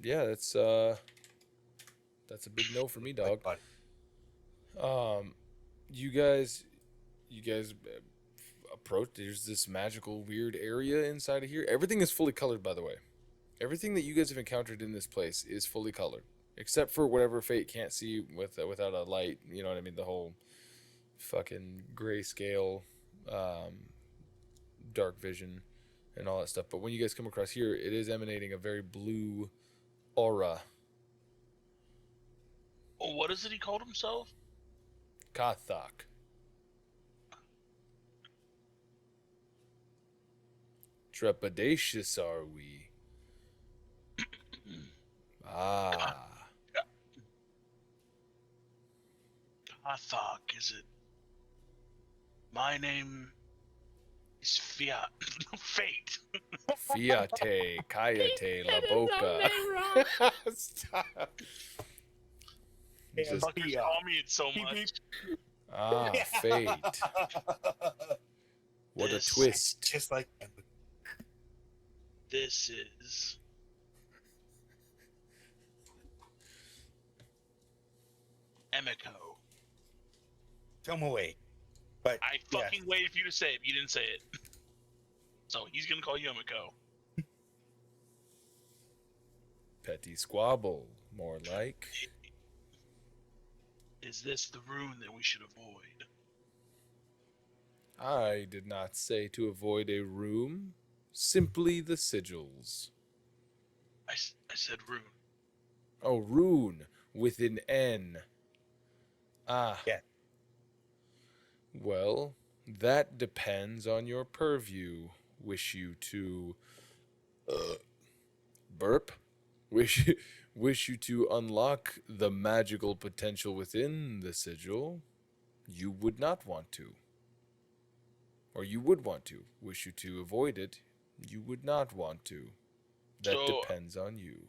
S1: yeah, that's a big no for me, dog. You guys approach. There's this magical weird area inside of here. Everything is fully colored, by the way. Everything that you guys have encountered in this place is fully colored, except for whatever Fayte can't see without a light. You know what I mean? The whole fucking grayscale, dark vision, and all that stuff. But when you guys come across here, it is emanating a very blue aura.
S3: Oh, what is it he called himself?
S1: Kathak. Trepidatious are we. Ah.
S3: Kathak, is it? My name is Fiat. Fayte.
S1: Fiate, Kayate, La Boca. Stop.
S4: Yeah,
S1: Just-
S3: Fuckers call me it so much.
S1: ah, Fayte. What a
S3: This-
S1: twist.
S4: Just like
S3: This is Emiko.
S4: Tomoe. But
S3: I fucking waited for you to say it. You didn't say it. So he's gonna call you Emiko.
S1: Petty squabble, more like.
S3: Is this the rune that we should avoid?
S1: I did not say to avoid a room, simply the sigils.
S3: I said rune.
S1: Oh, rune with an N. Ah.
S4: Yeah.
S1: Well, that depends on your purview. Wish you to burp? Wish you to unlock the magical potential within the sigil. You would not want to. Or you would want to. Wish you to avoid it. You would not want to. That
S3: So-
S1: depends on you.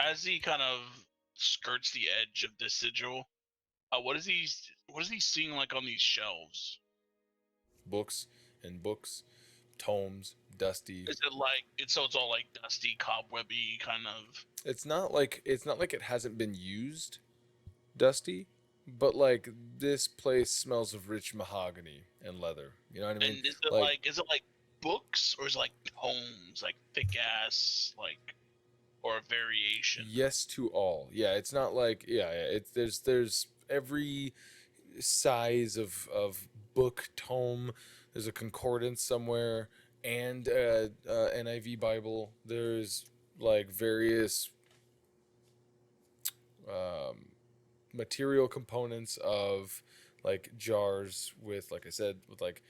S3: As he kind of skirts the edge of this sigil, what is he seeing like on these shelves?
S1: Books and books, tomes, dusty.
S3: Is it like it's all like dusty, cobwebby kind of?
S1: It's not like it hasn't been used, dusty, but like this place smells of rich mahogany and leather. You know what I mean?
S3: And is it like books or is it like tomes, like thick ass, like, or a variation?
S1: Yes to all. Yeah, it's not like It's there's every size of book tome. There's a concordance somewhere and NIV Bible. There's like various um, material components of like jars with, like I said, with like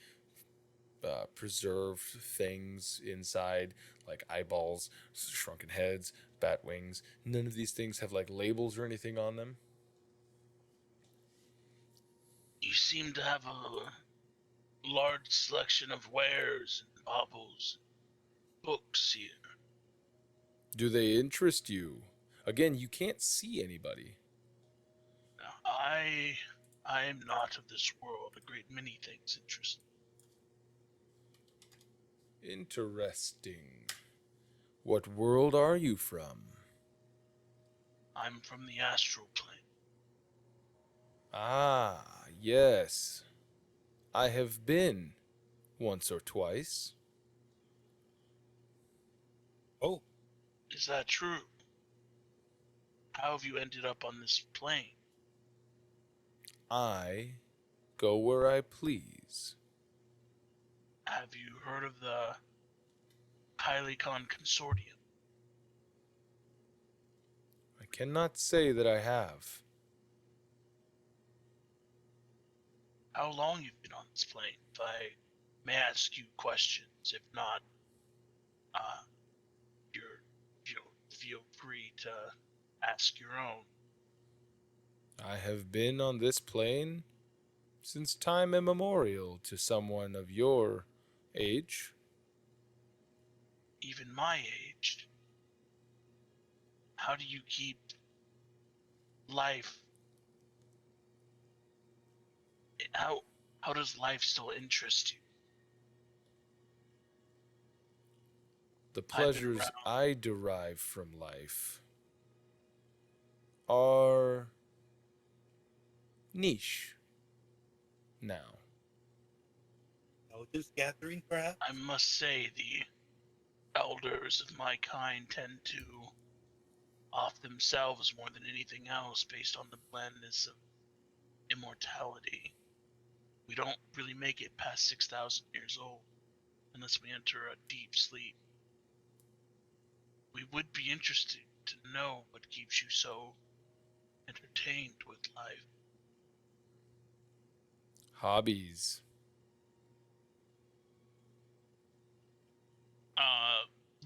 S1: preserved things inside, like eyeballs, shrunken heads, bat wings. None of these things have like labels or anything on them.
S3: You seem to have a large selection of wares and baubles, books here.
S1: Do they interest you? Again, you can't see anybody.
S3: Now, I am not of this world. A great many things interest me.
S1: Interesting. What world are you from?
S3: I'm from the astral plane.
S1: Ah, yes. I have been once or twice.
S4: Oh,
S3: Is that true? How have you ended up on this plane?
S1: I go where I please.
S3: Have you heard of the Hylicon Consortium?
S1: I cannot say that I have.
S3: How long you've been on this plane? If I may ask you questions. If not, feel free to ask your own.
S1: I have been on this plane since time immemorial to someone of your age.
S3: Even my age. How do you keep life? How does life still interest you?
S1: The
S3: I've been
S1: pleasures
S3: around.
S1: I derive from life are niche now.
S4: intelligence gathering, perhaps?
S3: I must say the elders of my kind tend to off themselves more than anything else based on the blandness of immortality. We don't really make it past 6,000 years old unless we enter a deep sleep. We would be interested to know what keeps you so entertained with life.
S1: Hobbies.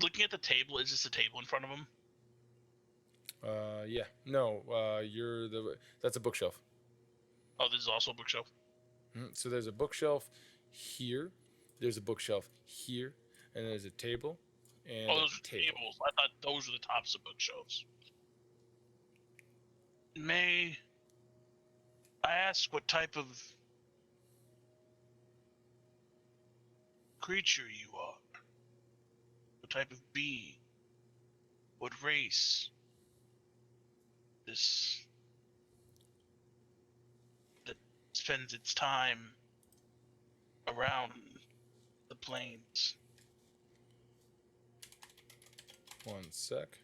S3: Looking at the table, is this a table in front of him?
S1: Yeah. No, that's a bookshelf.
S3: Oh, this is also a bookshelf.
S1: So there's a bookshelf here, there's a bookshelf here, and there's a table and
S3: Oh, those
S1: a
S3: are
S1: table.
S3: tables. I thought those were the tops of bookshelves. May I ask what type of creature you are? What type of being? What race? This that spends its time around the plains.
S1: One sec.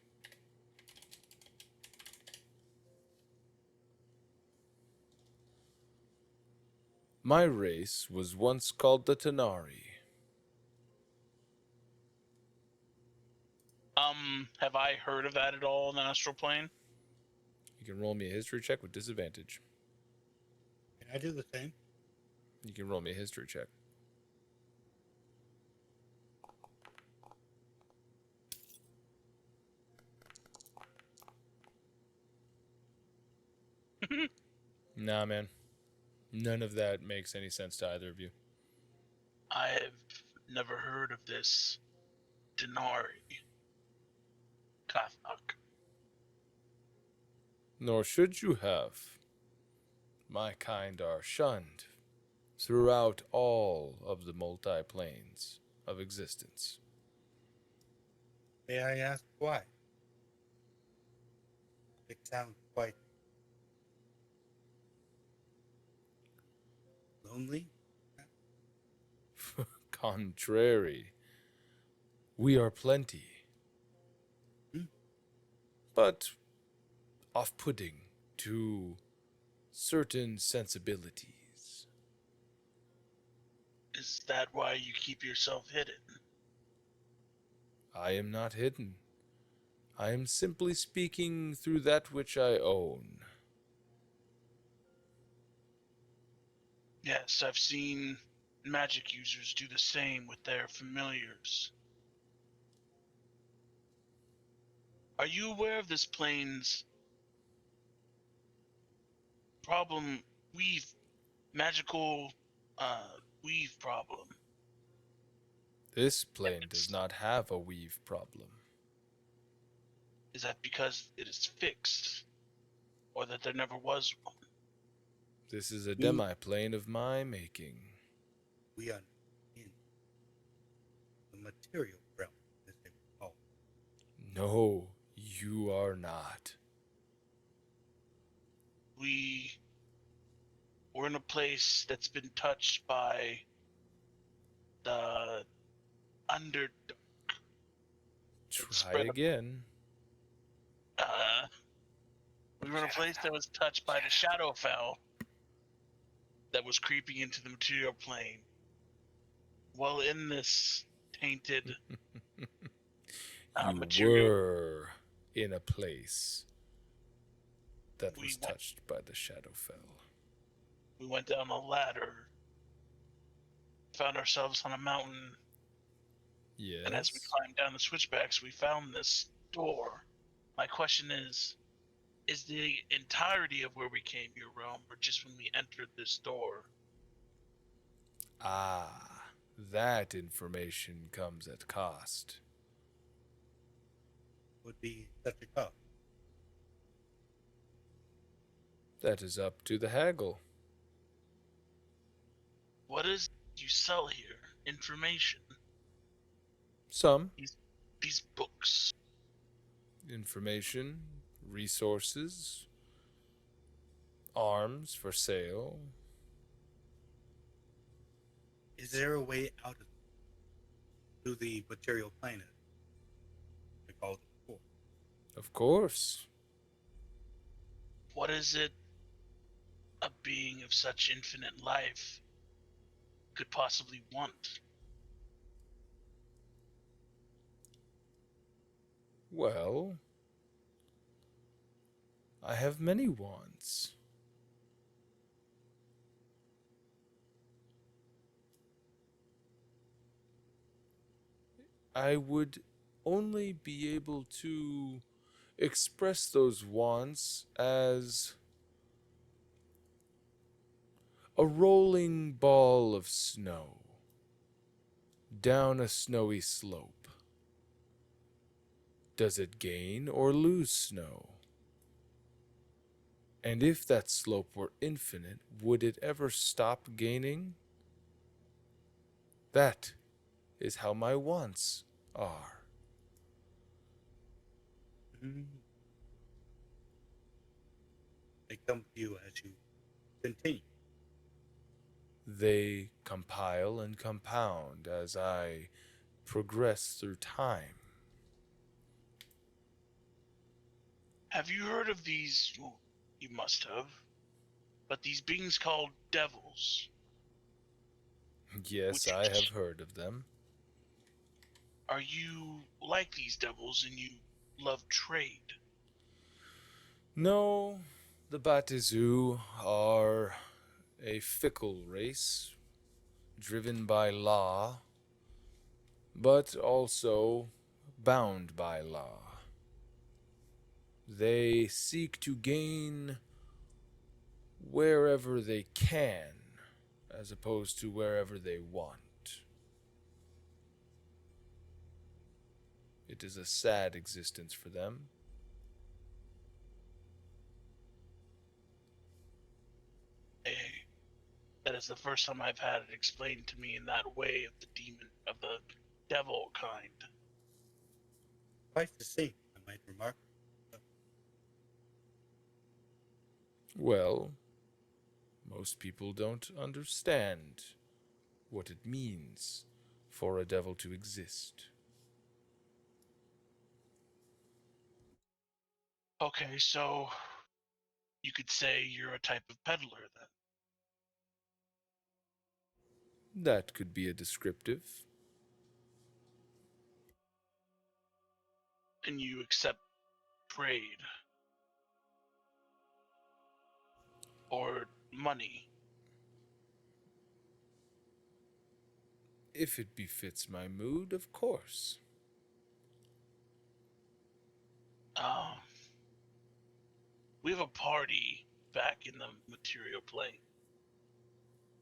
S1: My race was once called the Tanari.
S3: Have I heard of that at all in the astral plane?
S1: You can roll me a history check with disadvantage.
S4: Can I do the same?
S1: You can roll me a history check. Nah, man. None of that makes any sense to either of you.
S3: I've never heard of this Denari. Kathak.
S1: Nor should you have. My kind are shunned throughout all of the multi-planes of existence.
S4: May I ask why? It sounds quite Lonely?
S1: Contrary. We are plenty.
S4: Hmm.
S1: But off-putting to certain sensibilities.
S3: Is that why you keep yourself hidden?
S1: I am not hidden. I am simply speaking through that which I own.
S3: Yes, I've seen magic users do the same with their familiars. Are you aware of this plane's problem weave, magical weave problem?
S1: This plane does not have a weave problem.
S3: Is that because it is fixed, or that there never was one?
S1: This is a demi-plane of my making.
S4: We are in the material realm, as they would call it.
S1: No, you are not.
S3: We're in a place that's been touched by the Underdark.
S1: Try again.
S3: We were in a place that was touched by the Shadowfell that was creeping into the material plane. Well, in this tainted
S1: You
S3: material,
S1: were in a place that
S3: We
S1: was
S3: went-
S1: touched by the Shadowfell.
S3: we went down a ladder, found ourselves on a mountain,
S1: Yes.
S3: and as we climbed down the switchbacks, we found this door. My question is the entirety of where we came your realm, or just when we entered this door?
S1: Ah, that information comes at cost.
S4: Would be such a cost.
S1: That is up to the haggle.
S3: What is it you sell here? Information.
S1: Some
S3: These books.
S1: information, resources, arms for sale.
S4: Is there a way out of to the material plane? I called it before.
S1: Of course.
S3: What is it a being of such infinite life could possibly want?
S1: Well, I have many wants. I would only be able to express those wants as a rolling ball of snow down a snowy slope. Does it gain or lose snow? And if that slope were infinite, would it ever stop gaining? That is how my wants are.
S4: They come to you as you continue.
S1: They compile and compound as I progress through time.
S3: Have you heard of these? Well, you must have. But these beings called devils.
S1: Yes,
S3: Which-
S1: I have heard of them.
S3: Are you like these devils and you love trade?
S1: No, the Batizu are a fickle race, driven by law, but also bound by law. They seek to gain wherever they can, as opposed to wherever they want. It is a sad existence for them.
S3: That is the first time I've had it explained to me in that way of the demon, of the devil kind.
S4: Quite the same, I might remark.
S1: Well, Most people don't understand what it means for a devil to exist.
S3: Okay, so you could say you're a type of peddler then.
S1: That could be a descriptive.
S3: And you accept trade or money.
S1: If it befits my mood, of course.
S3: We have a party back in the material plane.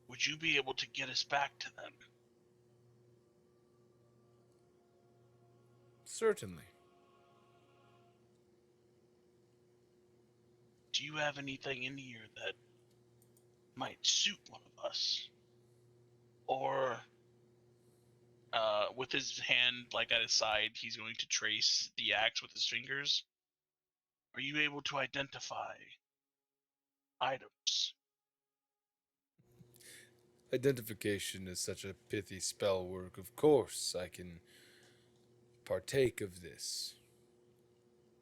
S3: Would you be able to get us back to them?
S1: Certainly.
S3: Do you have anything in here that might suit one of us? Or, with his hand like at his side, he's going to trace the axe with his fingers. Are you able to identify items?
S1: Identification is such a pithy spell work. Of course, I can partake of this.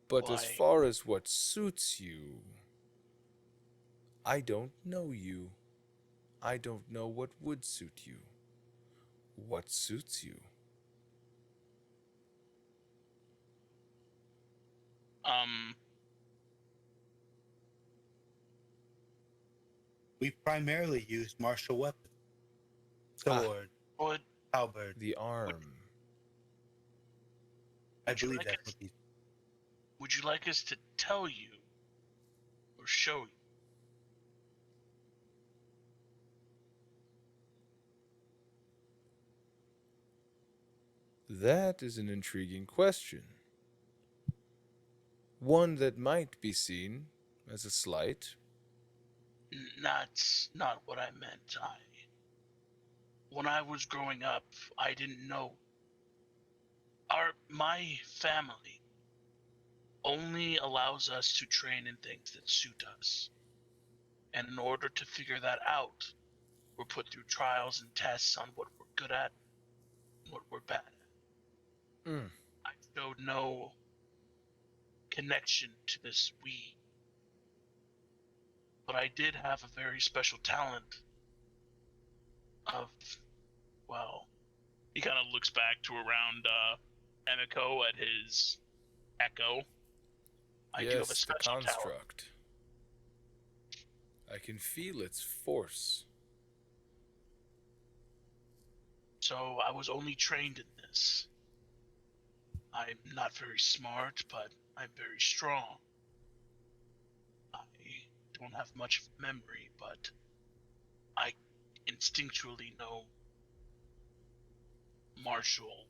S1: But as
S3: Why?
S1: far as what suits you, I don't know you. I don't know what would suit you. What suits you?
S4: We primarily used martial weapons. Sword,
S3: Would
S4: halberd.
S1: The arm.
S4: I
S3: would you
S4: believe
S3: like
S4: that's
S3: us-
S4: what these.
S3: would you like us to tell you or show you?
S1: That is an intriguing question. One that might be seen as a slight.
S3: That's not what I meant. When I was growing up, I didn't know. My family only allows us to train in things that suit us. And in order to figure that out, we're put through trials and tests on what we're good at and what we're bad at.
S1: Mm.
S3: I showed no connection to this we. But I did have a very special talent of, well, he kind of looks back to around Emiko at his echo. I do have a
S1: Yes, the
S3: special talent.
S1: construct. I can feel its force.
S3: So I was only trained in this. I'm not very smart, but I'm very strong. I don't have much of memory, but I instinctually know martial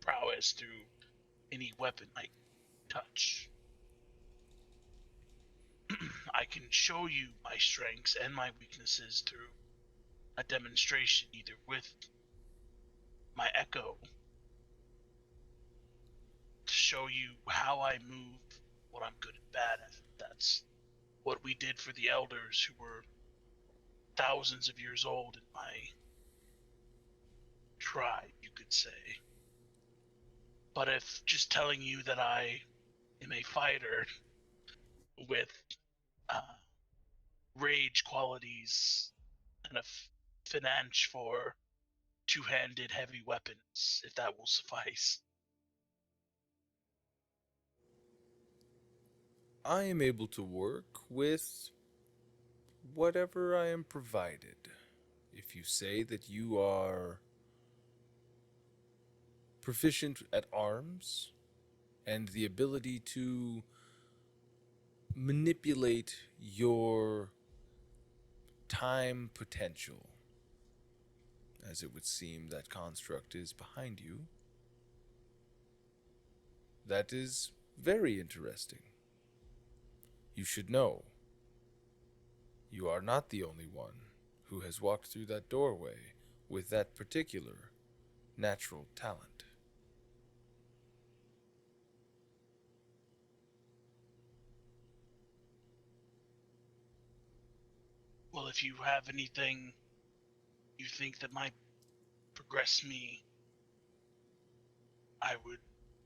S3: prowess through any weapon I touch. I can show you my strengths and my weaknesses through a demonstration, either with my echo to show you how I move, what I'm good and bad at. That's what we did for the elders who were thousands of years old in my tribe, you could say. But if just telling you that I am a fighter with rage qualities and a finance for two-handed heavy weapons, if that will suffice.
S1: I am able to work with whatever I am provided. If you say that you are proficient at arms and the ability to manipulate your time potential, as it would seem that construct is behind you, that is very interesting. You should know, you are not the only one who has walked through that doorway with that particular natural talent.
S3: if you have anything you think that might progress me, I would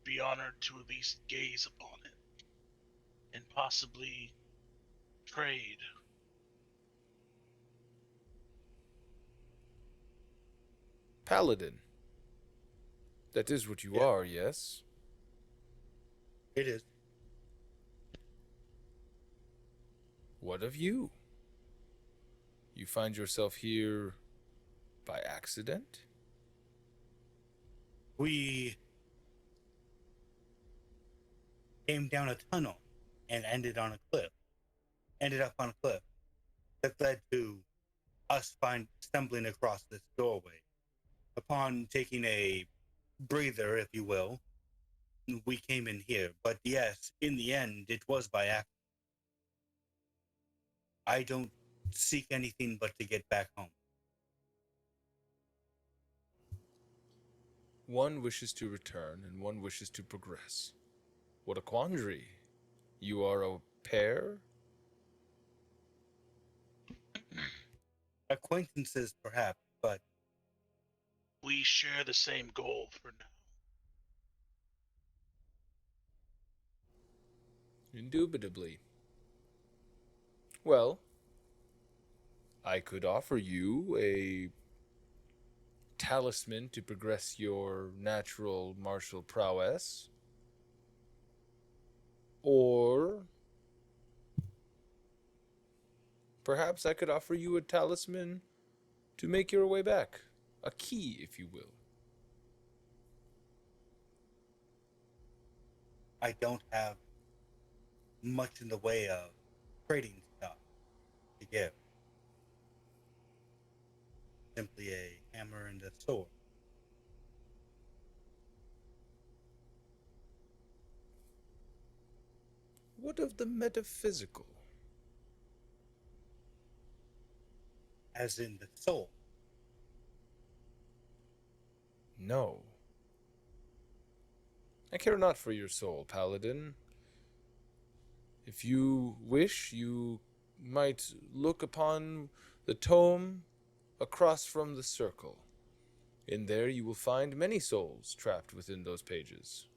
S3: be honored to at least gaze upon it and possibly trade.
S1: Paladin. That is what you
S4: Yeah.
S1: are, yes?
S4: It is.
S1: What of you? You find yourself here by accident?
S4: We came down a tunnel and ended on a cliff. Ended up on a cliff. That led to us stumbling across this doorway. Upon taking a breather, if you will, we came in here. But yes, in the end, it was by accident. I don't seek anything but to get back home.
S1: One wishes to return, and one wishes to progress. What a quandary. You are a pair?
S4: Acquaintances, perhaps, but
S3: We share the same goal for now.
S1: Indubitably. Well, I could offer you a talisman to progress your natural martial prowess. Or perhaps I could offer you a talisman to make your way back. A key, if you will.
S4: I don't have much in the way of trading stuff to give. Simply a hammer and a sword.
S1: What of the metaphysical?
S4: As in the soul.
S1: No. I care not for your soul, Paladin. If you wish, you might look upon the tome across from the circle. In there you will find many souls trapped within those pages.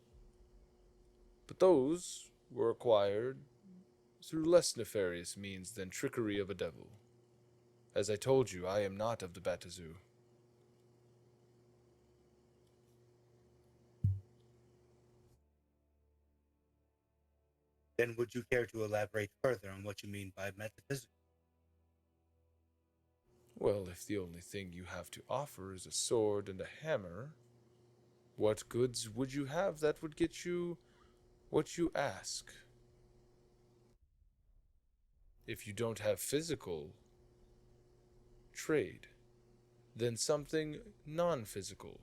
S1: But those were acquired through less nefarious means than trickery of a devil. As I told you, I am not of the Batazoo.
S4: Then would you care to elaborate further on what you mean by metaphysical?
S1: Well, if the only thing you have to offer is a sword and a hammer, what goods would you have that would get you what you ask? If you don't have physical trade, then something non-physical.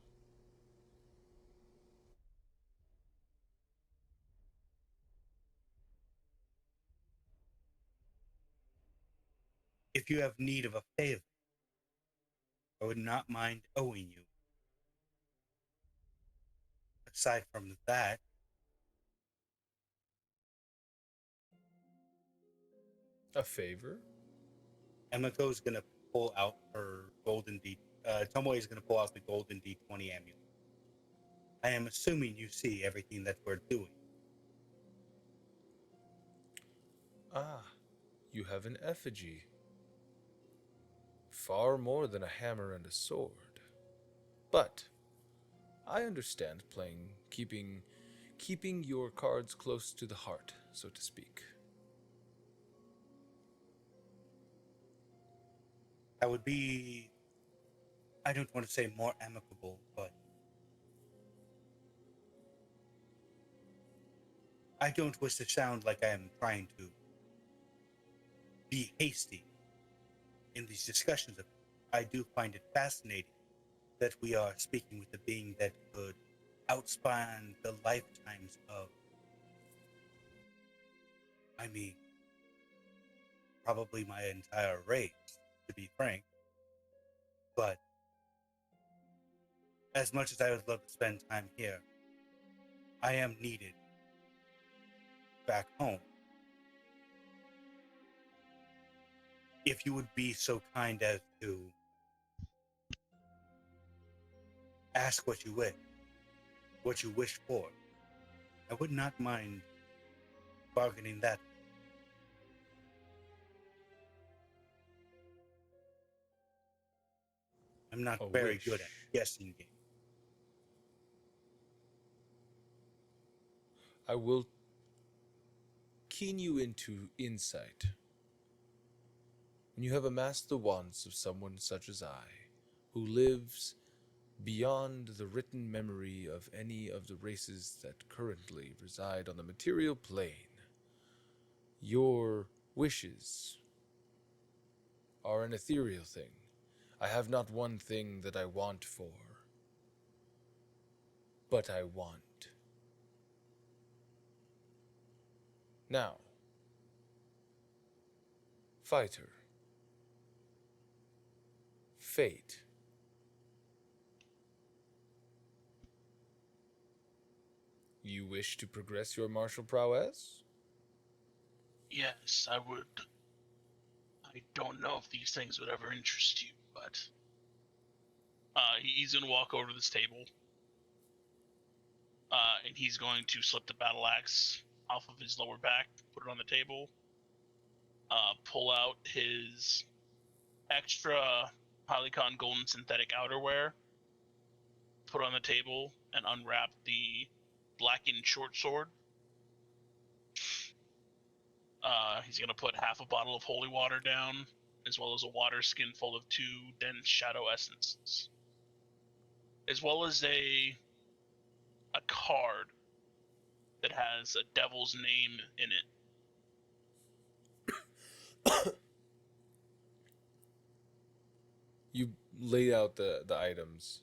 S4: If you have need of a favor, I would not mind owing you. Aside from that,
S1: A favor?
S4: Emiko's gonna pull out her golden D. Tomoe is gonna pull out the golden D20 amulet. I am assuming you see everything that we're doing.
S1: Ah, you have an effigy. Far more than a hammer and a sword. But I understand keeping your cards close to the heart, so to speak.
S4: I would be, I don't want to say more amicable, but I don't wish to sound like I am trying to be hasty in these discussions. I do find it fascinating that we are speaking with a being that could outspan the lifetimes of, I mean, probably my entire race, to be frank. But as much as I would love to spend time here, I am needed back home. if you would be so kind as to ask what you wish for, I would not mind bargaining that. I'm not
S1: A
S4: very
S1: wish.
S4: good at guessing games.
S1: I will keen you into insight. When you have amassed the wants of someone such as I, who lives beyond the written memory of any of the races that currently reside on the material plane, your wishes are an ethereal thing. I have not one thing that I want for, but I want. Now, fighter, Fayte. You wish to progress your martial prowess?
S3: Yes, I would. I don't know if these things would ever interest you, but he's gonna walk over to this table, and he's going to slip the battle axe off of his lower back, put it on the table, pull out his extra Polycon golden synthetic outerwear, put it on the table, and unwrap the blackened short sword. He's gonna put half a bottle of holy water down, as well as a water skin full of 2 dense shadow essences, as well as a card that has a devil's name in it.
S1: You lay out the items.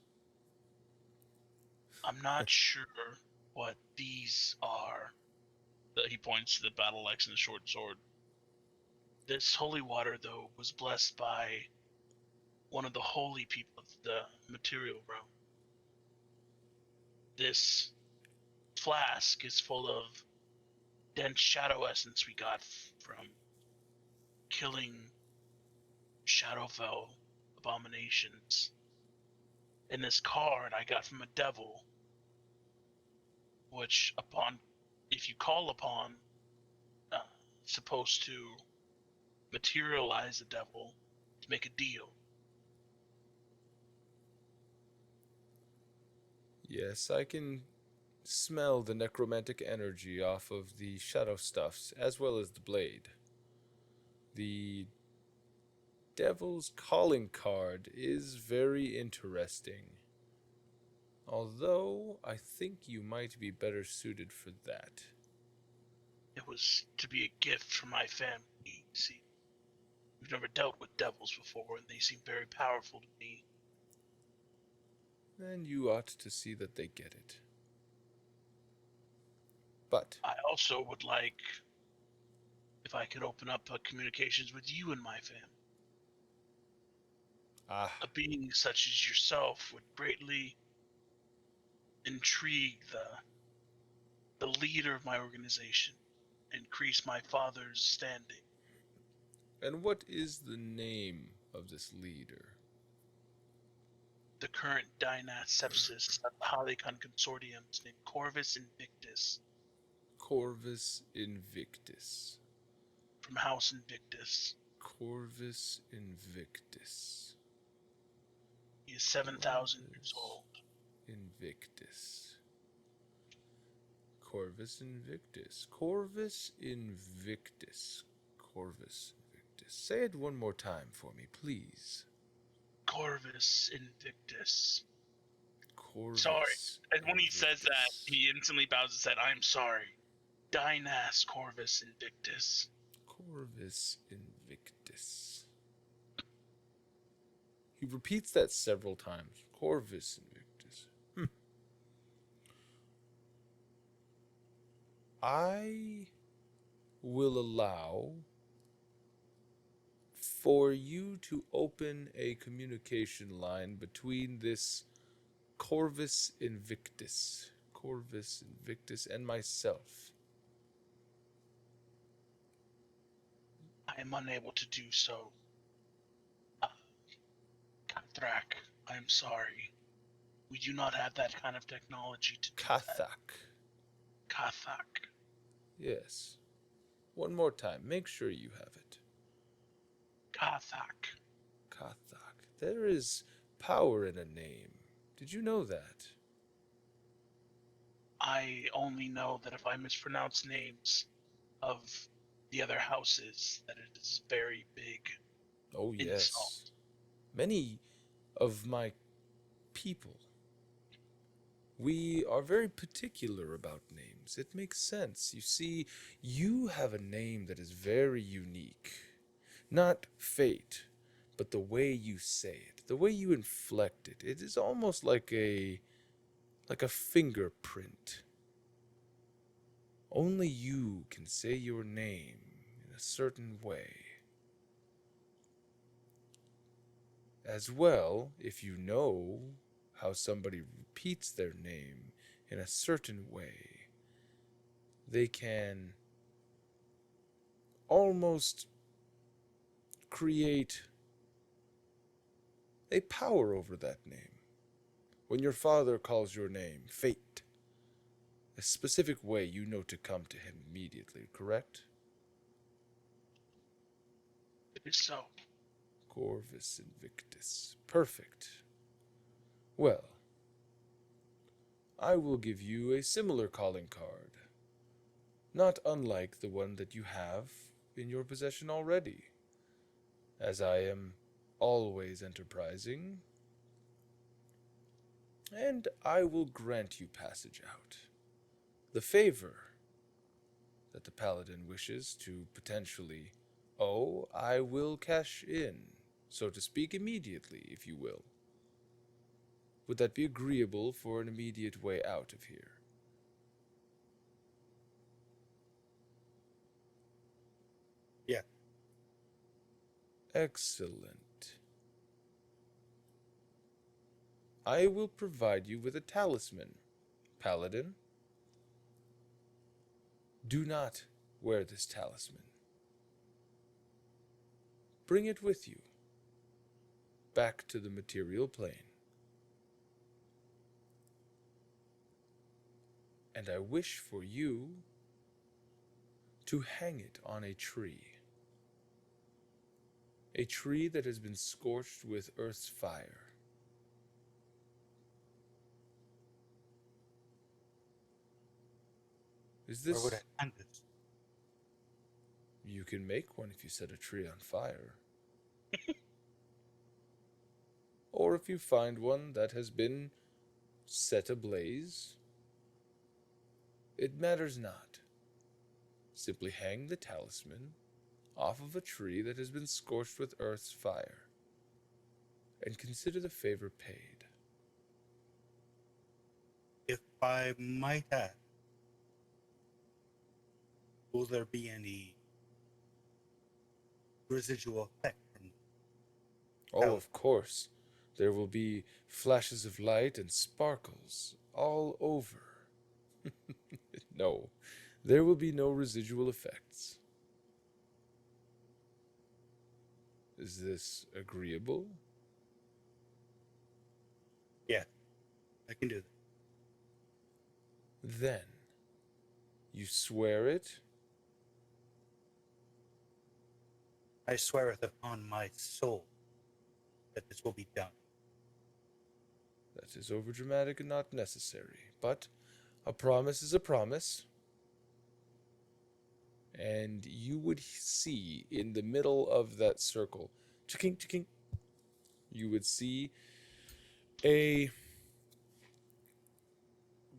S3: I'm not sure what these are. He points to the battle axe and the short sword. This holy water, though, was blessed by one of the holy people of the material realm. This flask is full of dense shadow essence we got from killing Shadowfell abominations. And this card I got from a devil, which if you call upon, supposed to materialize the devil to make a deal.
S1: Yes, I can smell the necromantic energy off of the shadow stuffs, as well as the blade. The Devil's Calling card is very interesting. Although, I think you might be better suited for that.
S3: It was to be a gift from my family. See, we've never dealt with devils before, and they seem very powerful to me.
S1: Then you ought to see that they get it. But
S3: I also would like if I could open up communications with you and my family. A being such as yourself would greatly intrigue the leader of my organization, increase my father's standing.
S1: and what is the name of this leader?
S3: The current Dynath Sepsis of the Halicon Consortium is named Corvus Invictus,
S1: Corvus Invictus.
S3: from House Invictus.
S1: Corvus Invictus.
S3: He is 7,000 years old.
S1: Invictus. Corvus Invictus. Corvus Invictus. Corvus Invictus. Say it one more time for me, please.
S3: Corvus Invictus.
S1: Corvus.
S3: Sorry. And when he says that,
S1: Invictus.
S3: he instantly bows his head. I'm sorry. Dynas Corvus Invictus.
S1: Corvus Invictus. He repeats that several times. Corvus Invictus. I will allow for you to open a communication line between this Corvus Invictus and myself.
S3: I am unable to do so. Thrak, I'm sorry. We do not have that kind of technology to do that.
S1: Kathak.
S3: Kathak.
S1: Yes. One more time. Make sure you have it.
S3: Kathak.
S1: Kathak. There is power in a name. Did you know that?
S3: I only know that if I mispronounce names of the other houses, that it is very big.
S1: Oh, yes.
S3: Insult.
S1: Many of my people, we are very particular about names. It makes sense. You see, you have a name that is very unique. Not Fayte, but the way you say it, the way you inflect it. It is almost like a fingerprint. Only you can say your name in a certain way. As well, if you know how somebody repeats their name in a certain way, they can almost create a power over that name. When your father calls your name Fayte, a specific way you know to come to him immediately, correct?
S3: It is so.
S1: Corvus Invictus. Perfect. Well, I will give you a similar calling card, not unlike the one that you have in your possession already. As I am always enterprising, and I will grant you passage out. The favor that the paladin wishes to potentially owe, I will cash in, so to speak, immediately, if you will. Would that be agreeable for an immediate way out of here?
S4: Yeah.
S1: Excellent. I will provide you with a talisman, Paladin. Do not wear this talisman. Bring it with you, back to the material plane. And I wish for you to hang it on a tree. A tree that has been scorched with earth's fire. Is
S4: Where
S1: this...
S4: would I find this?
S1: You can make one if you set a tree on fire. Or if you find one that has been set ablaze. It matters not. Simply hang the talisman off of a tree that has been scorched with earth's fire, and consider the favor paid.
S4: If I might ask, will there be any residual effect from
S1: Oh, of course. There will be flashes of light and sparkles all over. No, there will be no residual effects. Is this agreeable?
S4: Yeah, I can do that.
S1: Then, you swear it?
S4: I sweareth upon my soul that this will be done.
S1: That is overdramatic and not necessary, but a promise is a promise. And you would see in the middle of that circle, chicking, chicking, you would see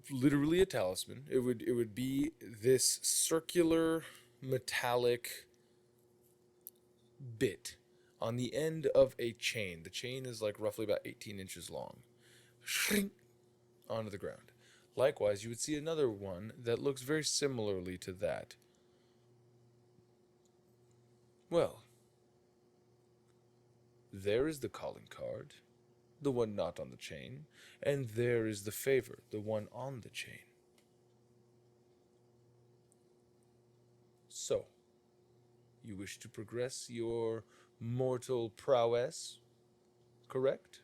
S1: literally a talisman. It would be this circular metallic bit on the end of a chain. The chain is like roughly about 18 inches long. Shrink onto the ground. Likewise, you would see another one that looks very similarly to that. Well, there is the calling card, the one not on the chain, and there is the favor, the one on the chain. So, you wish to progress your mortal prowess, correct?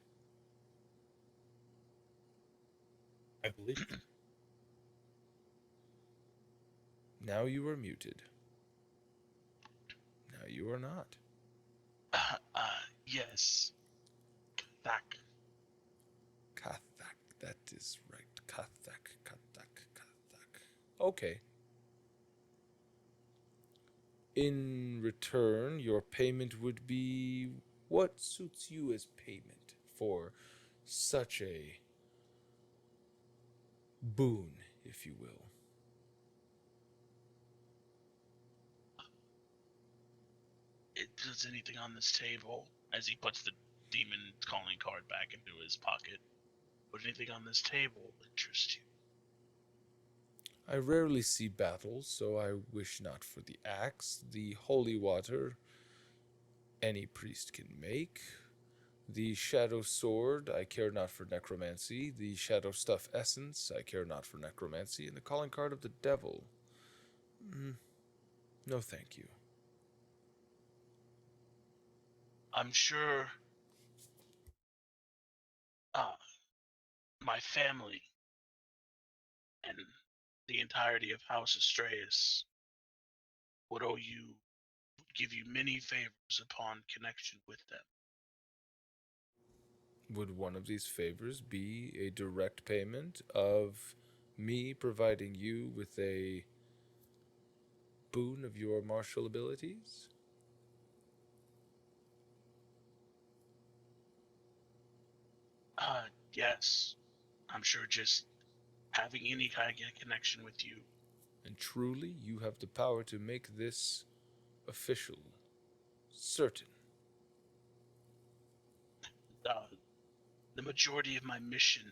S4: I believe.
S1: Now you are muted. Now you are not.
S3: Yes. Back.
S1: Kathak, that is right. Kathak, Kathak, Kathak. Okay. In return, your payment would be what suits you as payment for such a boon, if you will.
S3: Does anything on this table, as he puts the demon calling card back into his pocket, would anything on this table interest you?
S1: I rarely see battles, so I wish not for the axe. The holy water any priest can make. The shadow sword, I care not for necromancy. The shadow stuff essence, I care not for necromancy. And the calling card of the devil, no thank you.
S3: I'm sure my family and the entirety of House Astraeus would give you many favors upon connection with them.
S1: Would one of these favors be a direct payment of me providing you with a boon of your martial abilities?
S3: Yes. I'm sure just having any kind of connection with you.
S1: And truly, you have the power to make this official, certain.
S3: The majority of my mission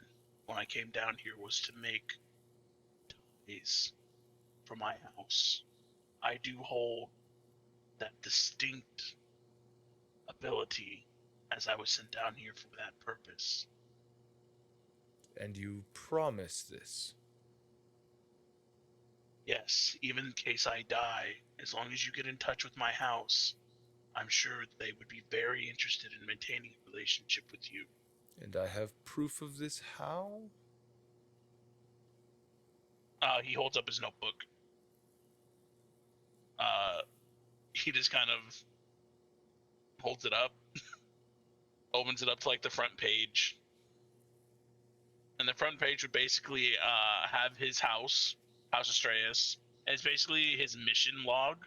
S3: when I came down here was to make toys for my house. I do hold that distinct ability as I was sent down here for that purpose.
S1: And you promise this.
S3: Yes, even in case I die, as long as you get in touch with my house, I'm sure they would be very interested in maintaining a relationship with you.
S1: And I have proof of this how?
S3: He holds up his notebook. He just kind of holds it up, opens it up to like the front page. And the front page would basically have his House Astraeus. And it's basically his mission log,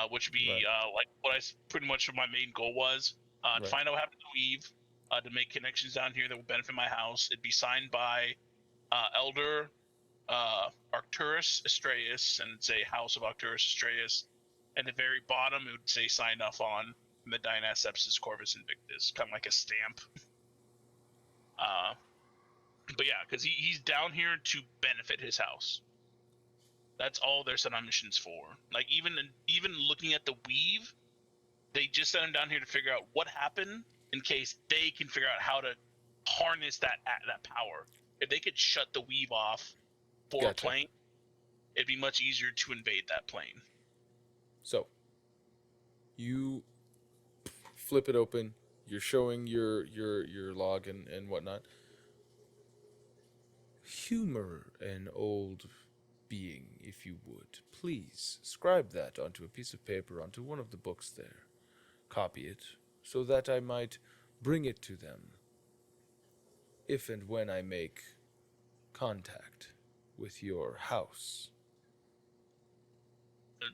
S3: which would be
S1: Right.
S3: like what pretty much my main goal was.
S1: Right.
S3: To find out what happened to Weave, to make connections down here that would benefit my house. It'd be signed by Elder Arcturus Astraeus, and say House of Arcturus Astraeus. And at the very bottom, it would say sign off on Medina Sepsis Corvus Invictus, kind of like a stamp. But yeah, because he's down here to benefit his house. That's all they're sent on missions for. Like even looking at the weave, they just sent him down here to figure out what happened in case they can figure out how to harness that power. If they could shut the weave off for a
S1: Gotcha.
S3: plane, it'd be much easier to invade that plane.
S1: So, you flip it open. You're showing your log and whatnot. Humor an old being, if you would. Please scribe that onto a piece of paper, onto one of the books there. Copy it, so that I might bring it to them if and when I make contact with your house.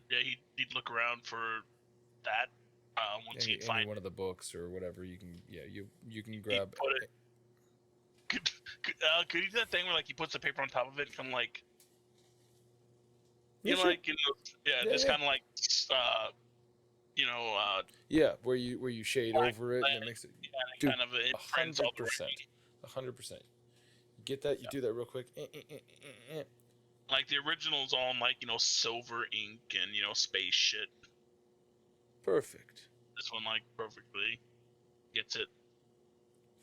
S3: Yeah, he'd look around for that once he'd find
S1: any one of the books or whatever you can. Yeah, you can grab.
S3: Put it. Could he do that thing where like he puts the paper on top of it and kind of like,
S1: Yeah,
S3: you know,
S1: sure.
S3: like
S1: Yeah,
S3: just
S1: yeah.
S3: kind of like
S1: Yeah, where you shade
S3: black
S1: over it and it makes it. Dude,
S3: kind of imprints all the way.
S1: 100%. Get that? You do that real quick.
S3: Like the original's all in like silver ink and space shit.
S1: Perfect.
S3: This one like perfectly gets it,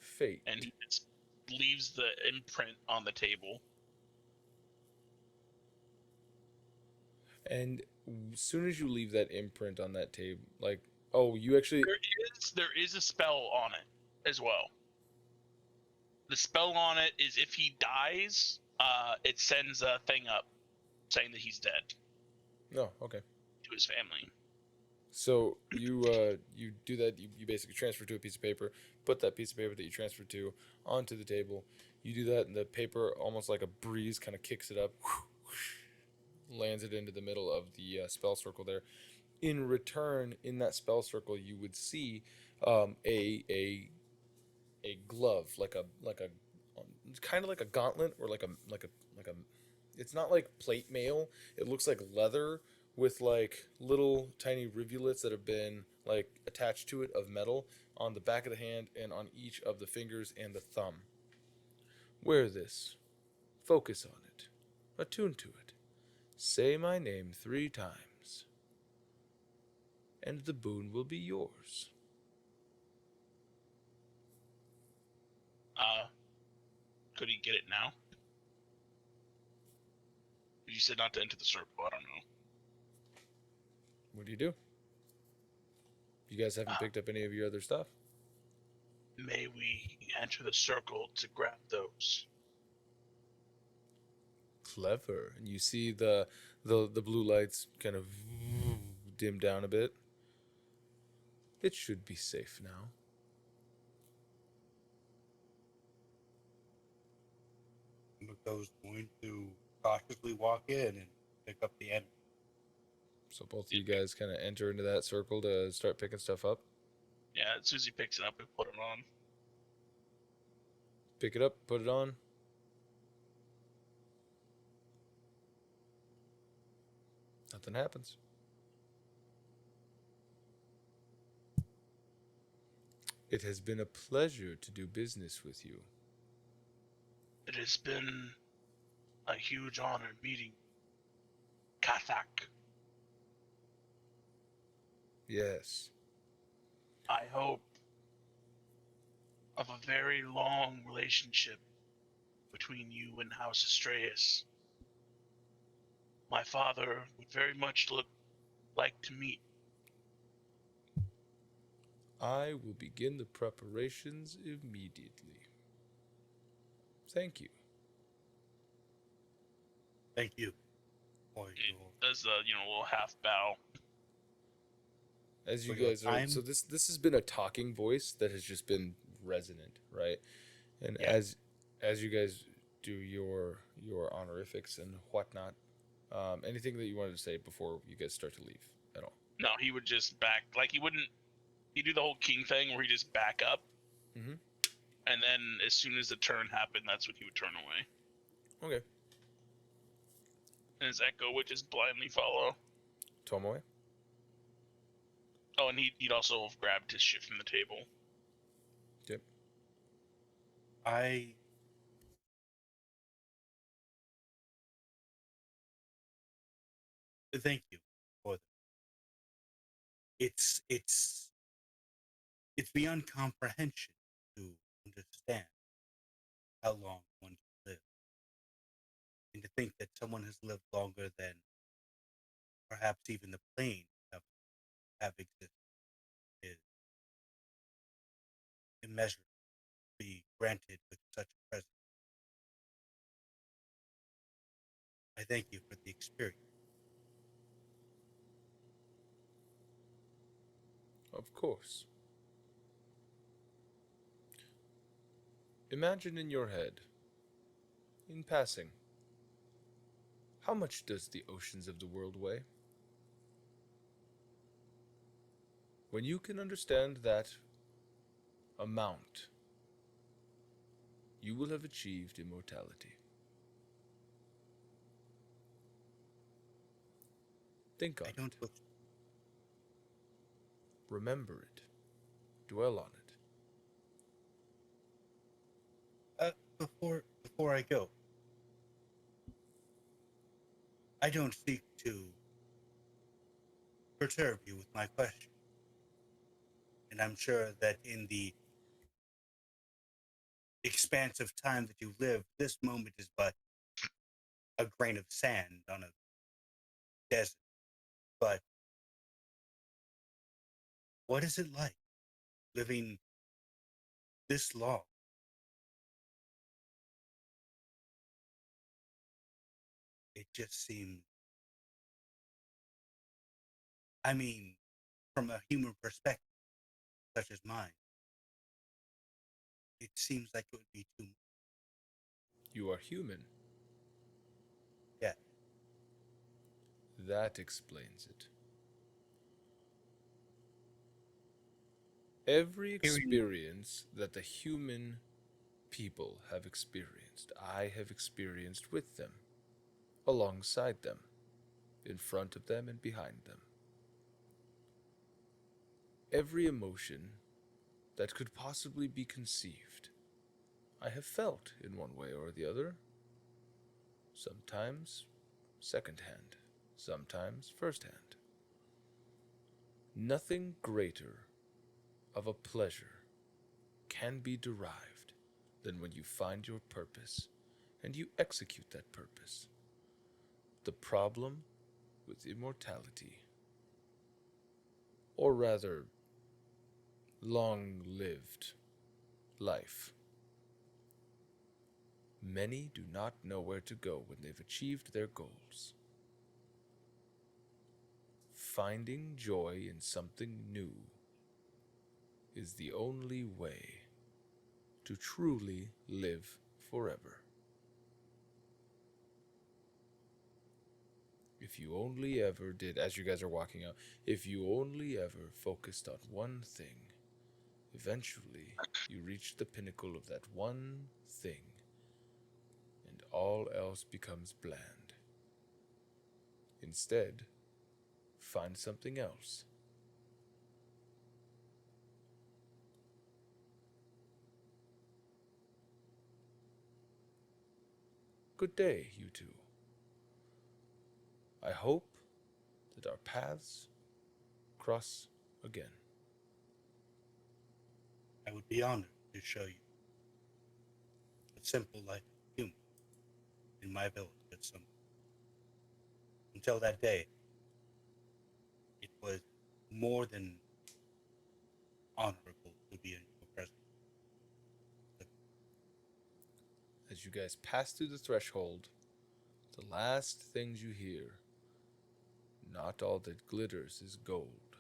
S1: Fayte.
S3: and he just leaves the imprint on the table.
S1: And as soon as you leave that imprint on that table, like, oh, you actually.
S3: There is a spell on it as well. The spell on it is if he dies, it sends a thing up saying that he's dead
S1: No, okay.
S3: to his family.
S1: So you do that. You basically transfer to a piece of paper. Put that piece of paper that you transferred to onto the table. You do that, and the paper, almost like a breeze, kind of kicks it up, lands it into the middle of the spell circle there. In return, in that spell circle, you would see a glove, like a kind of like a gauntlet, or like a. It's not like plate mail. It looks like leather with like little tiny rivulets that have been like attached to it of metal on the back of the hand and on each of the fingers and the thumb. Wear this. Focus on it. Attune to it. Say my name 3 times, and the boon will be yours.
S3: Could he get it now? You said not to enter the circle. I don't know.
S1: What do you do? You guys haven't picked up any of your other stuff?
S3: May we enter the circle to grab those?
S1: Clever. And you see the blue lights kind of dim down a bit. It should be safe now.
S4: Mako's going to cautiously walk in and pick up the end.
S1: So both of you guys kind of enter into that circle to start picking stuff up.
S3: Yeah, as soon as he picks it up, we put it on.
S1: Pick it up, put it on. Nothing happens. It has been a pleasure to do business with you.
S3: It has been a huge honor meeting Kathak.
S1: Yes.
S3: I hope of a very long relationship between you and House Astreus. My father would very much like to meet.
S1: I will begin the preparations immediately. Thank you.
S4: Thank you.
S3: He does a little half bow.
S1: As you
S4: For your
S1: guys are,
S4: time?
S1: so this has been a talking voice that has just been resonant, right? And
S4: Yeah.
S1: as you guys do your honorifics and whatnot, anything that you wanted to say before you guys start to leave at all?
S3: No, he would just back, like he wouldn't. He'd do the whole king thing where he just back up,
S1: Mm-hmm.
S3: and then as soon as the turn happened, that's when he would turn away.
S1: Okay.
S3: And his echo would just blindly follow.
S1: Tomoe?
S3: Oh, and he'd also have grabbed his shit from the table.
S1: Yep.
S4: I thank you for that. It's beyond comprehension to understand how long one can live, and to think that someone has lived longer than perhaps even the plane have existed is immeasurable to be granted with such a presence. I thank you for the experience.
S1: Of course. Imagine in your head, in passing, how much does the oceans of the world weigh? When you can understand that amount, you will have achieved immortality. Think on
S4: I don't
S1: it.
S4: wish
S1: Remember it. Dwell on it.
S4: before I go. I don't seek to perturb you with my question. And I'm sure that in the expanse of time that you live, this moment is but a grain of sand on a desert. But what is it like living this long just seems. I mean, from a human perspective, such as mine, it seems like it would be too much.
S1: You are human.
S4: Yeah.
S1: That explains it. Every experience that the human people have experienced, I have experienced with them, alongside them, in front of them and behind them. Every emotion that could possibly be conceived, I have felt in one way or the other. Sometimes secondhand, sometimes firsthand. Nothing greater of a pleasure can be derived than when you find your purpose and you execute that purpose. The problem with immortality, or rather, long-lived life. Many do not know where to go when they've achieved their goals. Finding joy in something new is the only way to truly live forever. If you only ever did, as you guys are walking out, if you only ever focused on one thing, eventually you reach the pinnacle of that one thing, and all else becomes bland. Instead, find something else. Good day, you two. I hope that our paths cross again.
S4: I would be honored to show you a simple life of human in my village at some. Until that day, it was more than honorable to be in your presence.
S1: As you guys pass through the threshold, the last things you hear, not all that glitters is gold.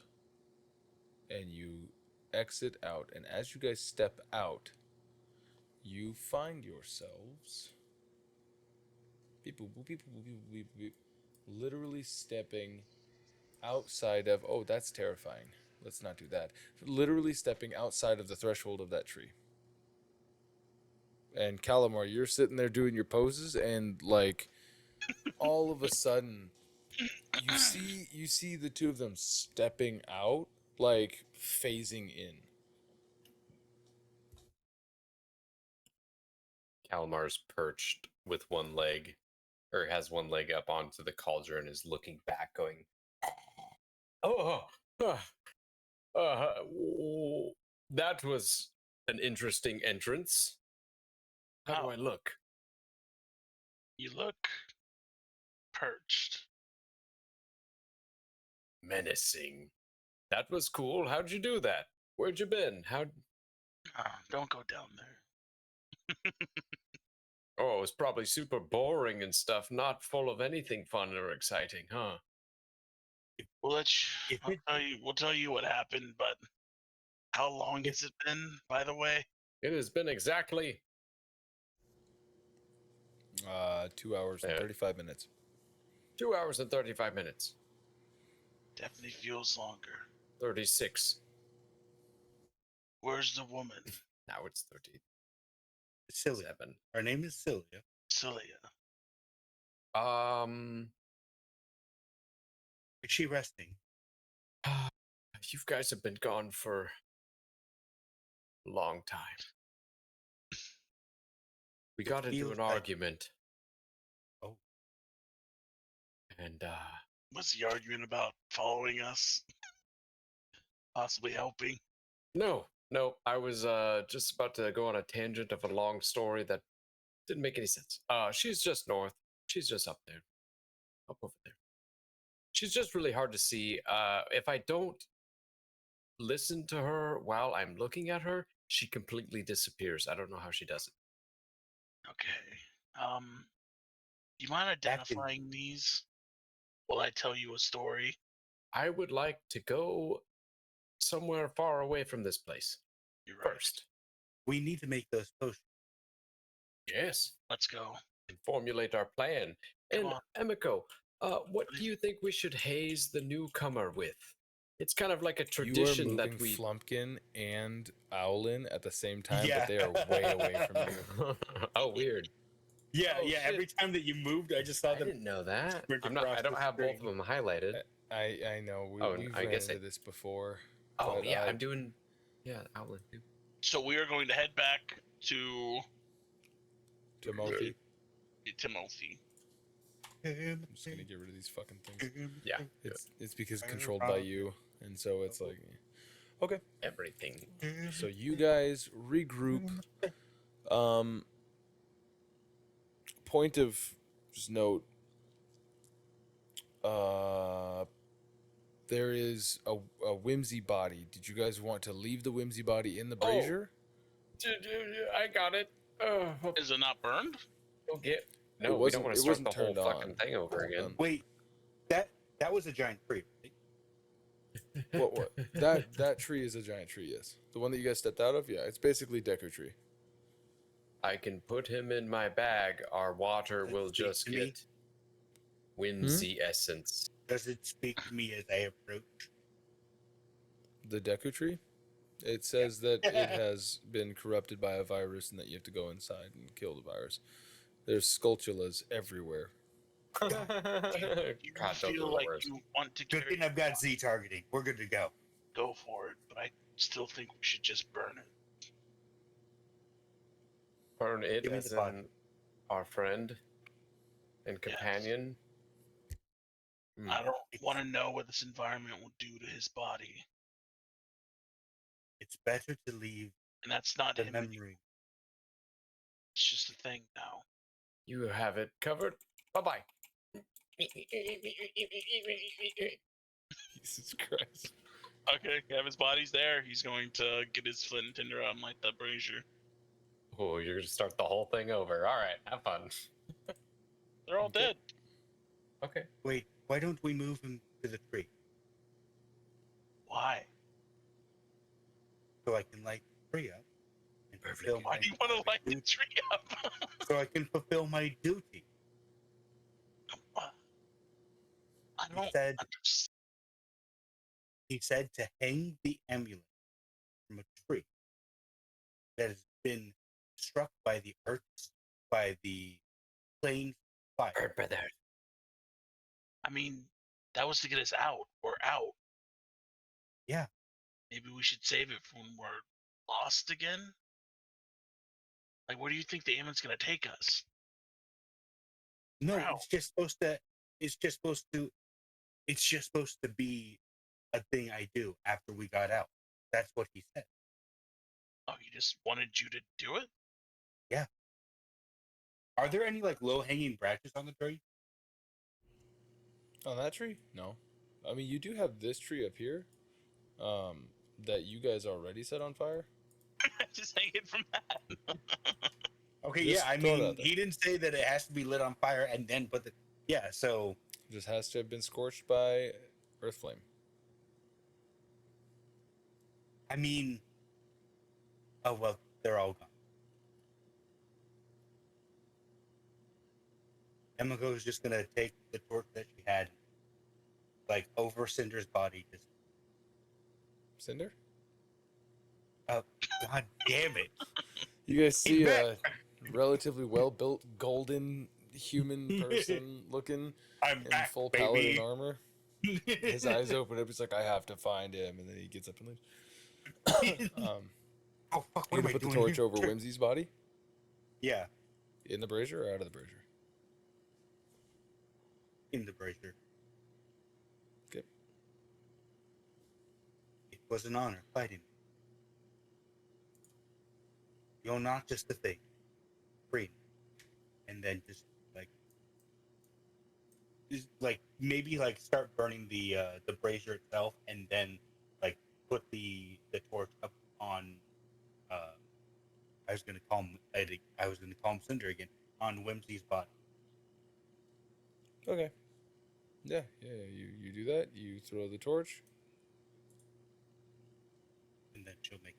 S1: And you exit out, and as you guys step out, you find yourselves literally stepping outside of, oh, that's terrifying. Let's not do that. Literally stepping outside of the threshold of that tree. And Calamar, you're sitting there doing your poses, and like all of a sudden you see the two of them stepping out, like phasing in.
S7: Calamar's perched with one leg, or has one leg up onto the cauldron, is looking back, going, "Oh, that was an interesting entrance. How do I look?"
S3: You look perched.
S7: Menacing. That was cool. How'd you do that? Where'd you been?
S3: Don't go down there.
S7: Oh, it was probably super boring and stuff, not full of anything fun or exciting, huh?
S3: We'll tell you what happened, but how long has it been, by the way?
S7: It has been exactly
S1: 2 hours and 35 minutes.
S7: 2 hours and 35 minutes.
S3: Definitely feels longer.
S7: 36.
S3: Where's the woman?
S7: Now it's 37.
S4: Cilia. Her name is Cilia.
S3: Cilia.
S4: Is she resting?
S7: You guys have been gone for a long time. We got into an argument.
S4: Oh.
S7: And,
S3: What's the argument about? Following us? Possibly helping?
S7: No, I was just about to go on a tangent of a long story that didn't make any sense. She's just north. She's just up there. Up over there. She's just really hard to see. If I don't listen to her while I'm looking at her, she completely disappears. I don't know how she does it.
S3: Okay. Do you mind
S4: That can-
S3: identifying these while I tell you a story?
S7: I would like to go somewhere far away from this place
S3: You're right.
S7: first.
S4: We need to make those potions.
S7: Yes.
S3: Let's go.
S7: And formulate our plan.
S3: Come
S7: And
S3: on.
S7: Emiko, what do you think we should haze the newcomer with? It's kind of like a tradition
S1: You are
S7: that
S1: moving
S7: we.
S1: Flumpkin and Owlin at the same time,
S4: Yeah.
S1: but they are way away from you.
S7: Oh, weird.
S4: Yeah,
S7: Oh,
S4: yeah.
S7: shit.
S4: Every time that you moved, I just saw
S7: I
S4: them.
S7: didn't know that.
S4: sprint
S7: I'm not. I
S4: across
S7: don't
S4: the
S7: have both of
S4: screen.
S7: them highlighted.
S1: I know.
S7: Oh,
S1: We've
S7: I
S1: ran
S7: guess
S1: into this before.
S7: Oh
S1: but,
S7: yeah, I'm doing. Yeah, Owlin too.
S3: So we are going to head back to
S1: Timothy.
S3: Timothy.
S1: I'm just gonna get rid of these fucking things.
S7: Yeah.
S1: It's because it's controlled by you, and so it's like, okay.
S7: Everything.
S1: So you guys regroup. Point of just note. There is a Wimsy body. Did you guys want to leave the Wimsy body in the brazier?
S7: I got it. Oh,
S3: Is it not burned?
S7: we'll get.
S1: It
S7: No, we
S1: wasn't-
S7: don't want
S1: it
S7: to start
S1: wasn't
S7: the whole
S1: turned
S7: fucking
S1: on.
S7: thing over again.
S4: Wait, that was a giant tree. Right?
S1: What? That tree is a giant tree. Yes, the one that you guys stepped out of. Yeah, it's basically Deku tree.
S7: I can put him in my bag. Our water
S4: Does it
S7: will
S4: speak
S7: just
S4: to me?
S7: get whimsy essence.
S4: Does it speak to me as I approach?
S1: The Deku tree. It says that it has been corrupted by a virus and that you have to go inside and kill the virus. There's sculptulas everywhere.
S3: Do you
S7: God, those are
S3: feel
S7: the
S3: like
S7: worst.
S3: you want to
S4: Good
S3: carry
S4: thing I've got Z targeting. We're good to go.
S3: go for it, but I still think we should just burn it.
S7: Burn it
S4: Give me
S7: as
S4: the body.
S7: in our friend and companion. Hmm.
S3: I don't want to know what this environment will do to his body,
S4: It's better to leave
S3: and that's not
S4: the
S3: him.
S4: memory.
S3: It's just a thing now.
S7: You have it covered. Bye bye.
S1: Jesus Christ.
S3: Okay, yeah, if his body's there, he's going to get his flint and tinder out and light that brazier.
S7: Oh, you're gonna start the whole thing over. All right, have fun.
S3: They're all dead.
S7: Okay.
S4: Wait, why don't we move him to the tree
S3: Why?
S4: so I can light the tree up and fulfill
S3: Why
S4: my
S3: do you want to light the tree up?
S4: so I can fulfill my duty?
S3: I
S4: He
S3: don't
S4: said
S3: understand.
S4: he said to hang the amulet from a tree that has been struck by the earth's by the plane's fire.
S7: brother.
S3: I mean, that was to get us out. We're out.
S4: Yeah.
S3: Maybe we should save it for when we're lost again. Like, where do you think the amulet's gonna take us?
S4: No,
S3: Wow.
S4: it's just supposed to. It's just supposed to. It's just supposed to be a thing I do after we got out. That's what he said.
S3: Oh, he just wanted you to do it?
S4: Are there any like low hanging branches on the tree?
S1: On that tree? No. I mean, you do have this tree up here, that you guys already set on fire.
S3: Just hang it from that.
S4: Okay,
S1: Just
S4: yeah. I
S1: throw it
S4: mean,
S1: out there.
S4: he didn't say that it has to be lit on fire and then put the. Yeah, so
S1: Just has to have been scorched by earth flame.
S4: I mean. Oh well, they're all gone. Emiko's just gonna take the torch that she had, like over Cinder's body. Just
S1: Cinder?
S4: oh, god damn it!
S1: You guys see
S4: back.
S1: a relatively well-built golden human person looking
S4: I'm
S1: in
S4: back,
S1: full
S4: baby.
S1: paladin armor. His eyes open up. He's like, I have to find him. And then he gets up and leaves.
S4: Oh fuck!
S1: You're
S4: What am
S1: going
S4: I
S1: to put the
S4: doing
S1: torch
S4: here?
S1: over Wimsy's body?
S4: Yeah,
S1: In the brazier or out of the brazier?
S4: in the brazier.
S1: Okay.
S4: It was an honor fighting. You're not just a thing. Free. And then just like maybe like start burning the brazier itself, and then like put the torch up on. I was gonna call him Cinder again on Wimsy's body.
S1: Okay. Yeah, you do that. You throw the torch.
S4: And then she'll make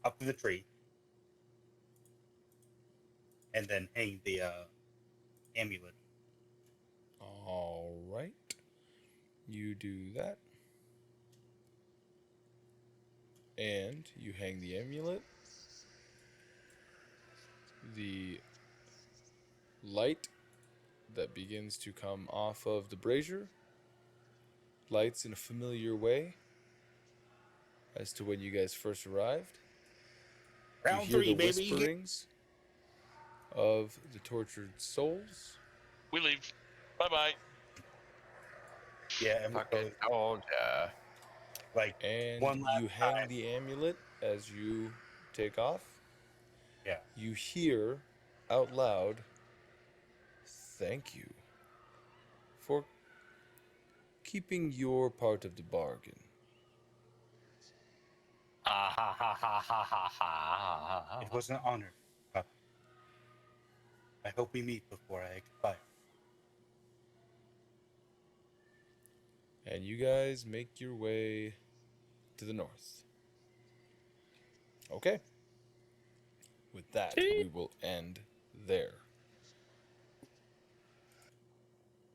S4: up to the tree. And then hang the amulet.
S1: All right. You do that. And you hang the amulet. The light that begins to come off of the brazier lights in a familiar way as to when you guys first arrived.
S4: Round
S1: You hear
S4: 3,
S1: the
S4: baby.
S1: whisperings of the tortured souls.
S3: We leave. Bye bye.
S4: Yeah, and
S2: Fucking told ya.
S4: like
S1: And
S4: one last
S1: you hang
S4: time.
S1: the amulet as you take off.
S4: Yeah.
S1: You hear out loud, "Thank you for keeping your part of the bargain."
S2: Ha ha ha ha ha ha ha.
S4: It was an honor. Puppy. I hope we meet before I expire.
S1: And you guys make your way to the north. Okay. With that, we will end there.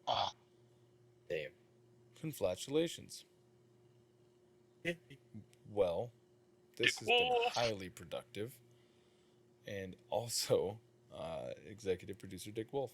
S3: Oh,
S2: Damn.
S1: Congratulations.
S4: Yeah.
S1: Well, this
S3: Dick
S1: has been
S3: Wolf.
S1: highly productive. And also, executive producer Dick Wolf.